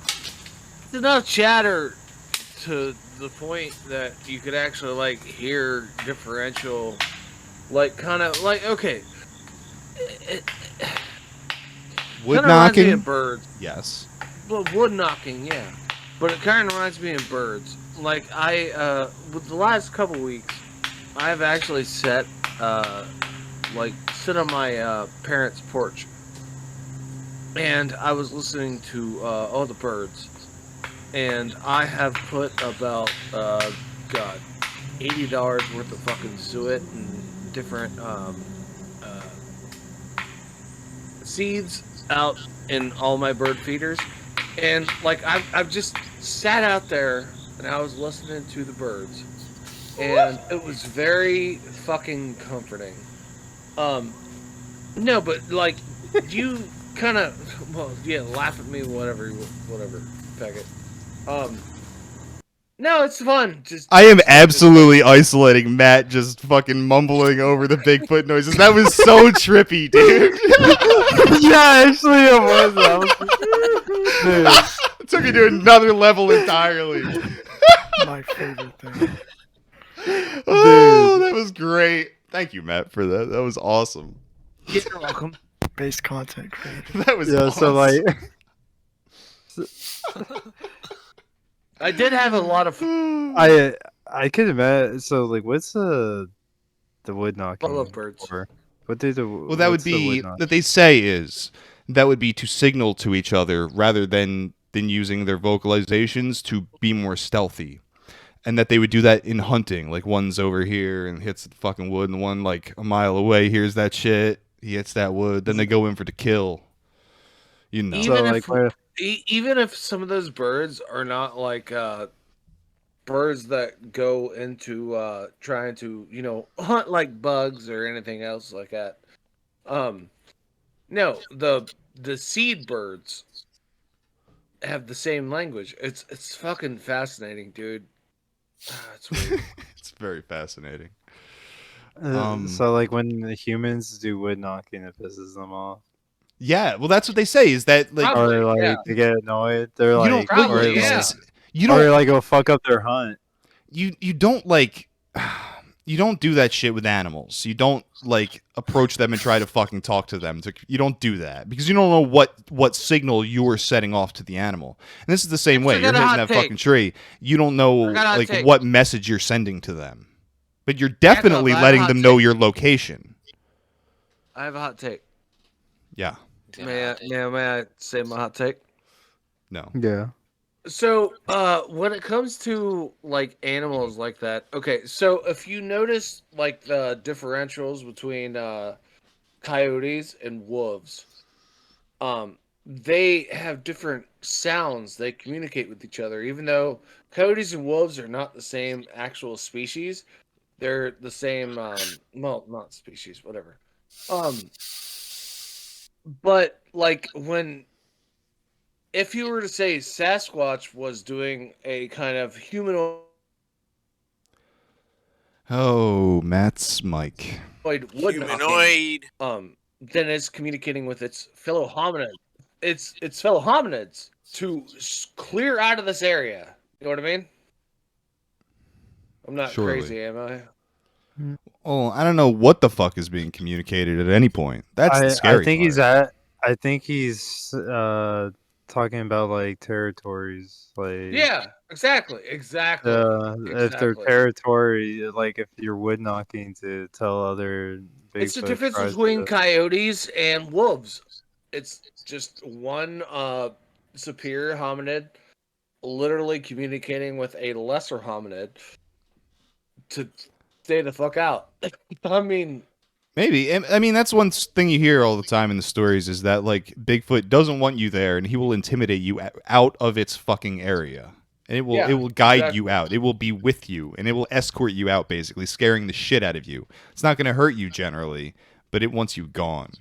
It's enough chatter to the point that you could actually like hear differential, like kind of like okay. Wood Kinda reminds me knocking? of birds. Yes. Well, wood knocking, yeah. But it kind of reminds me of birds. Like with the last couple weeks, I've actually sit on my parents' porch, and I was listening to all the birds, and I have put about $80 worth of fucking suet and different seeds out in all my bird feeders, and like I've just sat out there and I was listening to the birds, and it was very fucking comforting. No, but like you kind of laugh at me, whatever, faggot. No, it's fun. Just I am absolutely isolating Matt just fucking mumbling over the Bigfoot noises. That was so trippy, dude. Yeah, actually it was. It took me to another level entirely. My favorite thing. Oh, that was great. Thank you, Matt, for that. That was awesome. You're welcome. Based content creator. That was Yeah, awesome. so like I did have a lot of. I could imagine. So like, what's the the wood knocking I love birds. for? What do the Well, that would what's the wood be knocking? that they say is that would be to signal to each other rather than using their vocalizations to be more stealthy. And that they would do that in hunting. Like, one's over here and hits the fucking wood, and one, like, a mile away hears that shit. He hits that wood. Then they go in for the kill. You know. Even So, if like, even if some of those birds are not like birds that go into trying to, you know, hunt like bugs or anything else like that. No, the seed birds have the same language. It's fucking fascinating, dude. It's weird. It's very fascinating. So, like, when the humans do wood knocking, it pisses them off. Yeah, well, that's what they say. Is that like, Probably, Or like yeah. they get annoyed? They're you like, don't, Probably, or, yeah. like, you or don't, like go fuck up their hunt. you don't like, you don't do that shit with animals. You don't like approach them and try to fucking talk to them. You don't do that because you don't know what signal you're setting off to the animal. And this is the same way. I You're got a hitting hot that take. fucking tree. You don't know I got a hot like take. what message you're sending to them, but you're definitely I have a letting hot them know take. your location. I have a hot take. Yeah. May I say my hot take? No. Yeah. So, when it comes to like animals like that, okay, so if you notice like the differentials between coyotes and wolves, they have different sounds. They communicate with each other, even though coyotes and wolves are not the same actual species. They're the same, well, not species, whatever. But like if you were to say Sasquatch was doing a kind of humanoid Oh, Matt's mic. wood Humanoid. knocking, then it's communicating with its fellow hominids. Its fellow hominids to clear out of this area. You know what I mean? I'm not Surely. crazy, am I? Oh, I don't know what the fuck is being communicated at any point. That's the scary I think part. he's talking about like territories, like Yeah, exactly. if their territory, like if you're wood knocking to tell other It's the Bigfoot difference tribes between that- coyotes and wolves. It's just one superior hominid literally communicating with a lesser hominid to stay the fuck out. I mean, Maybe. I mean, that's one thing you hear all the time in the stories is that, like, Bigfoot doesn't want you there and he will intimidate you out of its fucking area. And it will guide you out. It will be with you and it will escort you out, basically, scaring the shit out of you. It's not going to hurt you generally, but it wants you gone.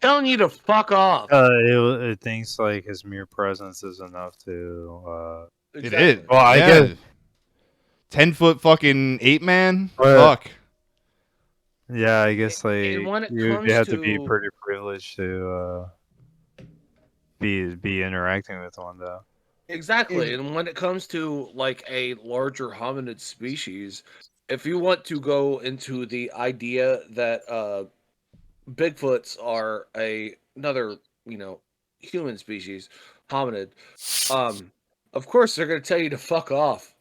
telling you to fuck off. it thinks like his mere presence is enough to. It is. Well, I Yeah. guess. 10-foot fucking ape man? But- Fuck. Yeah, I guess like And when it you comes have to be to- pretty privileged to be interacting with one though. Exactly. And when it comes to like a larger hominid species, if you want to go into the idea that Bigfoots are another, you know, human species, hominid, of course they're going to tell you to fuck off.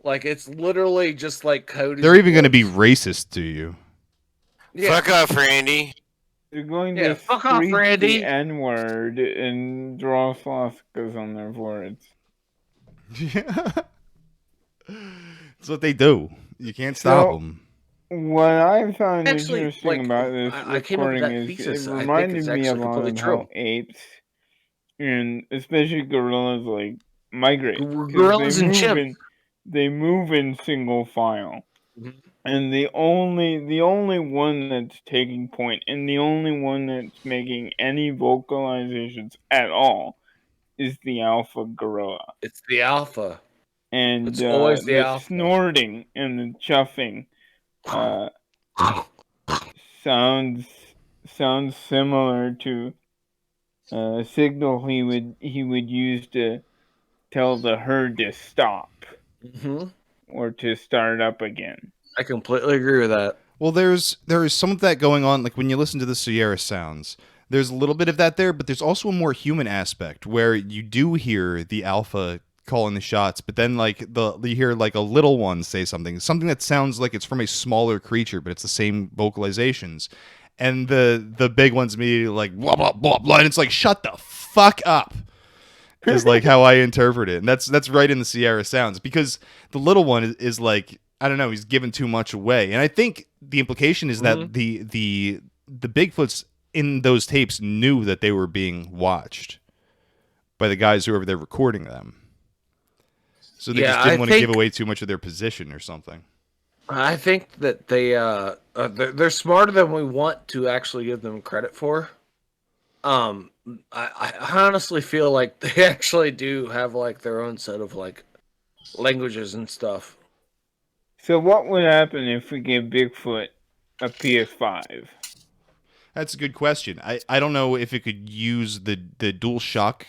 Like it's literally just like coyotes. They're and even going to be wolves. racist to you. Yeah. Fuck off, Randy. They're going Yeah, to fuck off, screech Randy. the N-word and draw swastikas on their foreheads. That's what they do. You can't stop So- them. What I found Actually, interesting like, about this I came up with recording that is thesis. it I think reminded it's me a actually lot completely of true. how apes and especially gorillas like migrate. 'cause Gorillas they and move chimps. in- they move in single file. Mhm. And the only one that's taking point and the only one that's making any vocalizations at all is the alpha gorilla. It's the alpha. And It's always the alpha. snorting and the chuffing sounds similar to a signal he would use to tell the herd to stop hmm or to start up again. I completely agree with that. Well, there is some of that going on. Like when you listen to the Sierra sounds, there's a little bit of that there, but there's also a more human aspect where you do hear the alpha calling the shots, but then like you hear like a little one say something that sounds like it's from a smaller creature, but it's the same vocalizations, and the big one's immediately like blah blah blah blah, and it's like shut the fuck up. Is like how I interpret it, and that's right in the Sierra Sounds, because the little one is like, I don't know, he's giving too much away, and I think the implication is that the Bigfoots in those tapes knew that they were being watched by the guys who were over there recording them. So they just didn't want to give away too much of their position or something. I think that they're smarter than we want to actually give them credit for. I honestly feel like they actually do have like their own set of like languages and stuff. So what would happen if we give Bigfoot a PS5? That's a good question. I don't know if it could use the DualShock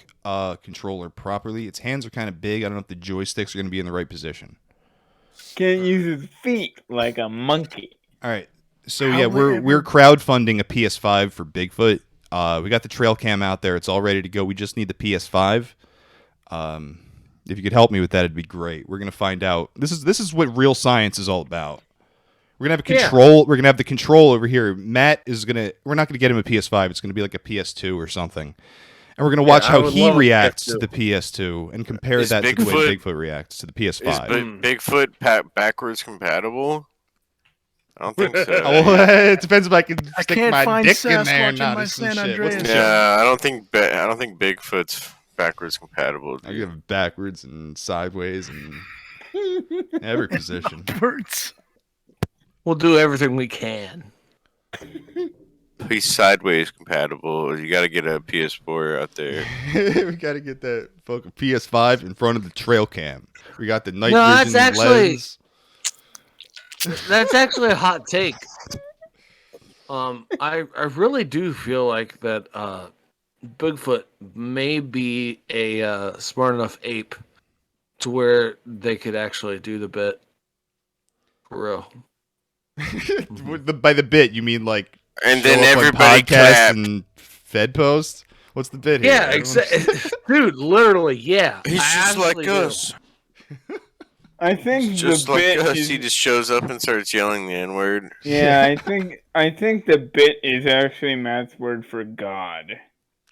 controller properly. Its hands are kind of big. I don't know if the joysticks are going to be in the right position. Can't use his feet like a monkey. All right. So yeah, we're crowdfunding a PS5 for Bigfoot. We got the trail cam out there. It's all ready to go. We just need the PS5. If you could help me with that, it'd be great. We're gonna find out. This is what real science is all about. We're gonna have a control. Yeah. We're gonna have the control over here. Matt is gonna. We're not gonna get him a PS5. It's gonna be like a PS2 or something. And we're gonna watch how he reacts to the PS2 and compare that to the way Bigfoot reacts to the PS5. Is Bigfoot backwards compatible? I don't think so. It depends if I can stick my dick in there. Yeah, I don't think Bigfoot's backwards compatible. I give it backwards and sideways and every position. Birds. We'll do everything we can. He's sideways compatible. You got to get a PS4 out there. We got to get that fucking PS5 in front of the trail cam. We got the night vision lens. That's actually a hot take. I really do feel like that Bigfoot may be a smart enough ape to where they could actually do the bit for real. By the bit, you mean like? And then everybody clapped and Fed post. What's the bit here? Yeah, exactly. Dude, literally, yeah. He's just like us. I think just the like bit us, is... he just shows up and starts yelling the N-word. Yeah, I think the bit is actually Matt's word for God.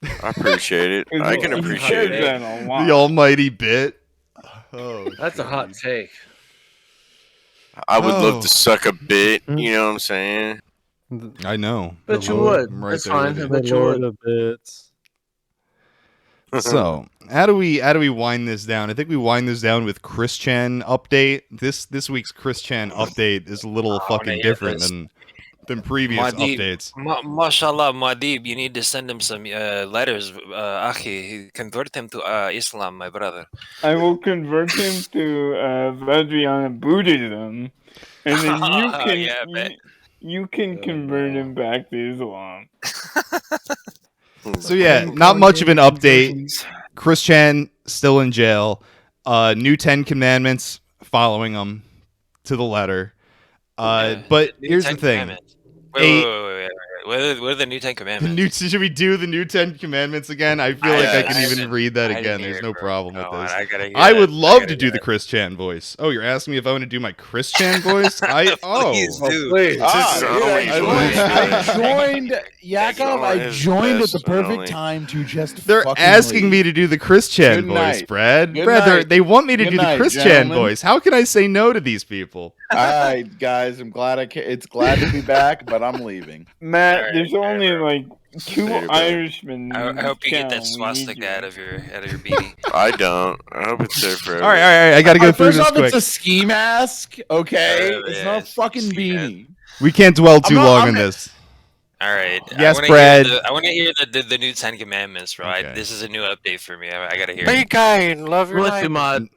I appreciate it. I can appreciate it. That a lot. The almighty bit. Oh, that's a hot take. I would love to suck a bit. You know what I'm saying? I know. Bet you would. Right. That's fine. I bet you would. So, how do we wind this down? I think we wind this down with Chris Chan update. This week's Chris Chan update is a little fucking different than previous updates. Mashallah, Madib, you need to send him some letters, Akhi. Convert him to Islam, my brother. I will convert him to Vajrayana Buddhism, and then you can convert him back to Islam. So yeah, not much of an update. Chris Chan still in jail. New 10 Commandments following him to the letter. But here's the thing. Wait. What are the new 10 Commandments? Should we do the new 10 Commandments again? I feel like I can even read that again. There's no problem with this. I would love to do the Chris Chan voice. Oh, you're asking me if I want to do my Chris Chan voice? Please do. I joined Yakov. I joined at the perfect time to just. They're asking me to do the Chris Chan voice, Brad. Brad, they want me to do the Chris Chan voice. How can I say no to these people? All right, guys. I'm glad it's glad to be back, but I'm leaving. Matt, there's only like 2 Irishmen. I hope you get that swastika out of your beanie. I don't. I hope it's there forever. All right. I gotta go through this quick. It's a ski mask, okay? It's not a fucking beanie. We can't dwell too long on this. All right. Yes, Brad. I want to hear the new 10 Commandments, right? Okay. This is a new update for me. I gotta hear. Be kind, love your life.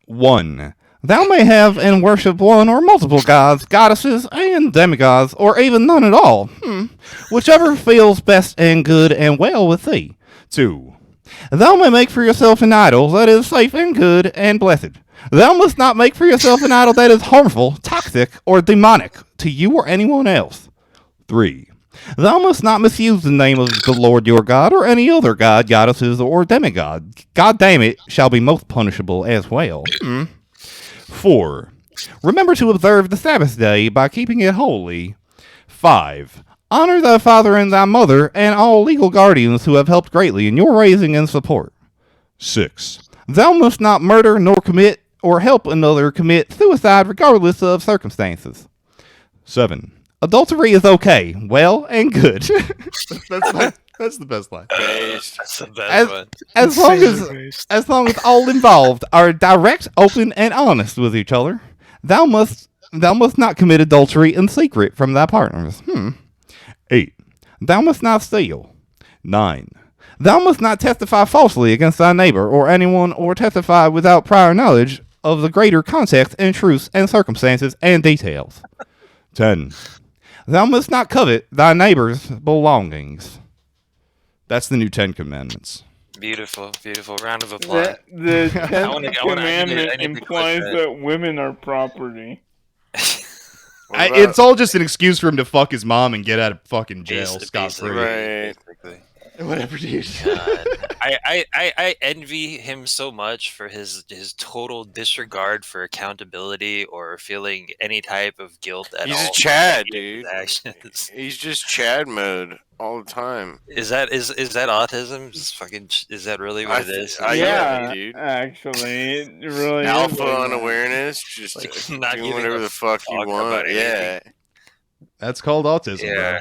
1. Thou may have and worship one or multiple gods, goddesses, and demigods, or even none at all. Whichever feels best and good and well with thee. 2. Thou may make for yourself an idol that is safe and good and blessed. Thou must not make for yourself an idol that is harmful, toxic, or demonic to you or anyone else. 3. Thou must not misuse the name of the Lord your God or any other god, goddesses, or demigod. God damn it, shall be most punishable as well. 4. Remember to observe the Sabbath day by keeping it holy. 5. Honor thy father and thy mother and all legal guardians who have helped greatly in your raising and support. 6. Thou must not murder nor commit or help another commit suicide regardless of circumstances. 7. Adultery is okay, well, and good. That's the best line. That's the best one. As long as all involved are direct, open, and honest with each other, thou must not commit adultery in secret from thy partners. 8. Thou must not steal. 9. Thou must not testify falsely against thy neighbor or anyone, or testify without prior knowledge of the greater context and truths and circumstances and details. 10. Thou must not covet thy neighbor's belongings. That's the new 10 Commandments. Beautiful, beautiful. Round of applause. The 10th commandment implies that women are property. It's all just an excuse for him to fuck his mom and get out of fucking jail scot-free. Right. Whatever, dude. I envy him so much for his total disregard for accountability or feeling any type of guilt at all. He's a Chad, dude. Actions. He's just Chad mode all the time. Is that autism? Is that really what it is? Yeah, dude. Actually, it really Alpha is like unawareness, just like, not doing whatever the fuck you want. Yeah. That's called autism, bro.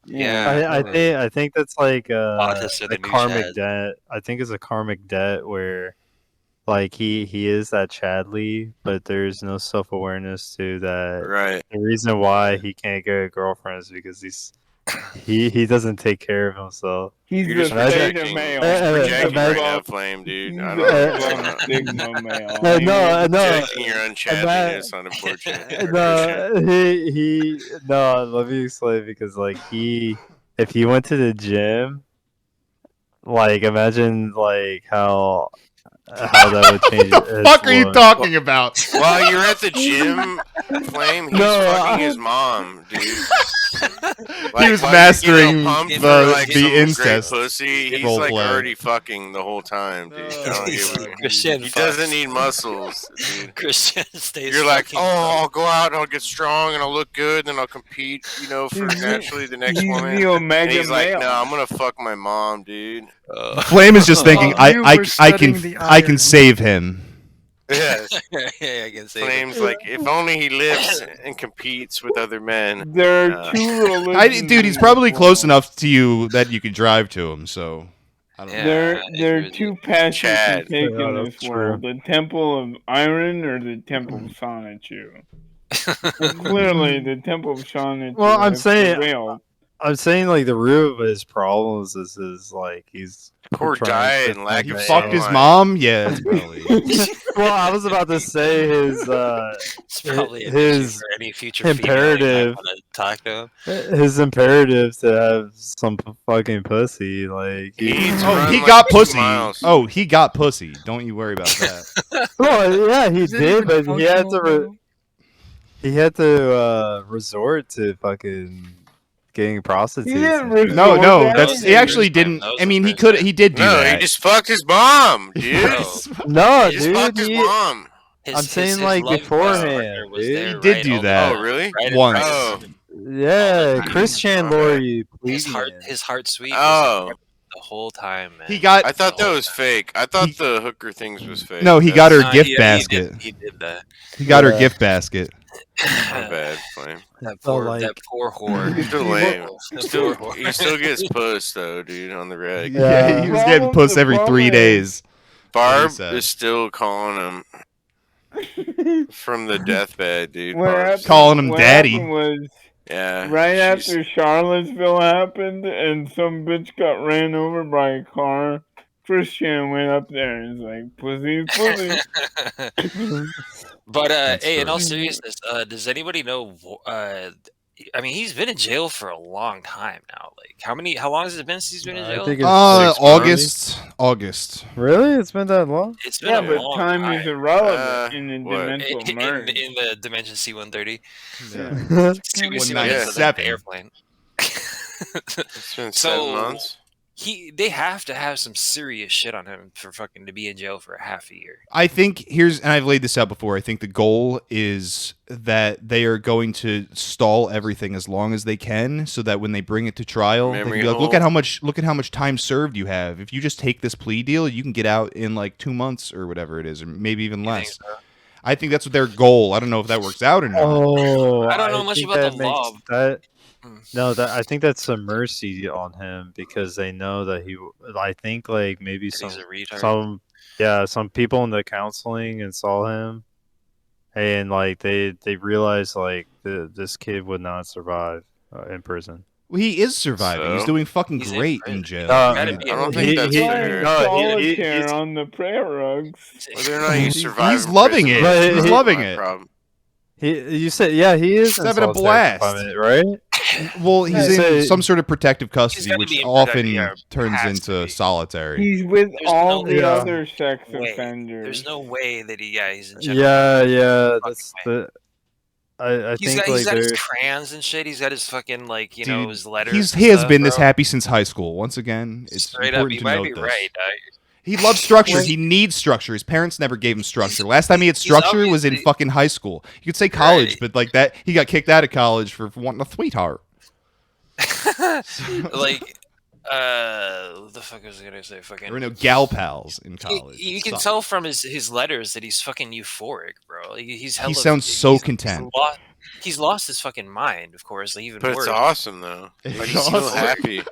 Yeah, I think that's like a the new karmic Chad. debt. I think it's a karmic debt where, like, he is that Chadley, but there's no self awareness to that. Right. The reason why he can't get a girlfriend is because he doesn't take care of himself. He's You're just the beta projecting male. right now, Imagine- Flame, dude. He's I the don't know. Sigma male. No. Projecting your unchadliness on unfortunate. No, let me explain, because like if he went to the gym, like imagine like how that would change. What the fuck are you talking about? While you're at the gym, Flame, he's fucking his mom, dude. He was while mastering you're pumped for, the some incest great pussy. He's role like play. already fucking the whole time, dude. Christian He doesn't need muscles, dude. Christian stays. You're like, fucking I'll go out and I'll get strong and I'll look good and then I'll compete, for naturally the next He's woman. the And omega he's like, male. no, I'm gonna fuck my mom, dude. Flame is just thinking, You were studying the I can iron. save him. Yes. yeah, I can say that. Flames like, if only he lives and competes with other men. There are two religions. Dude, he's probably close enough to you that you could drive to him, so I don't know. Yeah. There are two paths you Chad. can take Yeah, in that's this world: the Temple of Iron or the Temple of Sonichu. Clearly, the Temple of Sonichu. Well, I'm has saying- prevailed. I'm saying like the root of his problems is he's Poor trying diet to and lack He of fucked his sunlight. mom? Yeah, it's probably. Well, I was about to say his It's probably an his issue for any future imperative- female you might want to talk to him. his imperative to have some fucking pussy. Like He needs to Oh, run he like got 2 pussy. miles. Oh, he got pussy. Don't you worry about that. well, yeah, he Is it did, even but he had to functional, he had to resort to fucking getting prostitutes. He didn't and resort shit. No, that that's way. he actually didn't. I mean, he did do No, that. he just fucked his mom, dude. No, He just dude, fucked his mom. I'm saying, like, love beforehand, partner was dude. there, He did right? do All the that. time. Oh, really? Right, Once. right. Oh. Yeah, time. Christian Okay. Lori, His heart sweet. Oh. The whole time, man. He got I thought that was fake. I thought the hooker things was fake. no. He That's got her Nah, gift he basket. He did that. He got her Yeah. gift basket. My bad, Flame. That So, poor, like- that poor whore. He's still lame. That poor whore. He still gets puss though, dude, on the reg. Yeah, he was getting puss The every problem 3 is- days. Barb said. is still calling him from the deathbed, dude. What Barb's- happened- Calling him what daddy. happened was Yeah. right she's- after Charlottesville happened and some bitch got ran over by a car. Christian went up there and was like, pussy, pussy. But That's hey, in all true. seriousness, does anybody know? I mean, he's been in jail for a long time now. Like, how long has it been since he's been in I jail? think it's August. Really? It's been that long? It's been Yeah, a but long time time. is irrelevant in the what? dimensional in, merge. in the dimension C-130. Yeah. C-130 is 197. the airplane. It's been 7 months. They have to have some serious shit on him for fucking to be in jail for a half a year. I think and I've laid this out before. I think the goal is that they are going to stall everything as long as they can, so that when they bring it to trial, they can be like, look at how much time served you have. If you just take this plea deal, you can get out in like 2 months or whatever it is, or maybe even less. I think that's what their goal. I don't know if that works out or not. Oh, I don't know much about the law. I think that's a mercy on him because they know that I think like maybe some people in the counseling and saw him, and like they realized like this kid would not survive in prison. Well, he is surviving. He's doing fucking great in jail. I don't think that's fair. Solitaire on the prayer rugs. Whether or not you survive, he's loving it. He's loving it. You said, yeah, he is having a blast, right? Well, he's in some sort of protective custody, which often turns into solitary. He's with all the other sex offenders. There's no way that he's in jail. Yeah, that's the. I He's think got his crayons and shit. He's got his fucking his letters. He has been this happy since high school. Once again, it's straight important up. You to might note be this. right. He loves structure. He needs structure. His parents never gave him structure. Last time he had structure was in fucking high school. You could say college, but like that, he got kicked out of college for wanting a sweetheart. What the fuck was I gonna say? Fucking. There were no gal pals in college. You can tell from his letters that he's fucking euphoric, bro. He sounds so content. He's lost his fucking mind, of course. But it's awesome though. Like, he's still happy.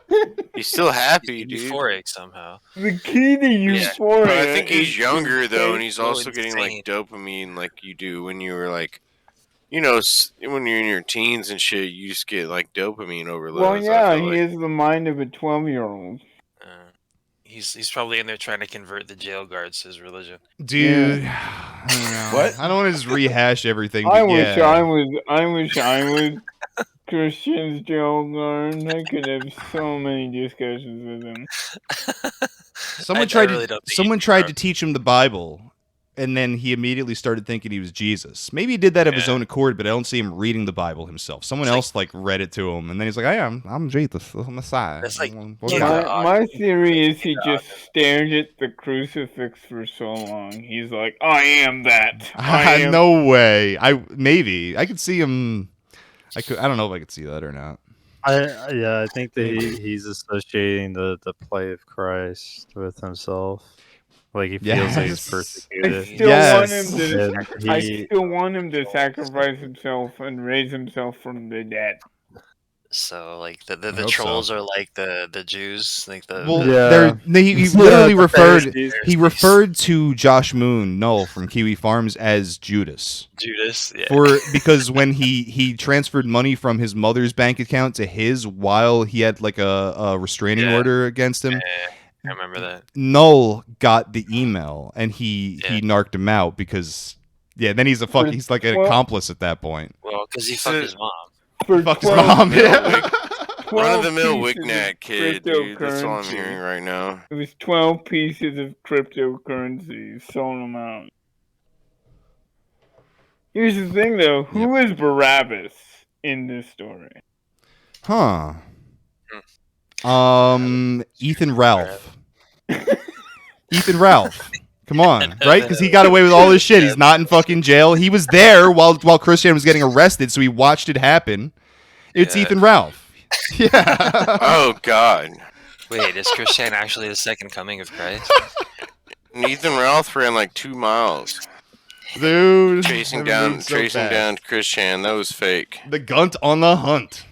He's still happy, dude. Euphoric somehow. The key to euphoria. But I think he's younger though, and he's also getting like dopamine, like you do when you were like, when you're in your teens and shit. You just get like dopamine overload. Well, yeah, he has the mind of a 12-year-old. He's probably in there trying to convert the jail guards to his religion. Dude, I don't know. What? I don't want to just rehash everything. I wish I was Christian's jail guard. I could have so many discussions with him. Someone tried to teach him the Bible, and then he immediately started thinking he was Jesus. Maybe he did that of his own accord, but I don't see him reading the Bible himself. Someone else read it to him, and then he's like, I'm Jesus, the Messiah. That's like my theory is he just stared at the crucifix for so long. He's like, I am that. No way. I could see him. I don't know if I could see that or not. I think that he's associating the play of Christ with himself. Like he feels like he's persecuted. I still want him to sacrifice himself and raise himself from the dead. So like the trolls are like the Jews, like the he literally referred to Josh Moon Null from Kiwi Farms as Judas. Because when he transferred money from his mother's bank account to his while he had like a restraining order against him. I remember that. Null got the email and he narked him out because then he's like an accomplice at that point. Well, because he fucked his mom. Fucked his mom. Run-of-the-mill Wicknat kid, dude. That's all I'm hearing right now. It was 12 pieces of cryptocurrency. Sold them out. Here's the thing, though. Who is Barabbas in this story? Huh. Ethan Ralph. Ethan Ralph. Come on, right? Because he got away with all this shit. He's not in fucking jail. He was there while Christian was getting arrested, so he watched it happen. It's Ethan Ralph. Yeah. Oh God. Wait, is Christian actually the second coming of Christ? Ethan Ralph ran like 2 miles. Dude. Tracing down Christian. That was fake. The gunt on the hunt.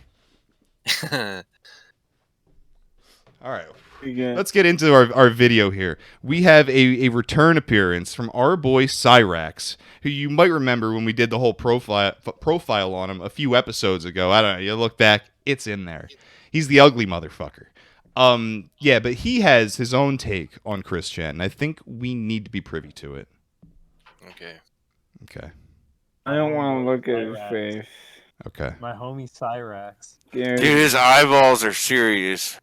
All right. Let's get into our video here. We have a return appearance from our boy Cyraxx, who you might remember when we did the whole profile on him a few episodes ago. I don't know. You look back, it's in there. He's the ugly motherfucker. But he has his own take on Christian. I think we need to be privy to it. Okay. I don't want to look at his face. Okay. My homie Cyraxx. Dude, his eyeballs are serious.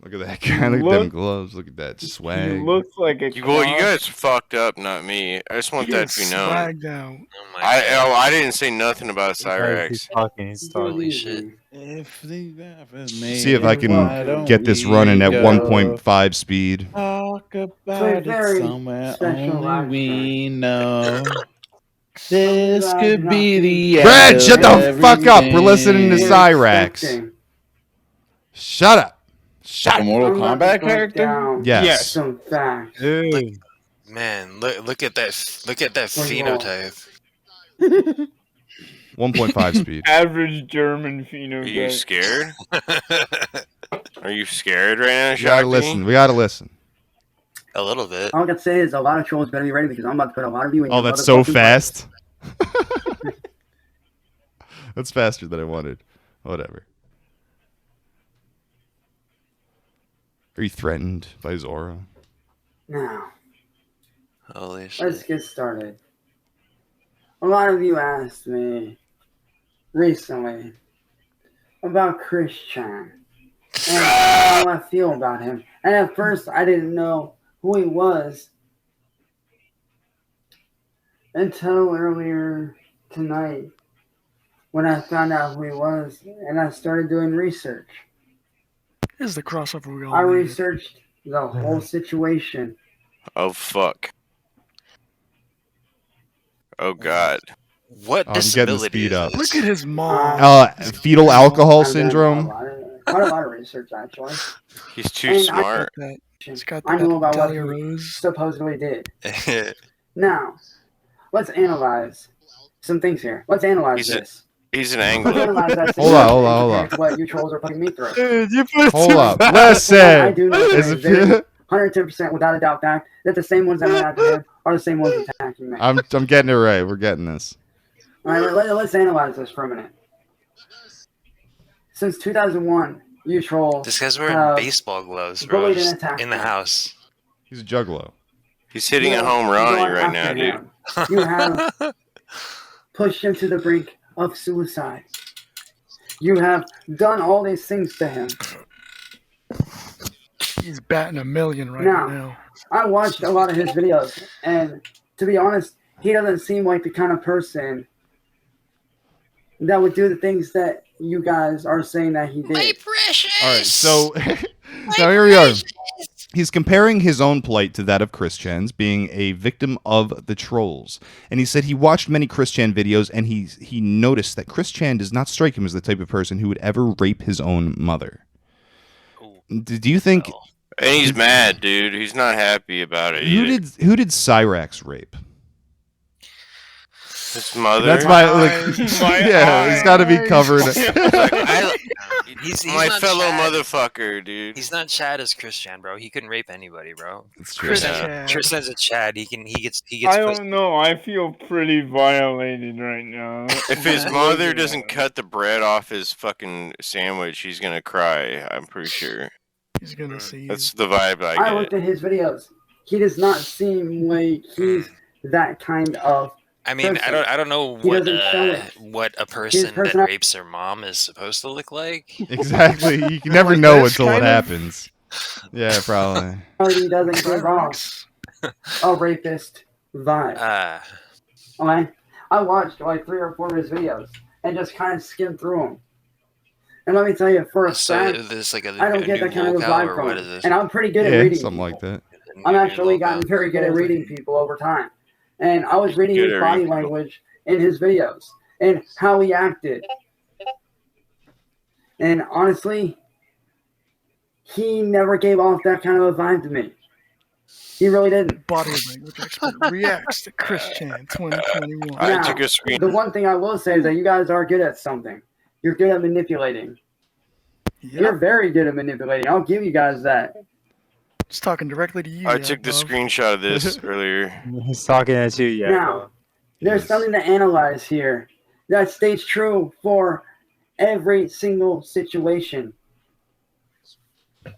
Look Look at that guy. Look at them gloves. Look at that He swag. looks like a Well, you clown. guys fucked up, not me. I just want He that is to be known. swagged out. Oh my I didn't say nothing about He's Cyraxx. talking. He's talking. Holy shit. See if I can get this running at 1.5 speed. Talk a about very it somewhere special only we accent. know. This could be the Brad, end shut of the fuck up. We're listening to everything. Cyraxx. Shut up. Shut A up. Mortal I'm about to Kombat break character? down Yes. Some facts. Dude. Man, look at that. Look at that Where's Walt? phenotype. 1.5 speed. Average German Are you phenotype. scared? Are you scared right now, We gotta Shakti? listen. We gotta listen. A little bit. All I can say is a lot of trolls better be ready because I'm about to put a lot of you in. Oh, your that's so motherfucking fast. That's faster than I wanted. Whatever. Are you threatened by Zora? Now, Holy shit. let's get started. A lot of you asked me recently about Christian and how I feel about him. And at first, I didn't know who he was until earlier tonight when I found out who he was and I started doing research. This is the crossover we all I needed. researched the whole situation. Oh fuck. Oh god. What I'm getting the disability speed is up. this? Look at his mom. Fetal alcohol I've done syndrome. quite a lot of research, actually. He's too And smart. He's got I know about what Dahlia he Rose. supposedly did. Now, let's analyze some things here. Let's analyze this. He's an Let's angler. analyze that Hold on. compared to what you trolls are putting me through. Dude, you put Hold up. What I Listen. do know Is is it- 110% without a doubt fact that the same ones that went after him are the same ones attacking me. I'm getting it right. We're getting this. All right, let's analyze this for a minute. Since 2001, you trolls This guy's wearing have baseball gloves, bro. bullied and Just attacked in the me. house. He's a juggalo. He's hitting a home run on you right now, dude. You have pushed him to the brink of suicide. You have done all these things to him. He's batting a million right Now, now. I watched a lot of his videos, and to be honest, he doesn't seem like the kind of person that would do the things that you guys are saying that he did. All right, so now here we are. He's comparing his own plight to that of Christians, being a victim of the trolls. And he said he watched many Christian videos, and he noticed that Christian does not strike him as the type of person who would ever rape his own mother. Do you think? And he's mad, dude. He's not happy about it. Who either. did Cyraxx rape? His mother. That's my yeah. He's got to be covered. He's my not fellow Chad. motherfucker, dude. He's not Chad as Christian, bro. He couldn't rape anybody, bro. That's true. Christian's a Chad. He gets. I pushed. don't know. I feel pretty violated right now. If his mother doesn't cut the bread off his fucking sandwich, he's gonna cry. I'm pretty sure. He's gonna see. That's the vibe I I get. looked at his videos. He does not seem like he's that kind of I mean, person. I don't know He what doesn't show it. what a person that personality- rapes their mom is supposed to look like. Exactly. You can never know until it happens. Yeah, probably. He doesn't give off a rapist vibe. Okay? I watched like 3 or 4 of his videos and just kind of skimmed through them. And let me tell you, for a So fact, is this like a I don't get new that kind of a locale, vibe or from what him. is this? And I'm pretty good at Yeah, reading something people. like that. I'm actually gotten very good at reading people over time. And I was reading Good his at body reading people. language in his videos and how he acted. And honestly, he never gave off that kind of a vibe to me. He really didn't. Body language expert reacts to Christian 2021. Now, took a screen. the one thing I will say is that you guys are good at something. You're good at manipulating. You're very good at manipulating. I'll give you guys that. Just talking directly to you. I took the screenshot of this earlier. He's talking at you, yeah. Now, there's something to analyze here that stays true for every single situation.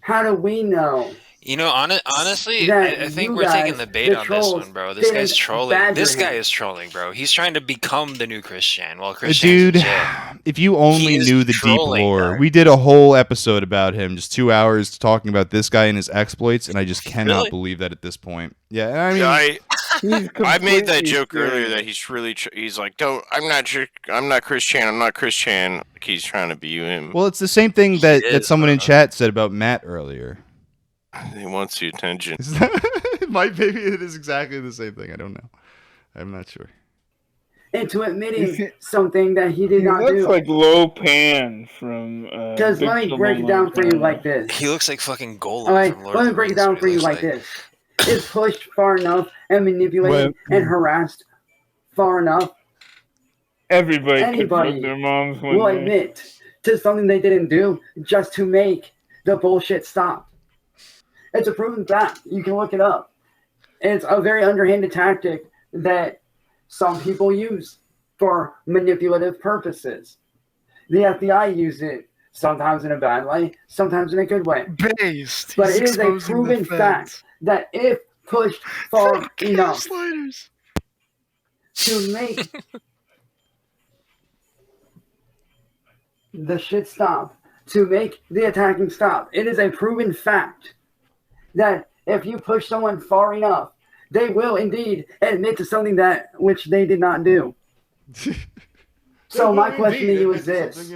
How do we know You know, honestly, that I think you we're taking guys, the bait the on this trolls, one, bro. This guy's didn't trolling. This badger guy him. is trolling, bro. He's trying to become the new Christian while Christian's Dude, in jail. if you only He is knew the deep trolling, lore, guys. we did a whole episode about him, just 2 hours talking about this guy and his exploits, and I just cannot Really? believe that at this point. Yeah, I mean, I made that completely joke earlier serious. that he's really he's like, don't, I'm not Christian, I'm not Christian. Like, he's trying to be him. well, it's the same thing that is, someone in bro. chat said about Matt earlier. He wants the attention. Maybe it is exactly the same thing. I don't know. I'm not sure. Into admitting something that he did He not looks do. like Lo Pan from. Because let me break it down for you like this. He looks like fucking Golem Alright, from Lord let of me the break it Rings, down what for he you looks like this. Is pushed far enough and manipulated and harassed far enough, Everybody could anybody fuck their moms will one day. admit to something they didn't do just to make the bullshit stop. It's a proven fact. You can look it up. It's a very underhanded tactic that some people use for manipulative purposes. The FBI use it sometimes in a bad way, sometimes in a good way. Based. But He's it is a exposing the proven feds. fact that if pushed far enough Gaslighters. to make the shit stop, to make the attacking stop, it is a proven fact that if you push someone far enough, they will indeed admit to something that which they did not do. So my question to you is this: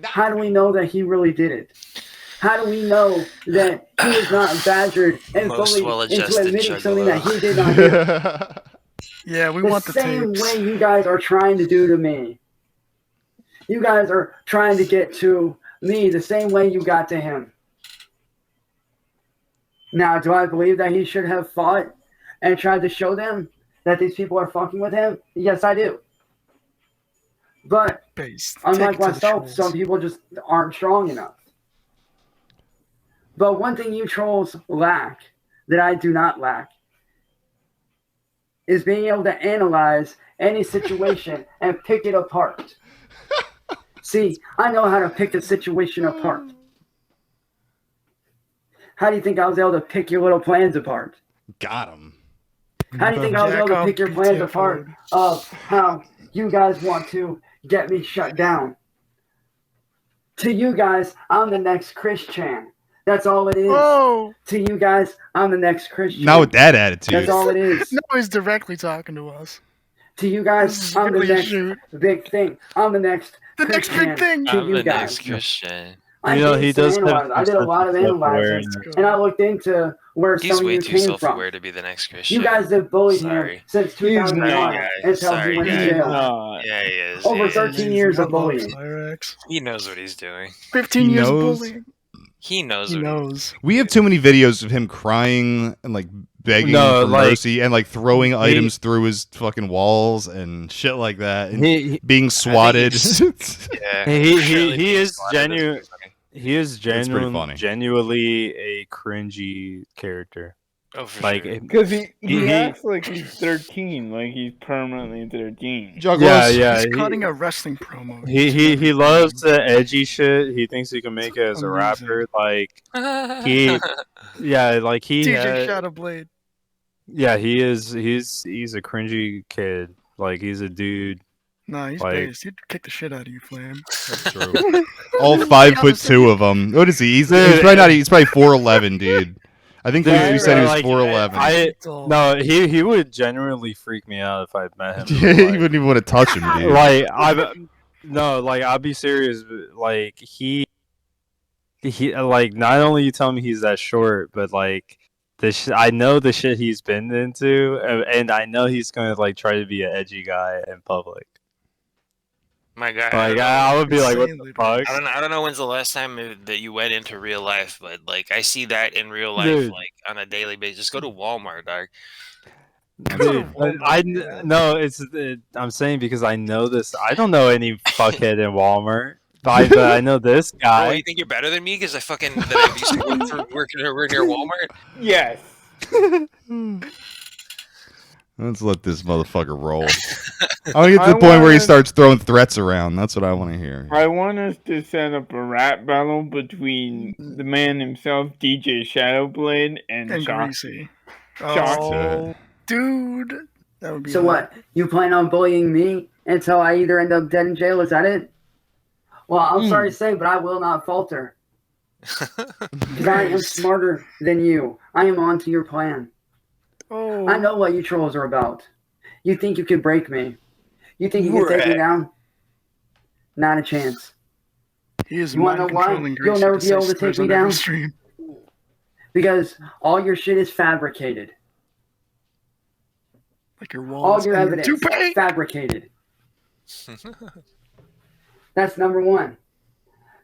how do we know that he really did it? How do we know that he was not badgered and Most fully into well-adjusted admitting something that juggalo. he did not do? Yeah, we The want the same tapes. way you guys are trying to do to me. You guys are trying to get to me the same way you got to him. Now, do I believe that he should have fought and tried to show them that these people are fucking with him? Yes, I do. But Based. unlike Take it to the myself, trolls. some people just aren't strong enough. But one thing you trolls lack that I do not lack is being able to analyze any situation and pick it apart. See, I know how to pick a situation apart. How do you think I was able to pick your little plans apart? Got him. How do you think I was able to Yakov pick your beat plans you apart forward. of how you guys want to get me shut down? To you guys, I'm the next Christian. That's all it is. Oh, To you guys, I'm the next Christian. Not with that attitude. That's all it is. no, he's directly talking to us. To you This guys, is I'm the really a next shoot. big thing. I'm the next The next Christian. big thing. To I'm you the guys. next Christian. I You know, did he some does have analyzing. I did a lot of some analyzing, self-awareness. and I looked into where He's some of way you too came from. self-aware to be the next Christian. You guys have bullied him Sorry. since 2001 Sorry, guys. until Sorry, he went to guys. jail. Yeah, he is. Over he is. 13 years I of love bullying. Cyraxx. He knows what he's doing. 15 He years of knows. bullying. He knows He what knows. We have too many videos of him crying and like begging No, for like, mercy and like throwing items through his fucking walls and shit like that and being swatted. Yeah. He is genuine. He is It's pretty funny. genuinely a cringy character. Oh, for Like, sure. Because he He- acts like he's 13, like he's permanently 13. Juggalos. yeah, He's he- cutting a wrestling promo. He loves the edgy shit. He thinks he can make it as a Amazing. rapper. Like he, yeah, like he. DJ Shadowblade. Yeah, he is. He's a cringy kid. Like he's a dude. Nah, he's Like- based. He'd kick the shit out of you, Flam. That's true. All 5'2" of them. What is he? He's probably not. He's probably 4'11", dude. I think we said he was Like, 4'11". No, he would genuinely freak me out if I met him. Yeah, he wouldn't even want to touch him, dude. Like I'll be serious. But, like he like not only you tell me he's that short, but like I know the shit he's been into, and I know he's gonna like try to be an edgy guy in public. My God. Like I would be like, what the fuck? I don't know when's the last time that you went into real life, but like I see that in real life, Dude. like on a daily basis. Go to Walmart, dog. Dude, I'm saying because I know this. I don't know any fuckhead in Walmart, but I know this Oh, guy. you think you're better than me because I used to work near Walmart? Yes. Let's let this motherfucker roll. I want to get to the point where he starts throwing threats around. That's what I want to hear. I want us to set up a rap battle between the man himself, DJ Shadowblade, and Greasy. Shock. Oh, dude. That would be So what? You plan on bullying me until I either end up dead in jail? Is that it? Well, I'm sorry to say, but I will not falter. Because I am smarter than you. I am on to your plan. Oh. I know what you trolls are about. You think you could break me. You think you can take me down? Not a chance. He is You want to know why? You'll never be able to take me down? Because all your shit is fabricated. Like your walls. All your evidence is fabricated. That's number one.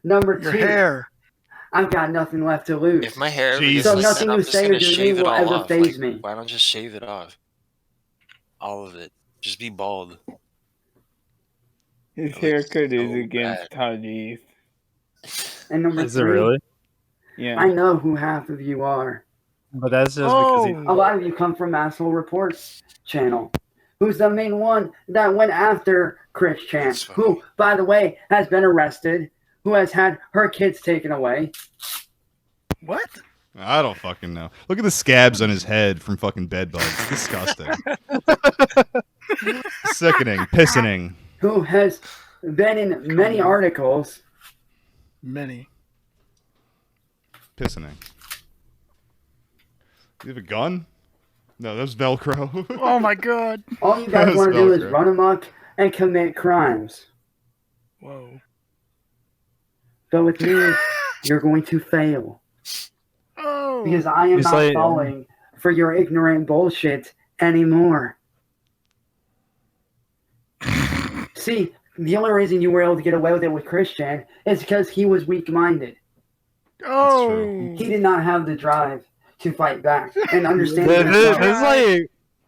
Number Your two. hair. I've got nothing left to lose. If my hair ever Jesus. gets So like nothing that, I'm you just say or gonna do shave it will all ever off. faze Like, me. why not just shave it off? All of it. Just be bald. His haircut is against Hadith. And number Is it three, really? Yeah. I know who half of you are. But that's just because he. A lot of you come from Asshole Reports channel. Who's the main one that went after Chris Chan? Who, by the way, has been arrested. Who has had her kids taken away. What? I don't fucking know. Look at the scabs on his head from fucking bed bugs. It's disgusting. Sickening. Pissening. Who has been in many articles. Many. Pissening. Do you have a gun? No, that was Velcro. Oh my god. All you guys want to do is run amok and commit crimes. Whoa. But with me, you're going to fail. Oh. Because I am not falling for your ignorant bullshit anymore. See, the only reason you were able to get away with it with Christian is because he was weak-minded. Oh. He did not have the drive to fight back and understand.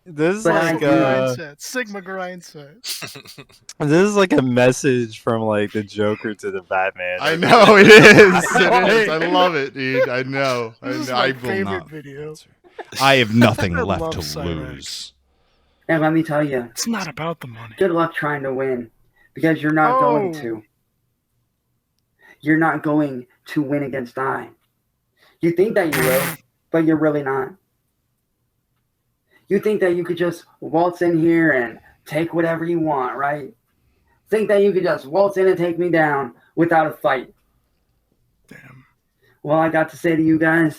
This is But like Sigma grind set. this is like a message from like the Joker to the Batman. I know it is. It is. I love it, dude. I know. This is I my will favorite not. video. I have nothing I left love to Cyraxx. lose. And let me tell you, It's not about the money. good luck trying to win. Because you're not going to. You're not going to win against I. You think that you will, but you're really not. You think that you could just waltz in here and take whatever you want, right? Think that you could just waltz in and take me down without a fight. Damn. Well, I got to say to you guys,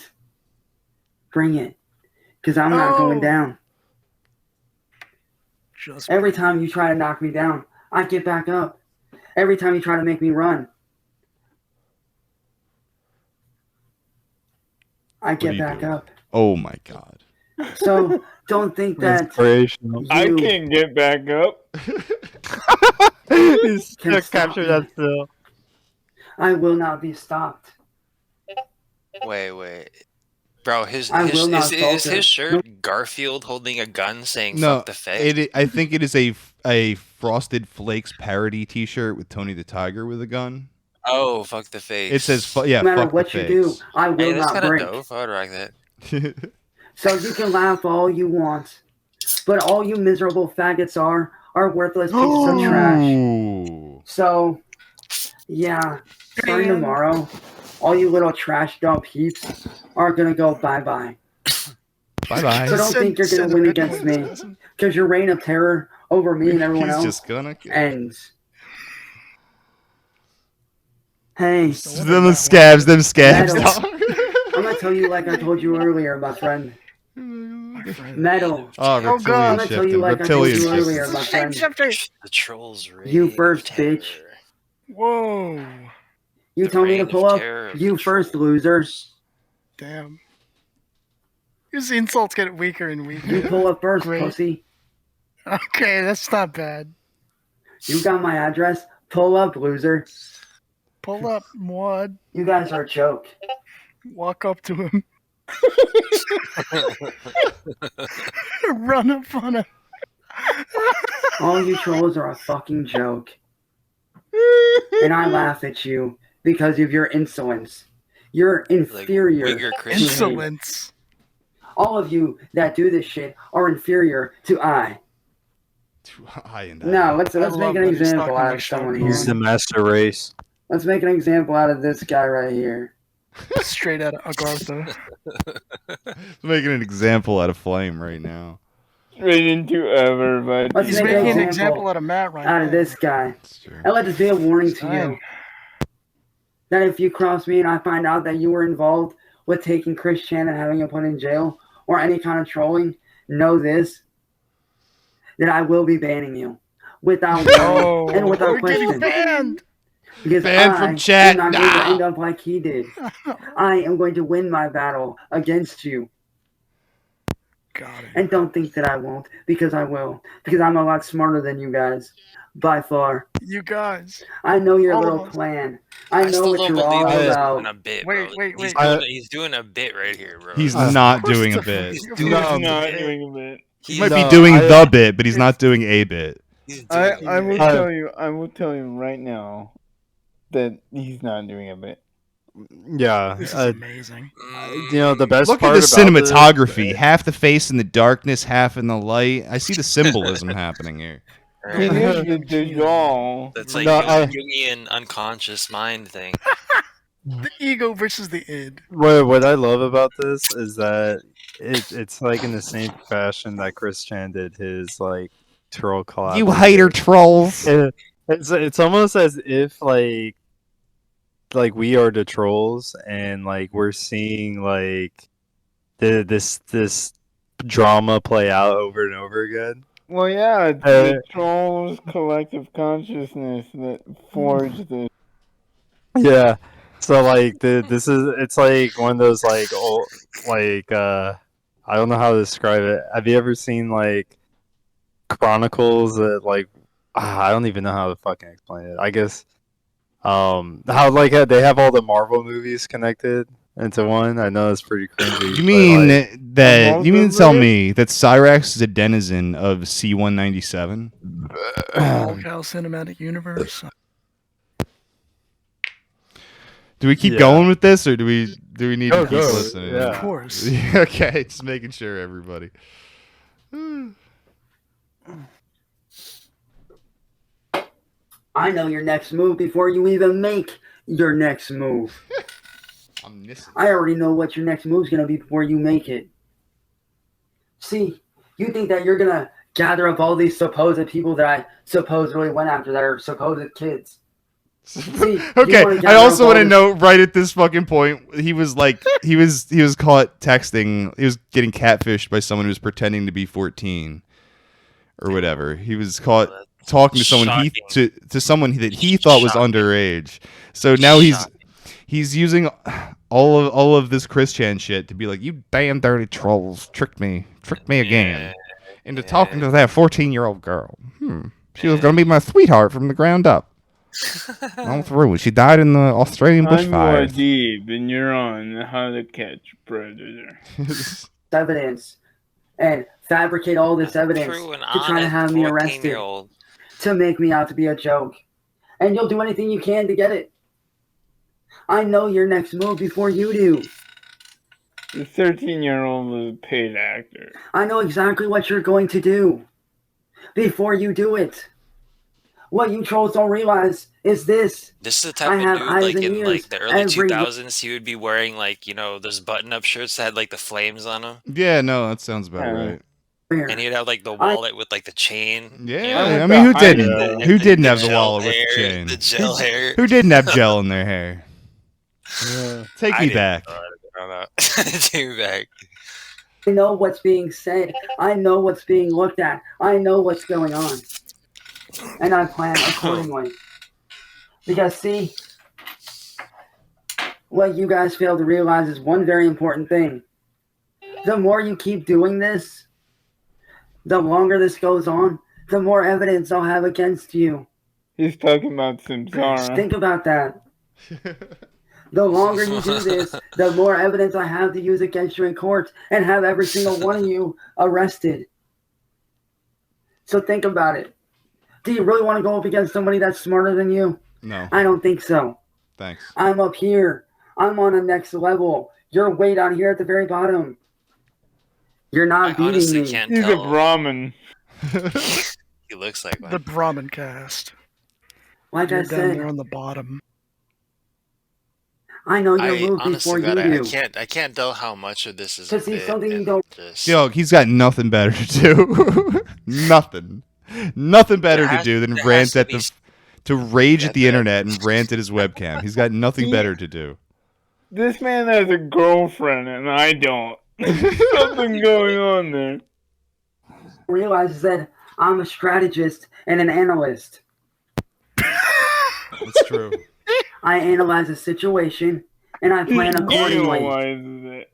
bring it. Because I'm not going down. Just Every time you try to knock me down, I get back up. Every time you try to make me run, I get back up. Oh my god. So don't think that Inspirational. I can get back up. He's Can just stop captured me. that still. I will not be stopped. Wait. Bro, his I will not is falter. his shirt Garfield holding a gun saying No, fuck the feds? I think it is a Frosted Flakes parody T-shirt with Tony the Tiger with a gun. Oh, fuck the face. It says, No matter fuck what the you do, fakes. I will Hey, that's not kind of break. dope. I'd rock that. So you can laugh all you want, but all you miserable faggots are worthless pieces of trash. Ooh. So, yeah, starting tomorrow, all you little trash dump heaps are gonna go bye-bye. Bye-bye. So don't think you're gonna win against me, because your reign of terror over me and everyone He's else just gonna ends. Hey, them scabs. Metal. I'm gonna tell you like I told you earlier, my friend. Metal. Oh, I'm gonna tell you like I told you earlier, my friend. The trolls reign You first, of terror. bitch. Whoa. You told me to reign of pull up. terror of You the first, loser. Damn. His insults get weaker and weaker. You pull up first, Great. pussy. Okay, that's not bad. You got my address. Pull up, loser. Pull up, Mwad. You guys are a joke. Walk up to him. Run up on him. All you trolls are a fucking joke. And I laugh at you because of your insolence. You're inferior. Uyghur to me. Christian. Insolence. All of you that do this shit are inferior to I. No, let's make an example out of someone here. He's the master race. Let's make an example out of this guy right here. Straight out of Agartha. Making an example out of Flame right now. Straight into everybody. Let's He's make making an example out of Matt right now. out of this guy. And let this be a warning to you. That if you cross me and I find out that you were involved with taking Chris Chan and having him put in jail or any kind of trolling, know this, that I will be banning you without warning and without question. Banned. Because Banned from chat. am not going to end up like he did. I am going to win my battle against you. Got it. And don't think that I won't, because I will. Because I'm a lot smarter than you guys. By far. You guys. I know your All little of us. plan. I know still what don't you're believe all he's about. doing a bit, Wait, bro. wait, He's wait. he's doing a bit right here, bro. He's not doing a bit. He's not doing a bit. He might be doing the bit, but he's not doing a bit. I will tell you. I will tell you right now that he's not doing a bit. Yeah, This is amazing. You know the best Look at part the about cinematography. Half the face in the darkness, half in the light. I see the symbolism happening here. It is the Dajjal. That's like Jungian unconscious mind thing. The ego versus the id. What I love about this is that it's like in the same fashion that Chris Chan did his like troll collab. You hater trolls. It's almost as if like we are the trolls and like we're seeing like this drama play out over and over again. Well, yeah, it's the trolls' collective consciousness that forged this. Yeah. So like it's like one of those like old like I don't know how to describe it. Have you ever seen like Chronicles that like I don't even know how to fucking explain it. I guess how like they have all the Marvel movies connected into one. I know it's pretty cringy. You mean like, you mean to tell me that Cyraxx is a denizen of C197? Occult cinematic universe. Do we keep going with this, or do we need to keep Go. listening? Yeah. Of course. Okay, just making sure, everybody. I know your next move before you even make your next move. I already know what your next move's going to be before you make it. See, you think that you're going to gather up all these supposed people that I supposedly went after that are supposed kids. See, Okay, I also want to note right at this fucking point, he was like, he was caught texting, he was getting catfished by someone who was pretending to be 14 or whatever. He was caught talking to someone to someone that he thought was underage. So now he's using all of this Chris Chan shit to be like, you damn dirty trolls, tricked me again into talking to that 14-year-old girl. She was gonna be my sweetheart from the ground up. All through. She died in the Australian bushfires. I'm Adib, and you're on How to Catch Predator. Evidence and fabricate all this evidence to try to have me arrested, to make me out to be a joke. And you'll do anything you can to get it. I know your next move before you do. The 13-year-old was a paid actor. I know exactly what you're going to do before you do it. What you trolls don't realize is this. This is the type of dude, like in like the early 2000s, he would be wearing like, you know, those button-up shirts that had like the flames on them. Yeah, no, that sounds about right. And he'd have like the wallet with like the chain. Yeah, you know? I mean, who didn't? Who didn't have the gel wallet with hair, the chain? the gel hair. Who didn't have gel in their hair? Take me back. Take me back. I know what's being said. I know what's being looked at. I know what's going on. And I plan accordingly. Because see, what you guys fail to realize is one very important thing. The more you keep doing this, the longer this goes on, the more evidence I'll have against you. He's talking about Samsara. Think about that. The longer you do this, the more evidence I have to use against you in court and have every single one of you arrested. So think about it. Do you really want to go up against somebody that's smarter than you? No. I don't think so. Thanks. I'm up here. I'm on the next level. You're way down here at the very bottom. You're not I beating honestly me. can't He's a tell. Brahmin. He looks like The one. Brahmin cast. Like You're I down there said, on the bottom. I know your I move honestly, before God, you do. I can't tell how much of this is a Because see, bit something you and don't. just. Yo, he's got nothing better to do. Nothing better to do than there rant has to at be to rage Yeah, at the internet and rant at his webcam. He's got nothing See? better to do. This man has a girlfriend and I don't. Something going on there. Realizes that I'm a strategist and an analyst. That's true. I analyze a situation and I plan accordingly. Analyzes it.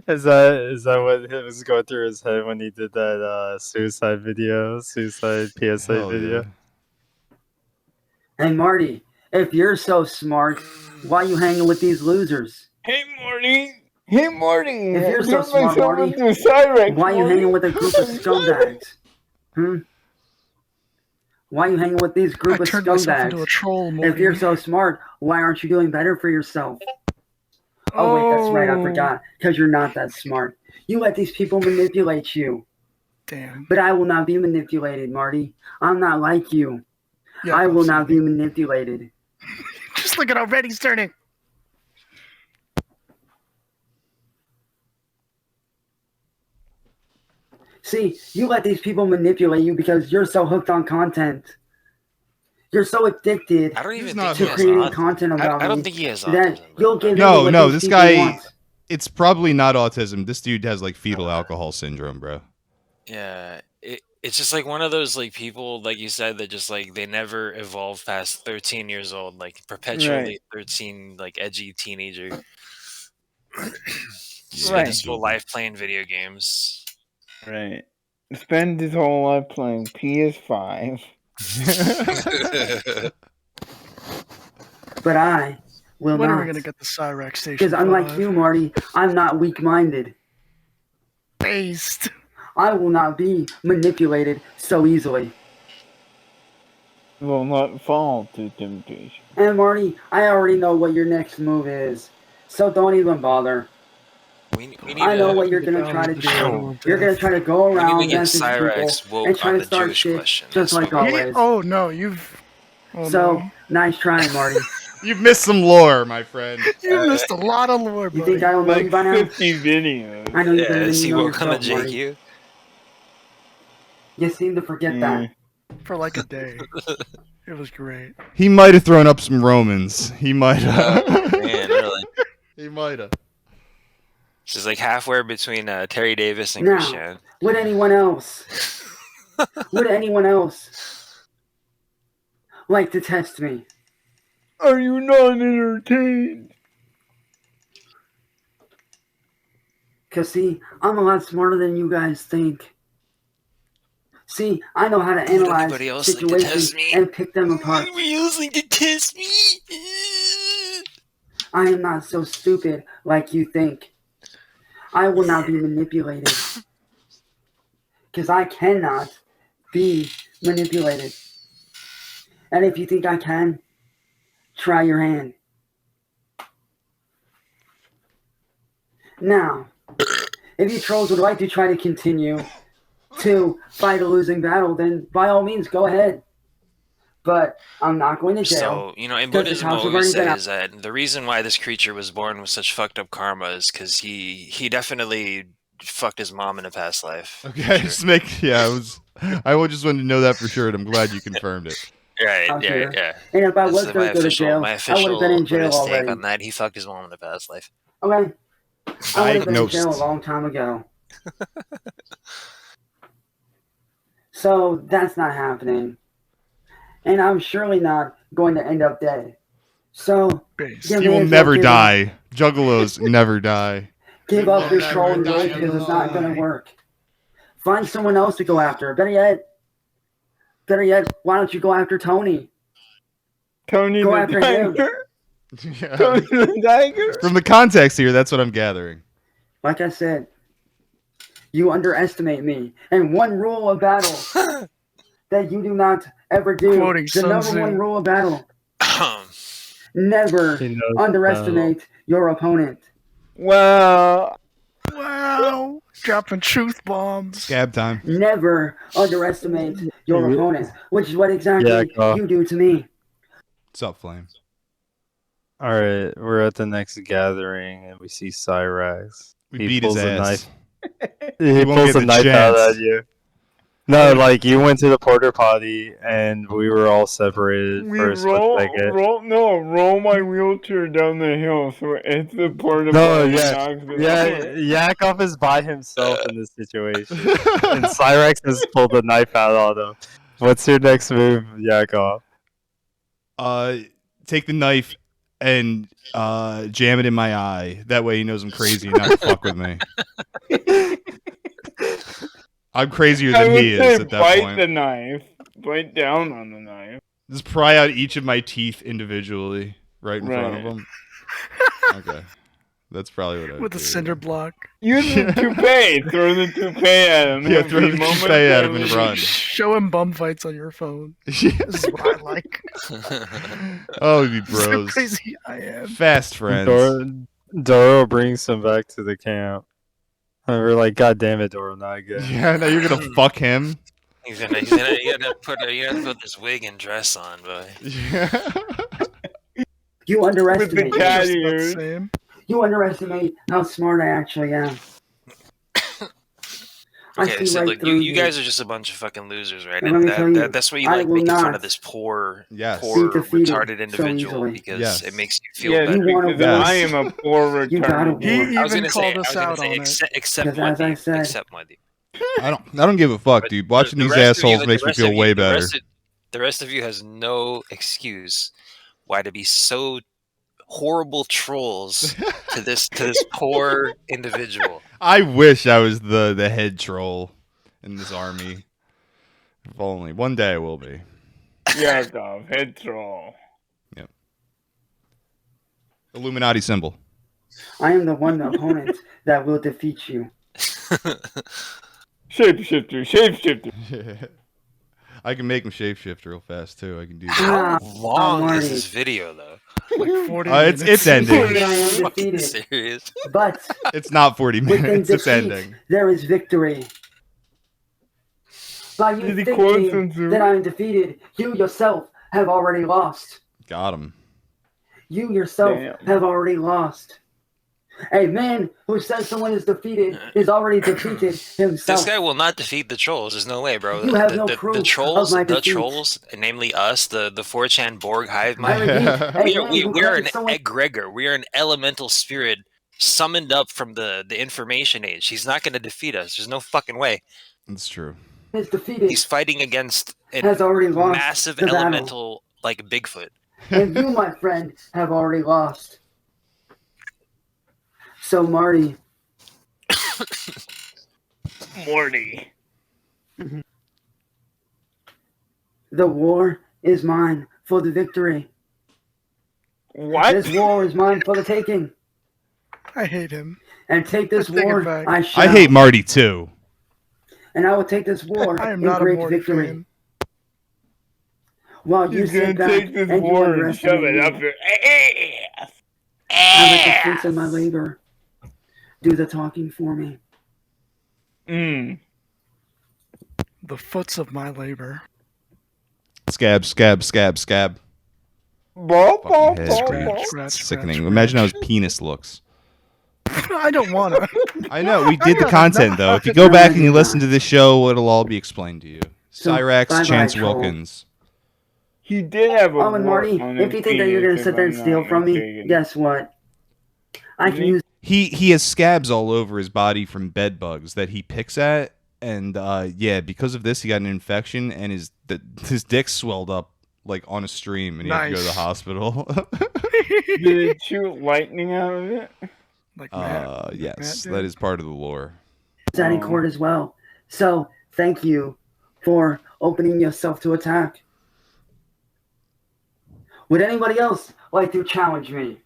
Is that what was going through his head when he did that suicide PSA Hell video? yeah. Hey Marty, if you're so smart, why you hanging with these losers? Hey Morty. Hey Morty. If you're so Get smart, myself Marty, into Cyraxx, why you Morty. hanging with a group of scumbags? Why you hanging with these I group of turned myself into a scumbags? troll. If you're so smart, why aren't you doing better for yourself? Oh wait, that's right, I forgot. Because you're not that smart. You let these people manipulate you. Damn. But I will not be manipulated, Marty. I'm not like you. Yeah, I will not be manipulated. Just look at how red he's turning. See, you let these people manipulate you because you're so hooked on content. You're so addicted I don't even not think he to has creating autism. content about I don't me think he has that autism. you'll give No, in to no, what this these people guy. want. It's probably not autism. This dude has like fetal alcohol syndrome, bro. Yeah, it's just like one of those like people, like you said, that just like they never evolve past 13 years old, like perpetually 13, like edgy teenager. Spend his whole life playing video games. Right. Spend his whole life playing PS5. But I will When not. are we gonna get the Cyraxx station? Because unlike 5? you, Marty, I'm not weak-minded. Based. I will not be manipulated so easily. Will not fall to temptation. And Marty, I already know what your next move is. So don't even bother. We need I know to, what you're going to try to do. You're going to try to go we around, need to get message people, Cyraxx woke and try on to the start Jewish shit question. just like what we always. Oh no, you've. Oh, So, no. nice try, Marty. You've missed some lore, my friend. You missed a lot of lore, You buddy. think I don't know you Like by now? 50 videos. I know you better Yeah, than is you he know woke on the yourself, Marty. JQ? You seem to forget that. For like a day. It was great. He might have thrown up some Romans. He might have. Man, really. He might have. She's like halfway between Terry Davis and Now, Christian. would anyone else like to test me? Are you not entertained? Because, see, I'm a lot smarter than you guys think. See, I know how to analyze anybody else like to situations test me? and pick them apart. Anybody else like to test me? I am not so stupid like you think. I will not be manipulated. Because I cannot be manipulated. And if you think I can, try your hand. Now, if you trolls would like to try to continue to fight a losing battle, then by all means, go ahead. But I'm not going to jail. So, you know, in because the Buddhism, cops what have we already say been is that the reason why this creature was born with such fucked up karma is because he definitely fucked his mom in a past life. Okay, just make I just wanted to know that for sure, and I'm glad you confirmed it. Right, out yeah, here. yeah. And if I That's was my going to go to official, jail, my I would official have been in jail Buddhist take already. on that. He fucked his mom in a past life. Okay? I would have been in jail a Diagnosed. long time ago. So that's not happening. And I'm surely not going to end up dead. So He will never die. Juggalos never die. Give up your trolling ways because it's not going to work. Find someone else to go after. Better yet, why don't you go after Tony? Tony Go the after him. Tiger? Yeah. Tony the Tiger? From the context here, that's what I'm gathering. Like I said, you underestimate me. And one rule of battle that you do not ever do. Quoting The Sun number Tzu. one rule of battle. Never underestimate your opponent. Well, Dropping truth bombs. Scab time. Never underestimate your opponent, which is what exactly you do to me. What's up, Flame? All right, we're at the next gathering and we see Cyraxx. We beat his ass. He pulls a knife out at you. No, like you went to the porta potty and we were all separated for a split second. Roll my wheelchair down the hill so it's the porta No, potty yeah, knocks it yeah. over. Yakov is by himself in this situation, and Cyraxx has pulled a knife out on him. What's your next move, Yakov? Take the knife and jam it in my eye. That way he knows I'm crazy and not to fuck with me. I'm crazier than he is at that bite point. the knife. Bite down on the knife. Just pry out each of my teeth individually, right in front of him. Okay. That's probably what I would With a do. cinder block. Use the toupee. Throw the toupee at him. Yeah, throw the toupee at him and run. Show him bum fights on your phone. This is what I like. Oh, you This is how bros. crazy I am. Fast friends. Doro brings him back to the camp. And we're like, God damn it, Doro, not again. Yeah, now you're gonna fuck him. You gotta put this wig and dress on, boy. You underestimate tatty me. ears. You underestimate how smart I actually am. I Okay, see so right look, through you guys are just a bunch of fucking losers, right? And And let me tell you, that's why you I like will making fun not of this poor, Yes. poor, be defeated retarded so individual easily. because Yes. it makes you feel Yes, better. because I am a poor You gotta retarded. He war. I was even gonna called say, us out on it. accept Because my as I deep, said- accept my deep. I don't give a fuck, dude. Watching The these rest of you- assholes the makes me rest feel of you- way the better. the rest of you has no excuse why to be so horrible trolls to this poor individual. I wish I was the head troll in this army. If only. One day I will be. Yakov, head troll. Yep. Illuminati symbol. I am the one opponent that will defeat you. Shapeshifter. I can make him shapeshift real fast too. I can do that. How long Marty. is this video though? Like 40 It's minutes. ending. I am Fucking defeated. serious. But It's not 40 within minutes. It's defeat, ending. there is victory. By you Did he quote thinking Sun Tzu? that I am defeated, you yourself have already lost. Got him. You yourself Damn. have already lost. A man who says someone is defeated is already defeated himself. This guy will not defeat the trolls. There's no way, bro. You have no proof the of trolls, my the defeat. trolls, namely us, the 4chan Borg hive I mind. repeat, a man who We are an claims someone egregor. We are an elemental spirit summoned up from the information age. He's not going to defeat us. There's no fucking way. That's true. is defeated He's fighting against a has already lost massive the battle. elemental like Bigfoot. And you, my friend, have already lost. So, Marty, Morty. the war is mine for the victory. What? This war is mine for the taking. I hate him. And take this I take it war, back. I shall. I hate Marty too. And I will take this war I am in not a great Morty victory. fan. While you He's gonna sit back take this and you war and shove underestimate it up me. your ass. I let the fruits of my labor do the talking for me. Mm. The foots of my labor. Scab, scab, scab, scab. Fucking head scratch. Scratch, Sickening. scratch, Imagine how his penis looks. I don't want to. I know, we did the gotta content not. though. If you go back and you listen to this show, it'll all be explained to you. So, Cyraxx, bye-bye, Chance troll. Wilkins. He did have a Oh, and wart Marty, on if his you think that you're going penis, to sit there and if I'm steal not from me, mistaken. guess what? I can Really? use He has scabs all over his body from bed bugs that he picks at, and yeah, because of this, he got an infection, and his dick swelled up like on a stream, and he had to go to the Nice. hospital. Did it shoot lightning out of it? Like Matt. Yes, Matt that did. is part of the lore. that in court as well. So, thank you for opening yourself to attack. Would anybody else like to challenge me?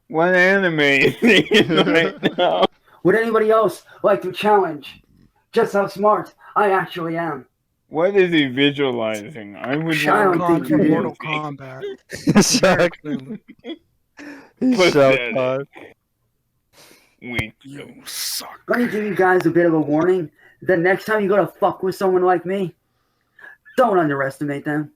What anime is he in right now? Would anybody else like to challenge just how smart I actually am? What is he visualizing? I would Shao not Kahn Kahn from you. Mortal Kombat. Very Shao clearly. Kahn. You suck. Let me give you guys a bit of a warning. The next time you go to fuck with someone like me, don't underestimate them.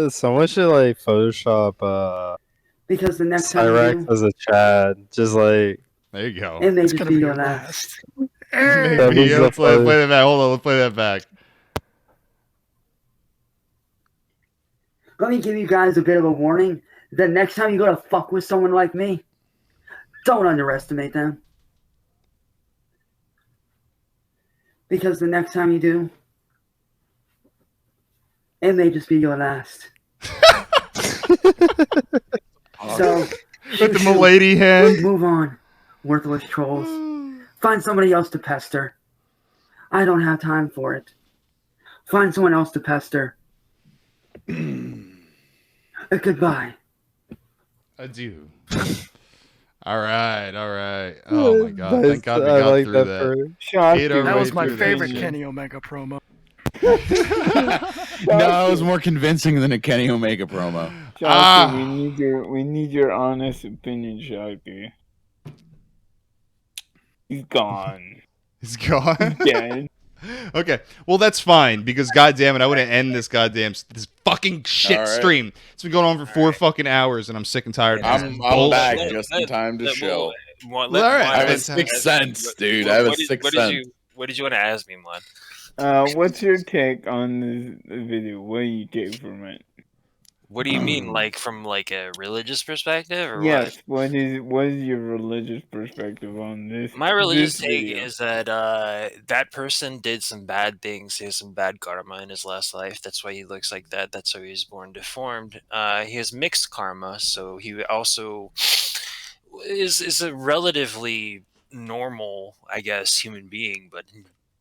Someone should like Photoshop Because the next time Cyraxx you do, as a Chad. Just like there you go. it may It's just gonna be be your your last. Maybe. Yeah, let's play that back. Hold on, let's play that back. Let me give you guys a bit of a warning. The next time you go to fuck with someone like me, don't underestimate them. Because the next time you do, it may just be your last. So, With the milady hand. move on, worthless trolls. Find somebody else to pester. I don't have time for it. Find someone else to pester. Goodbye. Adieu. All right. Oh my god! Thank God we I got like through that that. part. Ate our That way was my through that favorite shit. Kenny Omega promo. No, it was more convincing than a Kenny Omega promo. Shakti, we need your honest opinion, Shakti. He's gone. He's gone. Dead. Okay, well that's fine because goddamn it, I wouldn't end this this fucking shit All right. stream. It's been going on for 4 fucking hours, and I'm sick and tired of this I'm bullshit. back just in time to show. All right, I have a fantastic. sixth sense, dude. I have a sixth sense. What did you want to ask me, Mod? What's your take on this video? What do you take from it? What do you mean, like from like a religious perspective, or Yes. what? What is your religious perspective on this? My religious this take video? is that that person did some bad things. He has some bad karma in his last life. That's why he looks like that. That's how he was born deformed. He has mixed karma, so he also is a relatively normal, I guess, human being, but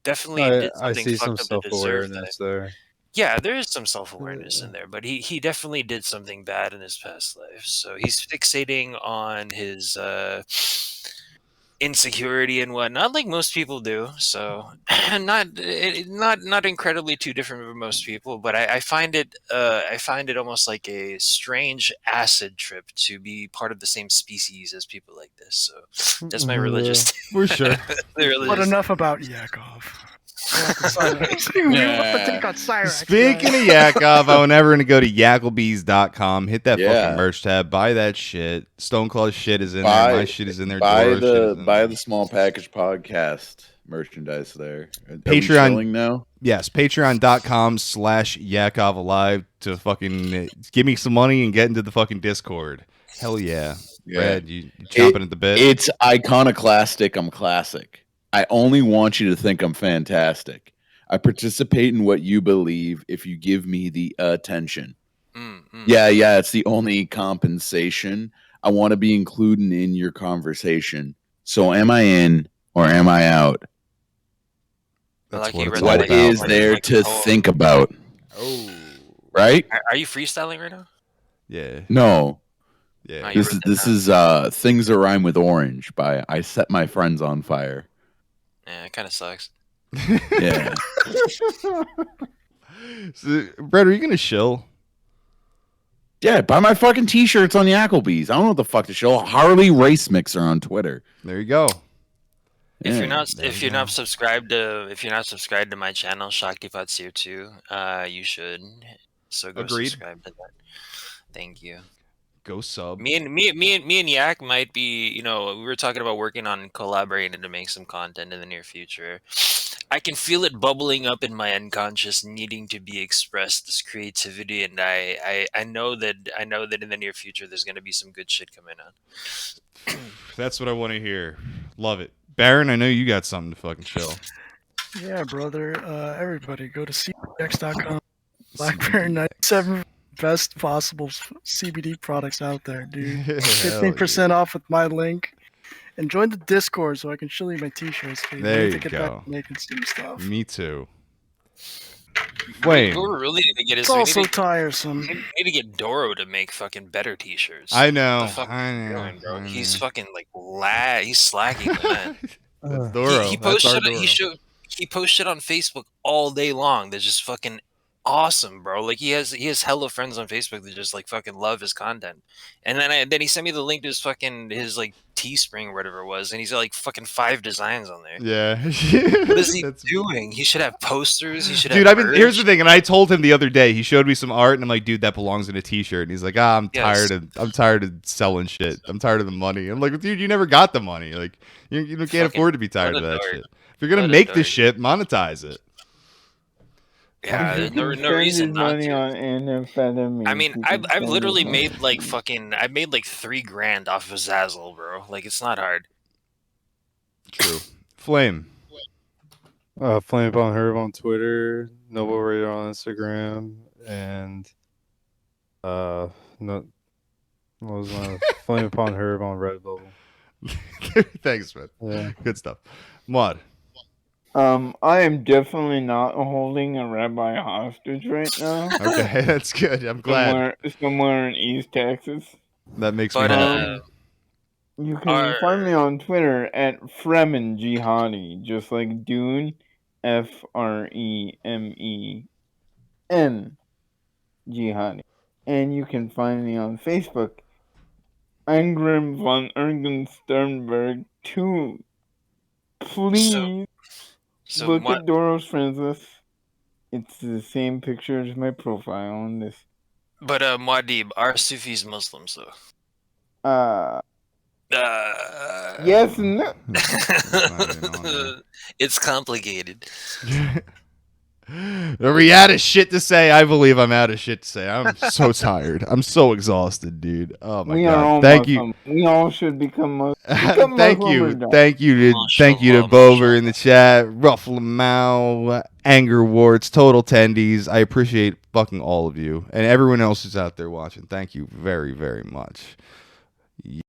definitely did I something see some fucked up to deserve that. self-awareness there. Yeah, there is some self-awareness in there, but he definitely did something bad in his past life. So he's fixating on his insecurity and whatnot, like most people do. So not incredibly too different from most people, but I find it almost like a strange acid trip to be part of the same species as people like this. So that's my religious. For sure. But enough about Yakov. Speaking of Yakov, I'm never going to go to yakovalive.com. Hit that Yeah. fucking merch tab. Buy that shit. Stone Claw's shit is in there. My shit is in there. Doro's shit is in Buy the small package podcast merchandise there. Are we Patreon chilling now? Yes, patreon.com/yakovalive to fucking give me some money and get into the fucking Discord. Hell yeah. Red, you chomping at the bit? It's iconoclastic. I'm classic. I only want you to think I'm fantastic. I participate in what you believe if you give me the attention. Yeah, it's the only compensation. I want to be included in your conversation. So am I in or am I out? That's what is there to think about? Oh. Right? Are you freestyling right now? Yeah. No. Yeah. This is Things That Rhyme with Orange by I Set My Friends on Fire. Yeah, it kind of sucks. Yeah. So, Brett, are you gonna shill? Yeah, buy my fucking t-shirts on the Applebee's. I don't know what the fuck to show. Harley Race Mixer on Twitter. There you go. If you're not subscribed to my channel, Shaktifat's here too. You should. So go Agreed. subscribe to that. Thank you. Go sub. Me and Yak might be, we were talking about working on collaborating to make some content in the near future. I can feel it bubbling up in my unconscious, needing to be expressed, this creativity, and I know that in the near future there's gonna be some good shit coming out. That's what I want to hear. Love it. Baron, I know you got something to fucking show. Yeah, brother. Everybody go to cbx.com. Blackberry 97 best possible CBD products out there, dude. 15% off with my link. And join the Discord so I can show you my t-shirts. Please. There I need you to get go. back to making some stuff. Me too. Wait. What we really need to get is It's we also need to, tiresome. we need to get Doro to make fucking better t-shirts. I know. What the fuck I is he know. doing, bro? I He's know. fucking like he's slacking, man. That's Doro. He That's our posted Doro. he posts shit on Facebook all day long. That's just fucking awesome, bro. Like he has hella friends on Facebook that just like fucking love his content. And then he sent me the link to his like Teespring or whatever it was, and he's got like fucking 5 designs on there. Yeah. What is he doing? He should have posters. He should Dude, have here's the merch. thing, and I told him the other day. He showed me some art, and I'm like, dude, that belongs in a T-shirt. And he's like, I'm Yes. tired of selling shit. I'm tired of the money. I'm like, dude, you never got the money. Like, you can't Fucking afford to be tired let of it that dart. shit. If you're gonna Let it make this dart. shit, monetize it. Yeah, You no, can no spend reason his not money to. on amphetamine. I mean, You I've can spend literally his money- made like fucking I made like $3,000 off of Zazzle, bro. Like it's not hard. True. Flame. Flame Upon Herb on Twitter, Noble Raider on Instagram, and no, what was my Flame Upon Herb on Redbubble. Thanks, man. Yeah. Good stuff. Mod. I am definitely not holding a rabbi hostage right now. Okay, that's good. I'm glad. Somewhere in East Texas. That makes me But happy. You can find me on Twitter at Fremen Jihadi, just like Dune, Fremen Jihadi. And you can find me on Facebook, Angrim von Ergen Sternberg 2. Please so look what? at Doros Friends List. It's the same picture as my profile on this. But Muad'Dib, are Sufis Muslims though? Yes and no. It's complicated. Are we out of shit to say? I believe I'm out of shit to say. I'm so tired. I'm so exhausted, dude. Oh my We are all god. Thank you. Muslim. We all should become Muslim. Thank Muslim you. or die. Thank you to Bover in the chat, Rufflemau, Anger Warts, Total Tendies. I appreciate fucking all of you and everyone else who's out there watching. Thank you very, very much.